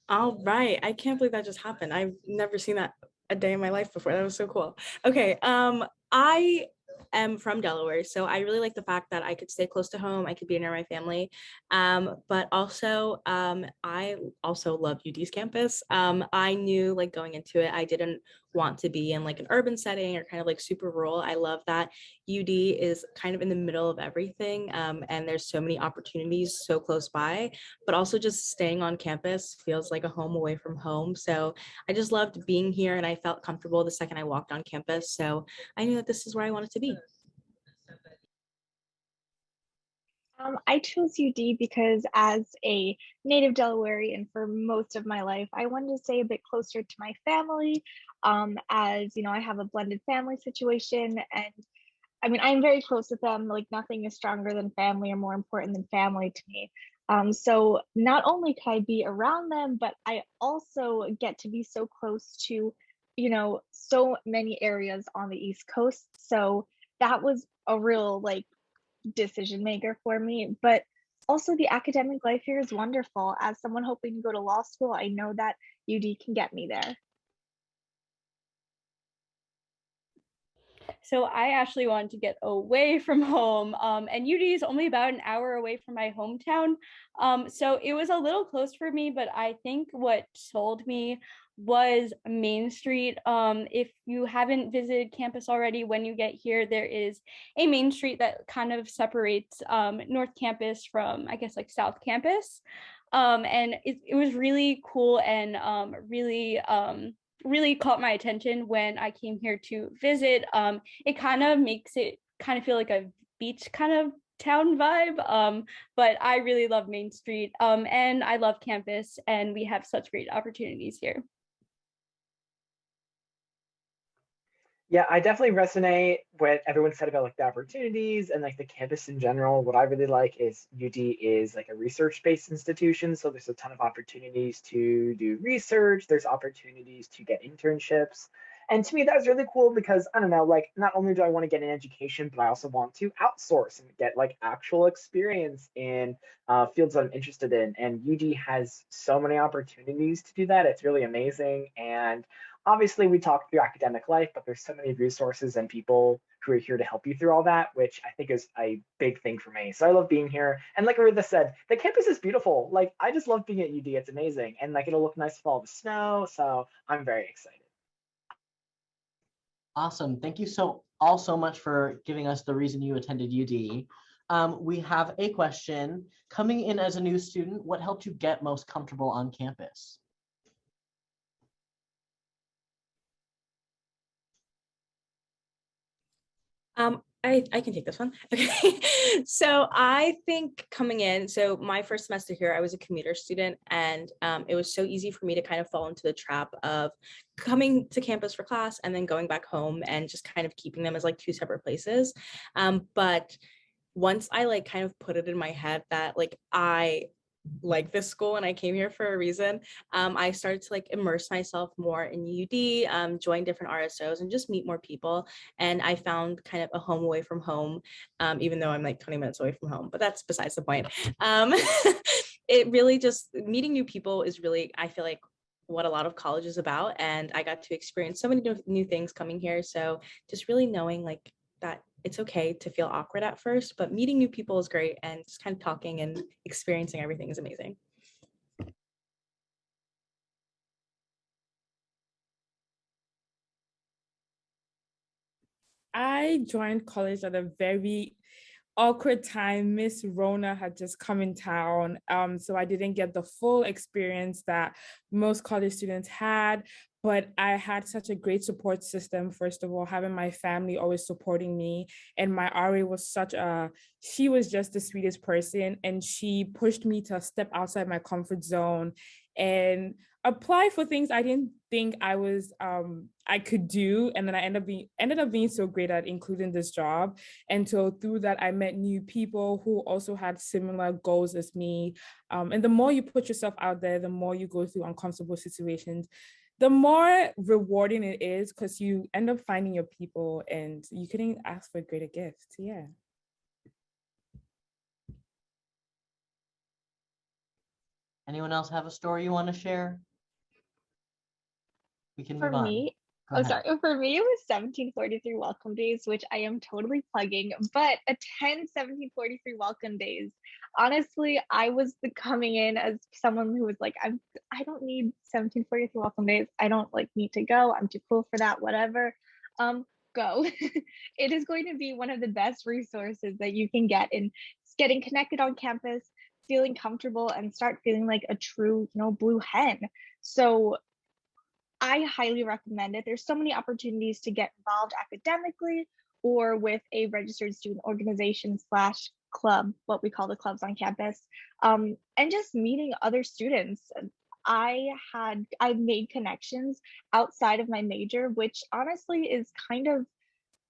All right, I can't believe that just happened. I've never seen that a day in my life before. That was so cool. Okay, I am from Delaware, so I really like the fact that I could stay close to home. I could be near my family, but also I also love UD's campus. I knew like going into it, I didn't want to be in like an urban setting or kind of like super rural. I love that UD is kind of in the middle of everything, and there's so many opportunities so close by, but also just staying on campus feels like a home away from home. So I just loved being here, and I felt comfortable the second I walked on campus. So I knew that this is where I wanted to be. I chose UD because as a native Delawarean for most of my life, I wanted to stay a bit closer to my family, as you know, I have a blended family situation, and I mean, I'm very close with them. Like nothing is stronger than family or more important than family to me. So not only could I be around them, but I also get to be so close to, you know, so many areas on the East Coast. So that was a real like decision maker for me. But Also, the academic life here is wonderful. As someone hoping to go to law school, I know that UD can get me there. So I actually wanted to get away from home, and UD is only about an hour away from my hometown. So it was a little close for me, but I think what sold me was Main Street. If you haven't visited campus already, when you get here, there is a Main Street that kind of separates North Campus from, I guess, like South Campus. And it was really cool and really caught my attention when I came here to visit. It kind of makes it kind of feel like a beach kind of town vibe, but I really love Main Street, and I love campus, and we have such great opportunities here. Yeah, I definitely resonate with everyone said about like the opportunities and like the campus in general. What I really like is UD is like a research-based institution, so there's a ton of opportunities to do research. There's opportunities to get internships. And to me, that was really cool because I don't know, like not only do I want to get an education, but I also want to outsource and get like actual experience in fields that I'm interested in. And UD has so many opportunities to do that. It's really amazing. And obviously, we talk through academic life, but there's so many resources and people who are here to help you through all that, which I think is a big thing for me. So I love being here. And like Aretha said, the campus is beautiful. Like I just love being at UD. It's amazing. And like it'll look nice with all the snow. So I'm very excited. Awesome. Thank you all so much for giving us the reason you attended UD. We have a question. Coming in as a new student, what helped you get most comfortable on campus? I can take this one. Okay. So I think coming in, so my first semester here, I was a commuter student, and it was so easy for me to kind of fall into the trap of coming to campus for class and then going back home and just kind of keeping them as like two separate places. But once I like kind of put it in my head that like I like this school and I came here for a reason, I started to like immerse myself more in UD, join different RSOs and just meet more people. And I found kind of a home away from home, even though I'm like 20 minutes away from home, but that's besides the point. It really just meeting new people is really, I feel like, what a lot of college is about. And I got to experience so many new things coming here. So just really knowing like that it's okay to feel awkward at first, but meeting new people is great, and just kind of talking and experiencing everything is amazing. I joined college at a very awkward time. Miss Rona had just come in town, so I didn't get the full experience that most college students had. But I had such a great support system. First of all, having my family always supporting me, and my RA was she was just the sweetest person, and she pushed me to step outside my comfort zone and apply for things I didn't think I could do. And then I ended up being so great at including this job. And so through that, I met new people who also had similar goals as me. And the more you put yourself out there, the more you go through uncomfortable situations, the more rewarding it is, because you end up finding your people and you couldn't ask for a greater gift. Yeah. Anyone else have a story you want to share? We can move For on. me, for me, it was 1743 Welcome Days, which I am totally plugging, but attend 1743 Welcome Days. Honestly, I was coming in as someone who was like, I don't need 1743 Welcome Days. I don't like need to go. I'm too cool for that, whatever. Go. It is going to be one of the best resources that you can get in getting connected on campus, feeling comfortable, and start feeling like a true, blue hen. So I highly recommend it. There's so many opportunities to get involved academically or with a registered student organization / club, what we call the clubs on campus, and just meeting other students. I made connections outside of my major, which honestly is kind of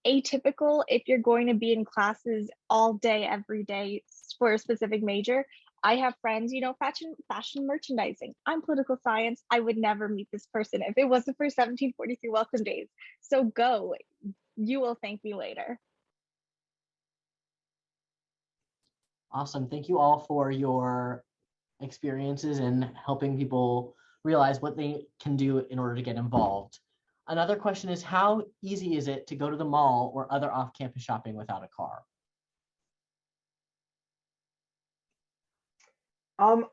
atypical if you're going to be in classes all day, every day for a specific major. I have friends, fashion merchandising. I'm political science. I would never meet this person if it wasn't for 1743 Welcome Days. So go. You will thank me later. Awesome. Thank you all for your experiences and helping people realize what they can do in order to get involved. Another question is, how easy is it to go to the mall or other off-campus shopping without a car?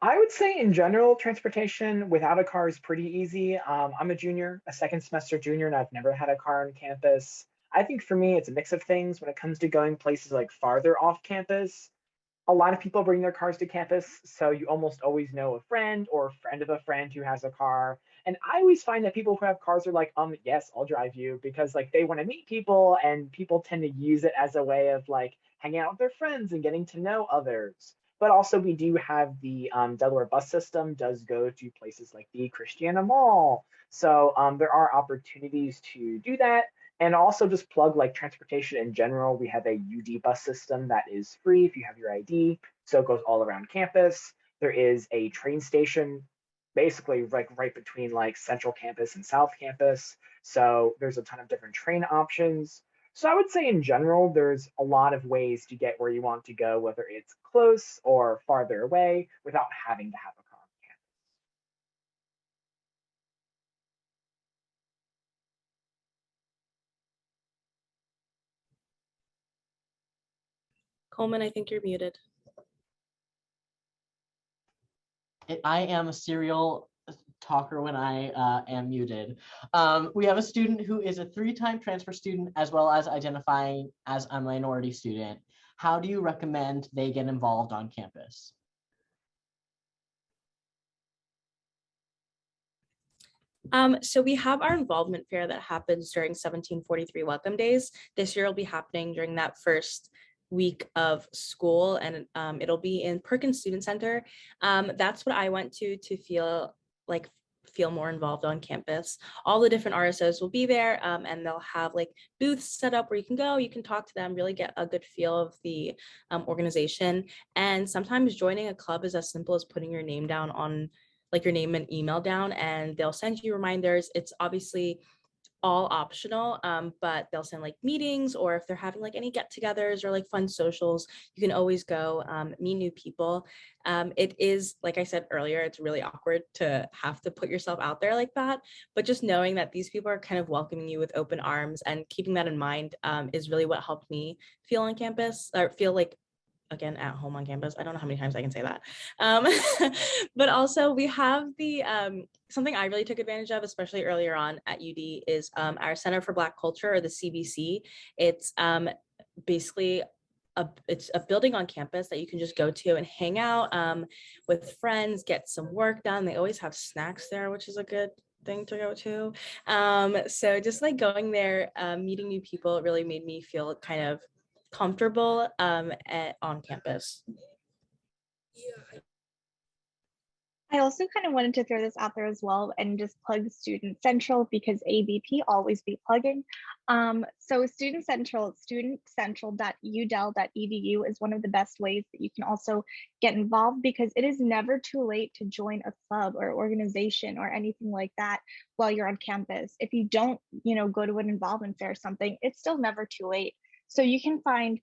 I would say in general, transportation without a car is pretty easy. I'm a junior, a second semester junior, and I've never had a car on campus. I think for me, it's a mix of things when it comes to going places like farther off campus. A lot of people bring their cars to campus, so you almost always know a friend or a friend of a friend who has a car. And I always find that people who have cars are like, yes, I'll drive you, because like they want to meet people, and people tend to use it as a way of like hanging out with their friends and getting to know others. But also we do have the Delaware bus system does go to places like the Christiana Mall. So there are opportunities to do that. And also just plug like transportation in general. We have a UD bus system that is free if you have your ID. So it goes all around campus. There is a train station basically like right between like Central Campus and South Campus. So there's a ton of different train options. So I would say in general, there's a lot of ways to get where you want to go, whether it's close or farther away without having to have a car. Coleman, I think you're muted. I am a serial talker when I am muted. We have a student who is a 3-time transfer student as well as identifying as a minority student. How do you recommend they get involved on campus? So we have our involvement fair that happens during 1743 Welcome Days. This year will be happening during that first week of school, and it'll be in Perkins Student Center. That's what I went to feel more involved on campus. All the different RSOs will be there, and they'll have like booths set up where you can go, you can talk to them, really get a good feel of the organization. And sometimes joining a club is as simple as putting your name down on like your name and email down, and they'll send you reminders. It's obviously all optional, but they'll send like meetings, or if they're having like any get-togethers or like fun socials, you can always go meet new people. It is, like I said earlier, it's really awkward to have to put yourself out there like that, but just knowing that these people are kind of welcoming you with open arms and keeping that in mind is really what helped me feel on campus, or feel like, again, at home on campus. I don't know how many times I can say that. But also we have the, something I really took advantage of, especially earlier on at UD, is our Center for Black Culture, or the CBC. It's basically it's a building on campus that you can just go to and hang out with friends, get some work done. They always have snacks there, which is a good thing to go to. So just like going there, meeting new people, it really made me feel kind of comfortable on campus. I also kind of wanted to throw this out there as well and just plug Student Central, because ABP always be plugging. So Student Central, studentcentral.udel.edu is one of the best ways that you can also get involved, because it is never too late to join a club or organization or anything like that while you're on campus. If you don't, go to an involvement fair or something, it's still never too late. So you can find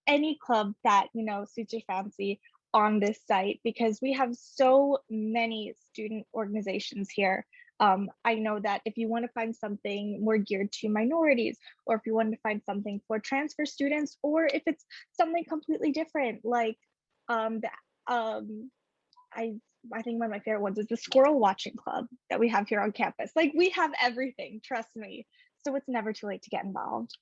any club that, suits your fancy on this site, because we have so many student organizations here. I know that if you want to find something more geared to minorities, or if you want to find something for transfer students, or if it's something completely different, like I think one of my favorite ones is the Squirrel Watching Club that we have here on campus. Like, we have everything, trust me. So it's never too late to get involved.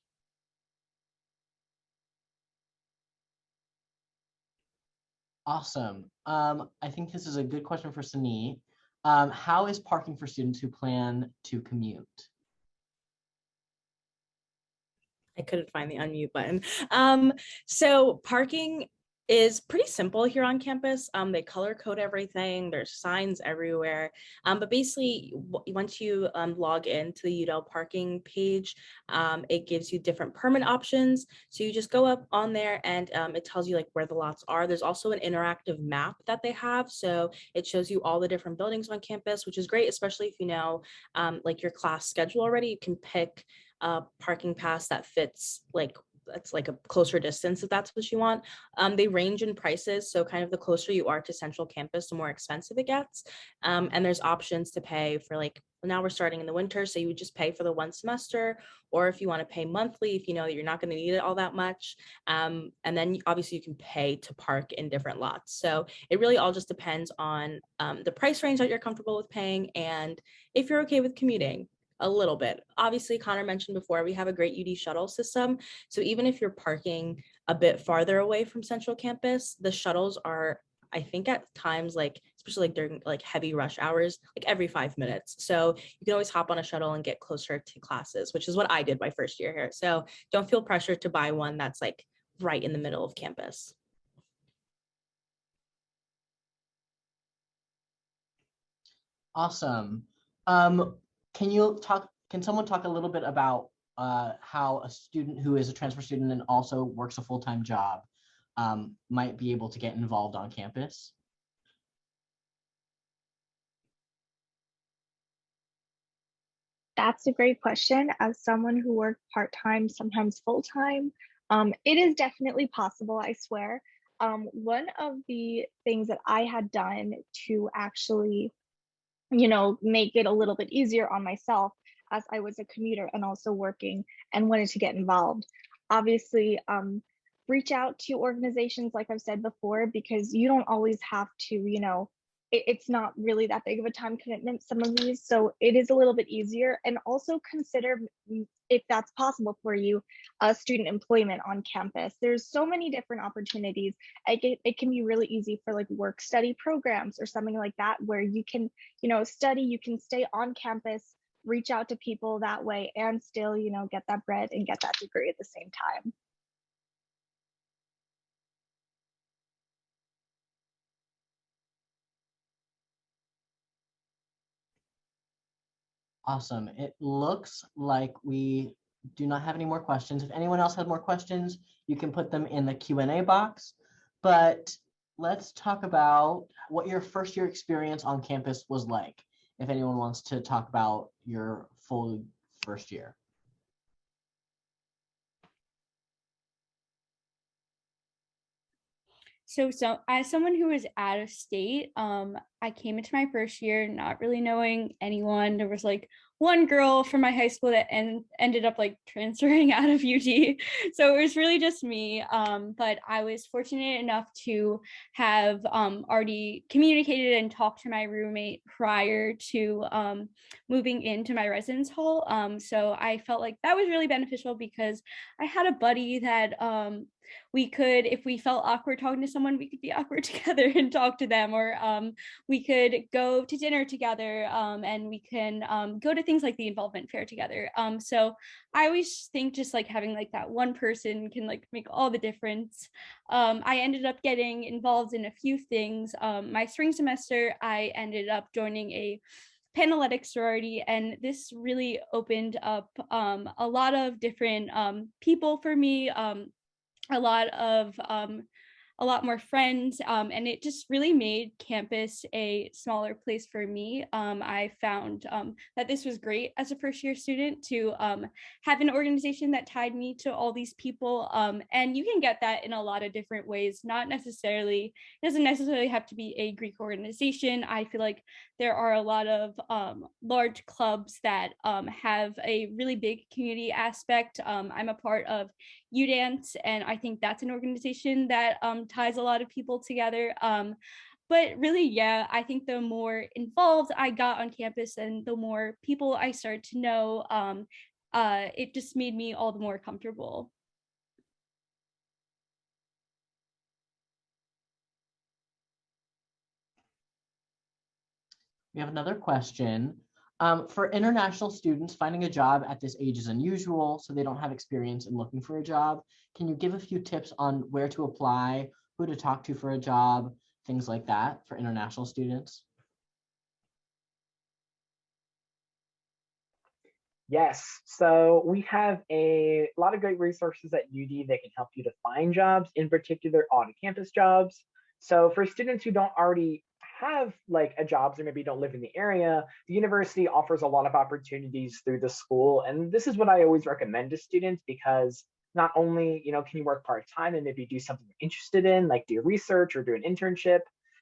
Awesome. I think this is a good question for Sani. How is parking for students who plan to commute? I couldn't find the unmute button. So parking is pretty simple here on campus. They color code everything. There's signs everywhere. But basically, once you log into the UDEL parking page, it gives you different permit options. So you just go up on there, and it tells you like where the lots are. There's also an interactive map that they have. So it shows you all the different buildings on campus, which is great, especially if you know like your class schedule already. You can pick a parking pass that fits like that's like a closer distance if that's what you want. They range in prices. So kind of the closer you are to central campus, the more expensive it gets. And there's options to pay for like, now we're starting in the winter, so you would just pay for the one semester, or if you want to pay monthly, if you know that you're not going to need it all that much. And then obviously you can pay to park in different lots. So it really all just depends on the price range that you're comfortable with paying and if you're okay with commuting a little bit. Obviously, Connor mentioned before, we have a great UD shuttle system. So even if you're parking a bit farther away from central campus, the shuttles are, I think at times, like, especially like during like heavy rush hours, like every 5 minutes. So you can always hop on a shuttle and get closer to classes, which is what I did my first year here. So don't feel pressured to buy one that's like right in the middle of campus. Awesome. Can someone talk a little bit about how a student who is a transfer student and also works a full-time job might be able to get involved on campus? That's a great question. As someone who worked part-time, sometimes full-time, it is definitely possible, I swear. One of the things that I had done to actually, make it a little bit easier on myself as I was a commuter and also working and wanted to get involved. Obviously, reach out to organizations, like I've said before, because you don't always have to, it's not really that big of a time commitment, some of these, so it is a little bit easier. And also consider, if that's possible for you, student employment on campus. There's so many different opportunities. It can be really easy for like work study programs or something like that, where you can, study, you can stay on campus, reach out to people that way, and still, get that bread and get that degree at the same time. Awesome. It looks like we do not have any more questions. If anyone else has more questions, you can put them in the Q&A box. But let's talk about what your first year experience on campus was like. If anyone wants to talk about your full first year. So as someone who was out of state, I came into my first year not really knowing anyone. There was like one girl from my high school that ended up like transferring out of UD. So it was really just me. But I was fortunate enough to have already communicated and talked to my roommate prior to moving into my residence hall. So I felt like that was really beneficial because I had a buddy that we could, if we felt awkward talking to someone, we could be awkward together and talk to them, or we could go to dinner together, and we can go to things like the involvement fair together. So I always think just like having like that one person can like make all the difference. I ended up getting involved in a few things. My spring semester, I ended up joining a Panhellenic sorority, and this really opened up a lot of different people for me. A lot more friends, and it just really made campus a smaller place for me. I found that this was great as a first year student to have an organization that tied me to all these people, and you can get that in a lot of different ways. It doesn't necessarily have to be a Greek organization. I feel like there are a lot of large clubs that have a really big community aspect. I'm a part of UDance, and I think that's an organization that ties a lot of people together. But really, yeah, I think the more involved I got on campus and the more people I started to know, it just made me all the more comfortable. We have another question. For international students, finding a job at this age is unusual, so they don't have experience in looking for a job. Can you give a few tips on where to apply, who to talk to for a job, things like that for international students? Yes, so we have a lot of great resources at UD that can help you to find jobs, in particular on-campus jobs. So for students who don't already have like a job or maybe don't live in the area, the university offers a lot of opportunities through the school. And this is what I always recommend to students, because not only, can you work part-time and maybe do something you're interested in, like do research or do an internship,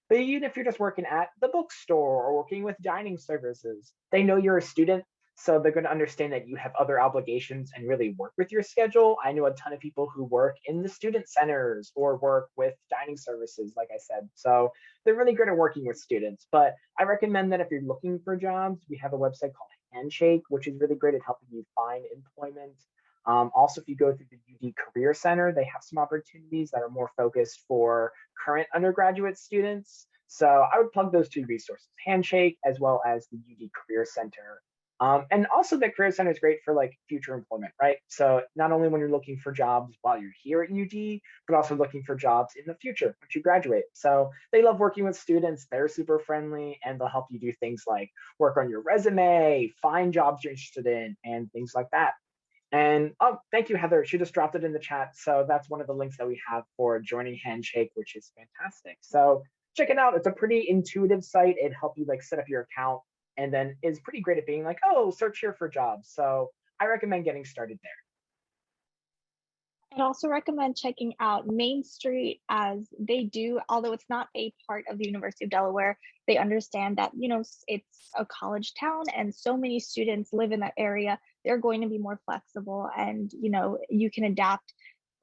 but even if you're just working at the bookstore or working with dining services, they know you're a student, so they're going to understand that you have other obligations and really work with your schedule. I know a ton of people who work in the student centers or work with dining services, like I said. So they're really good at working with students. But I recommend that if you're looking for jobs, we have a website called Handshake, which is really great at helping you find employment. Also, if you go through the UD Career Center, they have some opportunities that are more focused for current undergraduate students. So I would plug those two resources, Handshake as well as the UD Career Center. And also the Career Center is great for like future employment, right? So not only when you're looking for jobs while you're here at UD, but also looking for jobs in the future once you graduate. So they love working with students. They're super friendly, and they'll help you do things like work on your resume, find jobs you're interested in, and things like that. And oh, thank you, Heather. She just dropped it in the chat. So that's one of the links that we have for joining Handshake, which is fantastic. So check it out. It's a pretty intuitive site. It helps you like set up your account, and then is pretty great at being like, oh, search here for jobs. So I recommend getting started there. I'd also recommend checking out Main Street, as they do, although it's not a part of the University of Delaware, they understand that, it's a college town and so many students live in that area. They're going to be more flexible, and, you can adapt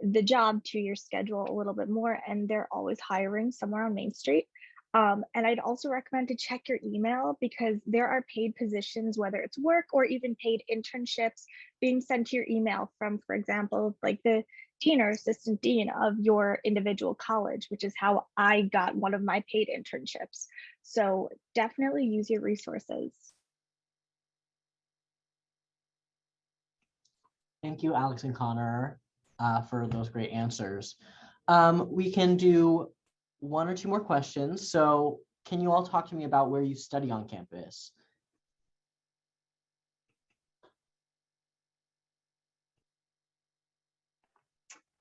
the job to your schedule a little bit more, and they're always hiring somewhere on Main Street. And I'd also recommend to check your email, because there are paid positions, whether it's work or even paid internships, being sent to your email from, for example, like the dean or assistant dean of your individual college, which is how I got one of my paid internships. So definitely use your resources. Thank you, Alex and Connor, for those great answers. We can do one or two more questions. So can you all talk to me about where you study on campus?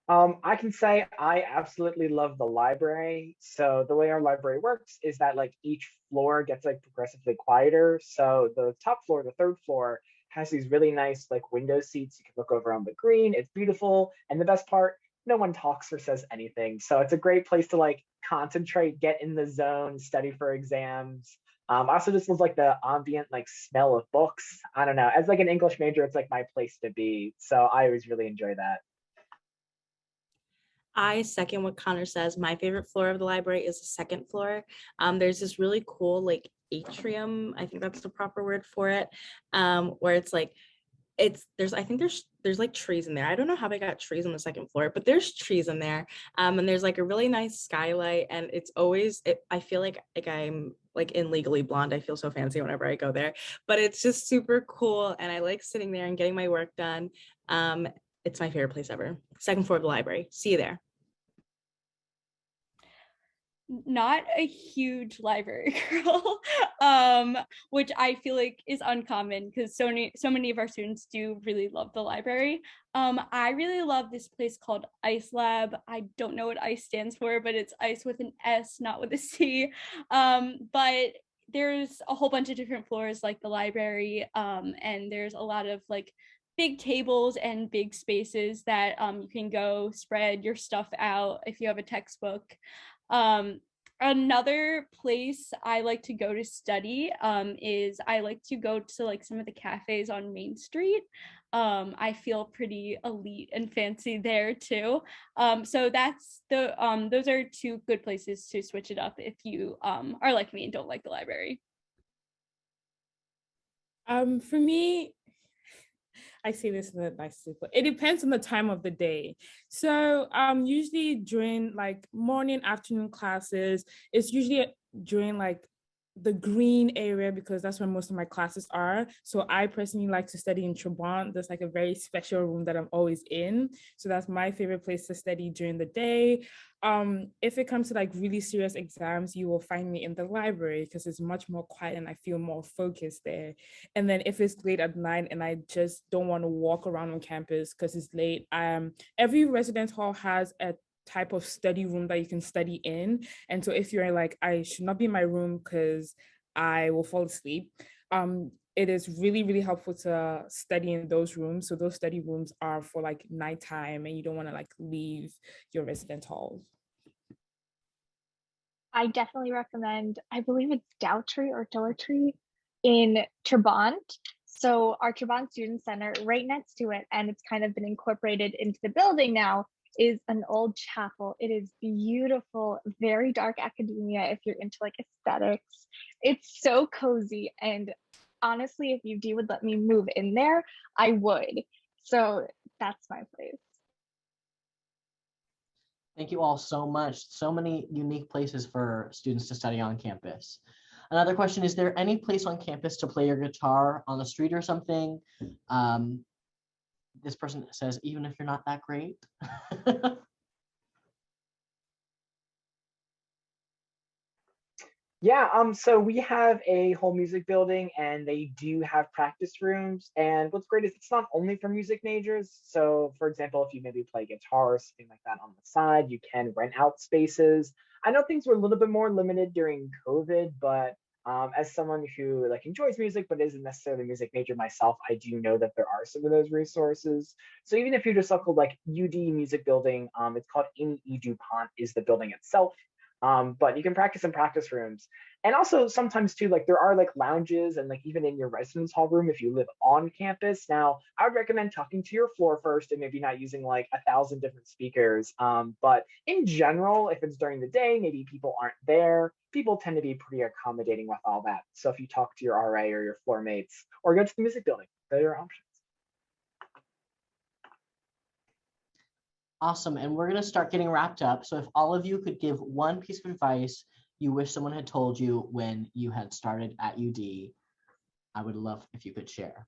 I can say I absolutely love the library. So the way our library works is that like each floor gets like progressively quieter. So the top floor, the third floor, has these really nice like window seats. You can look over on the green. It's beautiful. And the best part, no one talks or says anything. So it's a great place to like concentrate, get in the zone, study for exams. Also just love like the ambient like smell of books. I don't know. As like an English major, it's like my place to be. So I always really enjoy that. I second what Connor says. My favorite floor of the library is the second floor. There's this really cool like atrium, I think that's the proper word for it, where it's like, there's like trees in there. I don't know how they got trees on the second floor, but there's trees in there. And there's like a really nice skylight, and it's always, I feel like I'm like in Legally Blonde. I feel so fancy whenever I go there, but it's just super cool. And I like sitting there and getting my work done. It's my favorite place ever. Second floor of the library. See you there. Not a huge library girl, which I feel like is uncommon, because so many of our students do really love the library. I really love this place called Ice Lab. I don't know what ICE stands for, but it's ice with an S, not with a C. But there's a whole bunch of different floors like the library, and there's a lot of like big tables and big spaces that you can go spread your stuff out if you have a textbook. Another place I like to go to study is I like to go to like some of the cafes on Main Street. I feel pretty elite and fancy there too. So that's those are two good places to switch it up if you are like me and don't like the library. For me, I say this in a nice way. It depends on the time of the day. So usually during like morning, afternoon classes, it's usually during like the green area, because that's where most of my classes are. So I personally like to study in Trabant. There's like a very special room that I'm always in. So that's my favorite place to study during the day. If it comes to like really serious exams, you will find me in the library, because it's much more quiet and I feel more focused there. And then if it's late at night and I just don't want to walk around on campus because it's late, every residence hall has a type of study room that you can study in. And so if you're like, I should not be in my room because I will fall asleep, it is really, really helpful to study in those rooms. So those study rooms are for like nighttime and you don't want to like leave your residence halls. I definitely recommend, I believe it's Doubtry or Doherty in Trabant. So our Trabant Student Center, right next to it, and it's kind of been incorporated into the building now, is an old chapel. It is beautiful, very dark academia if you're into like aesthetics. It's so cozy, and honestly, if UD would let me move in there, I would. So that's my place. Thank you all so much. So many unique places for students to study on campus. Another question, is there any place on campus to play your guitar on the street or something? This person says, even if you're not that great. Yeah, so we have a whole music building and they do have practice rooms. And what's great is it's not only for music majors. So for example, if you maybe play guitar or something like that on the side, you can rent out spaces. I know things were a little bit more limited during COVID, but as someone who like enjoys music but isn't necessarily a music major myself, I do know that there are some of those resources. So even if you just look like UD Music Building, it's called In E DuPont is the building itself. But you can practice in practice rooms. And also sometimes too, like there are like lounges and like even in your residence hall room, if you live on campus. Now, I would recommend talking to your floor first and maybe not using like 1,000 different speakers. But in general, if it's during the day, maybe people aren't there. People tend to be pretty accommodating with all that. So if you talk to your RA or your floor mates or go to the music building, they're your options. Awesome, and we're gonna start getting wrapped up. So if all of you could give one piece of advice you wish someone had told you when you had started at UD, I would love if you could share.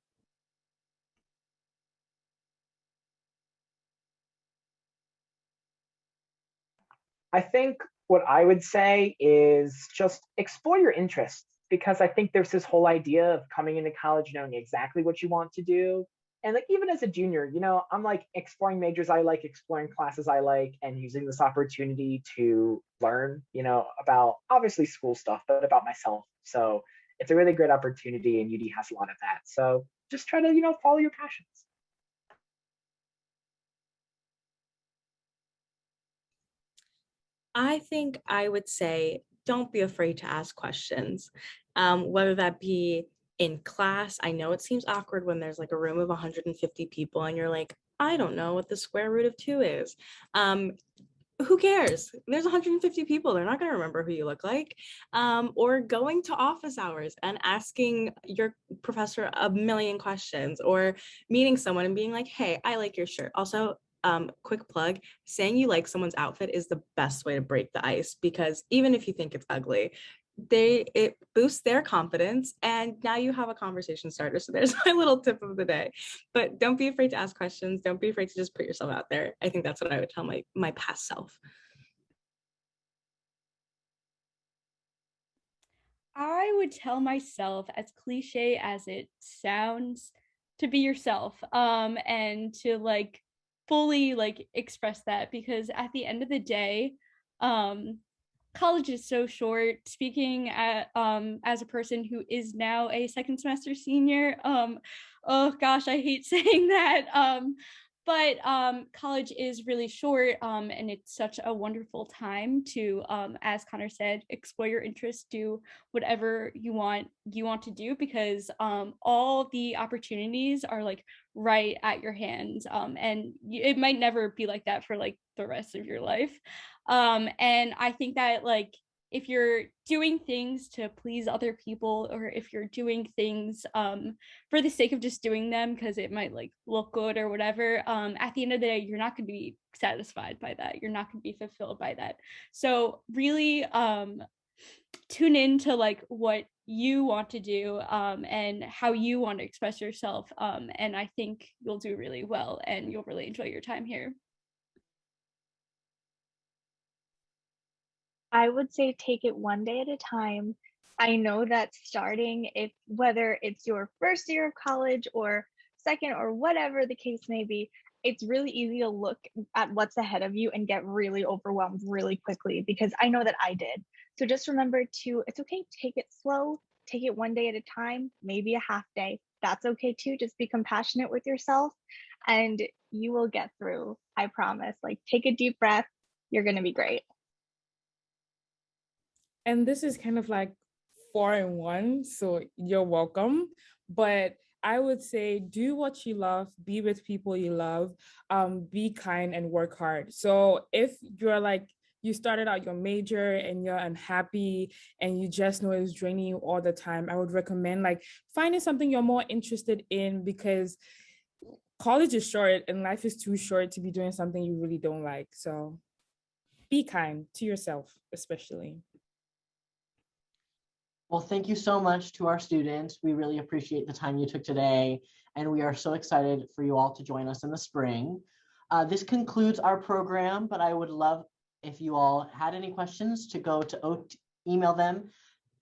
I think what I would say is just explore your interests, because I think there's this whole idea of coming into college knowing exactly what you want to do. And like even as a junior, you know, I'm like exploring majors I like, exploring classes I like, and using this opportunity to learn, you know, about obviously school stuff, but about myself. So it's a really great opportunity and UD has a lot of that. So just try to, you know, follow your passions. I think I would say, don't be afraid to ask questions, whether that be in class. I know it seems awkward when there's like a room of 150 people and you're like, I don't know what the square root of 2 is. Who cares? There's 150 people. They're not going to remember who you look like. Or going to office hours and asking your professor a million questions, or meeting someone and being like, hey, I like your shirt. Also, quick plug, saying you like someone's outfit is the best way to break the ice, because even if you think it's ugly, it boosts their confidence and now you have a conversation starter. So there's my little tip of the day. But don't be afraid to ask questions. Don't be afraid to just put yourself out there. I think that's what I would tell my past self. I would tell myself, as cliche as it sounds, to be yourself, and to like fully like express that, because at the end of the day, college is so short. Speaking at, as a person who is now a second semester senior, oh gosh, I hate saying that, but college is really short, and it's such a wonderful time to, as Connor said, explore your interests, do whatever you want to do, because all the opportunities are like right at your hands, and it might never be like that for like the rest of your life. And I think that like if you're doing things to please other people, or if you're doing things for the sake of just doing them because it might like look good or whatever, at the end of the day, you're not going to be satisfied by that. You're not going to be fulfilled by that. So really tune in to like what you want to do, and how you want to express yourself. And I think you'll do really well and you'll really enjoy your time here. I would say take it one day at a time. I know that starting, if whether it's your first year of college or second or whatever the case may be, it's really easy to look at what's ahead of you and get really overwhelmed really quickly, because I know that I did. So just remember to, it's okay, take it slow, take it one day at a time, maybe a half day. That's okay too. Just be compassionate with yourself and you will get through. I promise. Like, take a deep breath. You're going to be great. And this is kind of like 4-in-1, so you're welcome. But I would say do what you love, be with people you love, be kind and work hard. So if you're like, you started out your major and you're unhappy and you just know it's draining you all the time, I would recommend like finding something you're more interested in, because college is short and life is too short to be doing something you really don't like. So be kind to yourself, especially. Well, thank you so much to our students. We really appreciate the time you took today, and we are so excited for you all to join us in the spring. This concludes our program, but I would love if you all had any questions to go to email them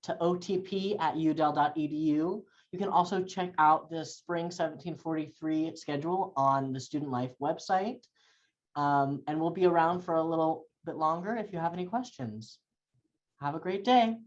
to otp@udel.edu. You can also check out the Spring 1743 schedule on the Student Life website, and we'll be around for a little bit longer if you have any questions. Have a great day.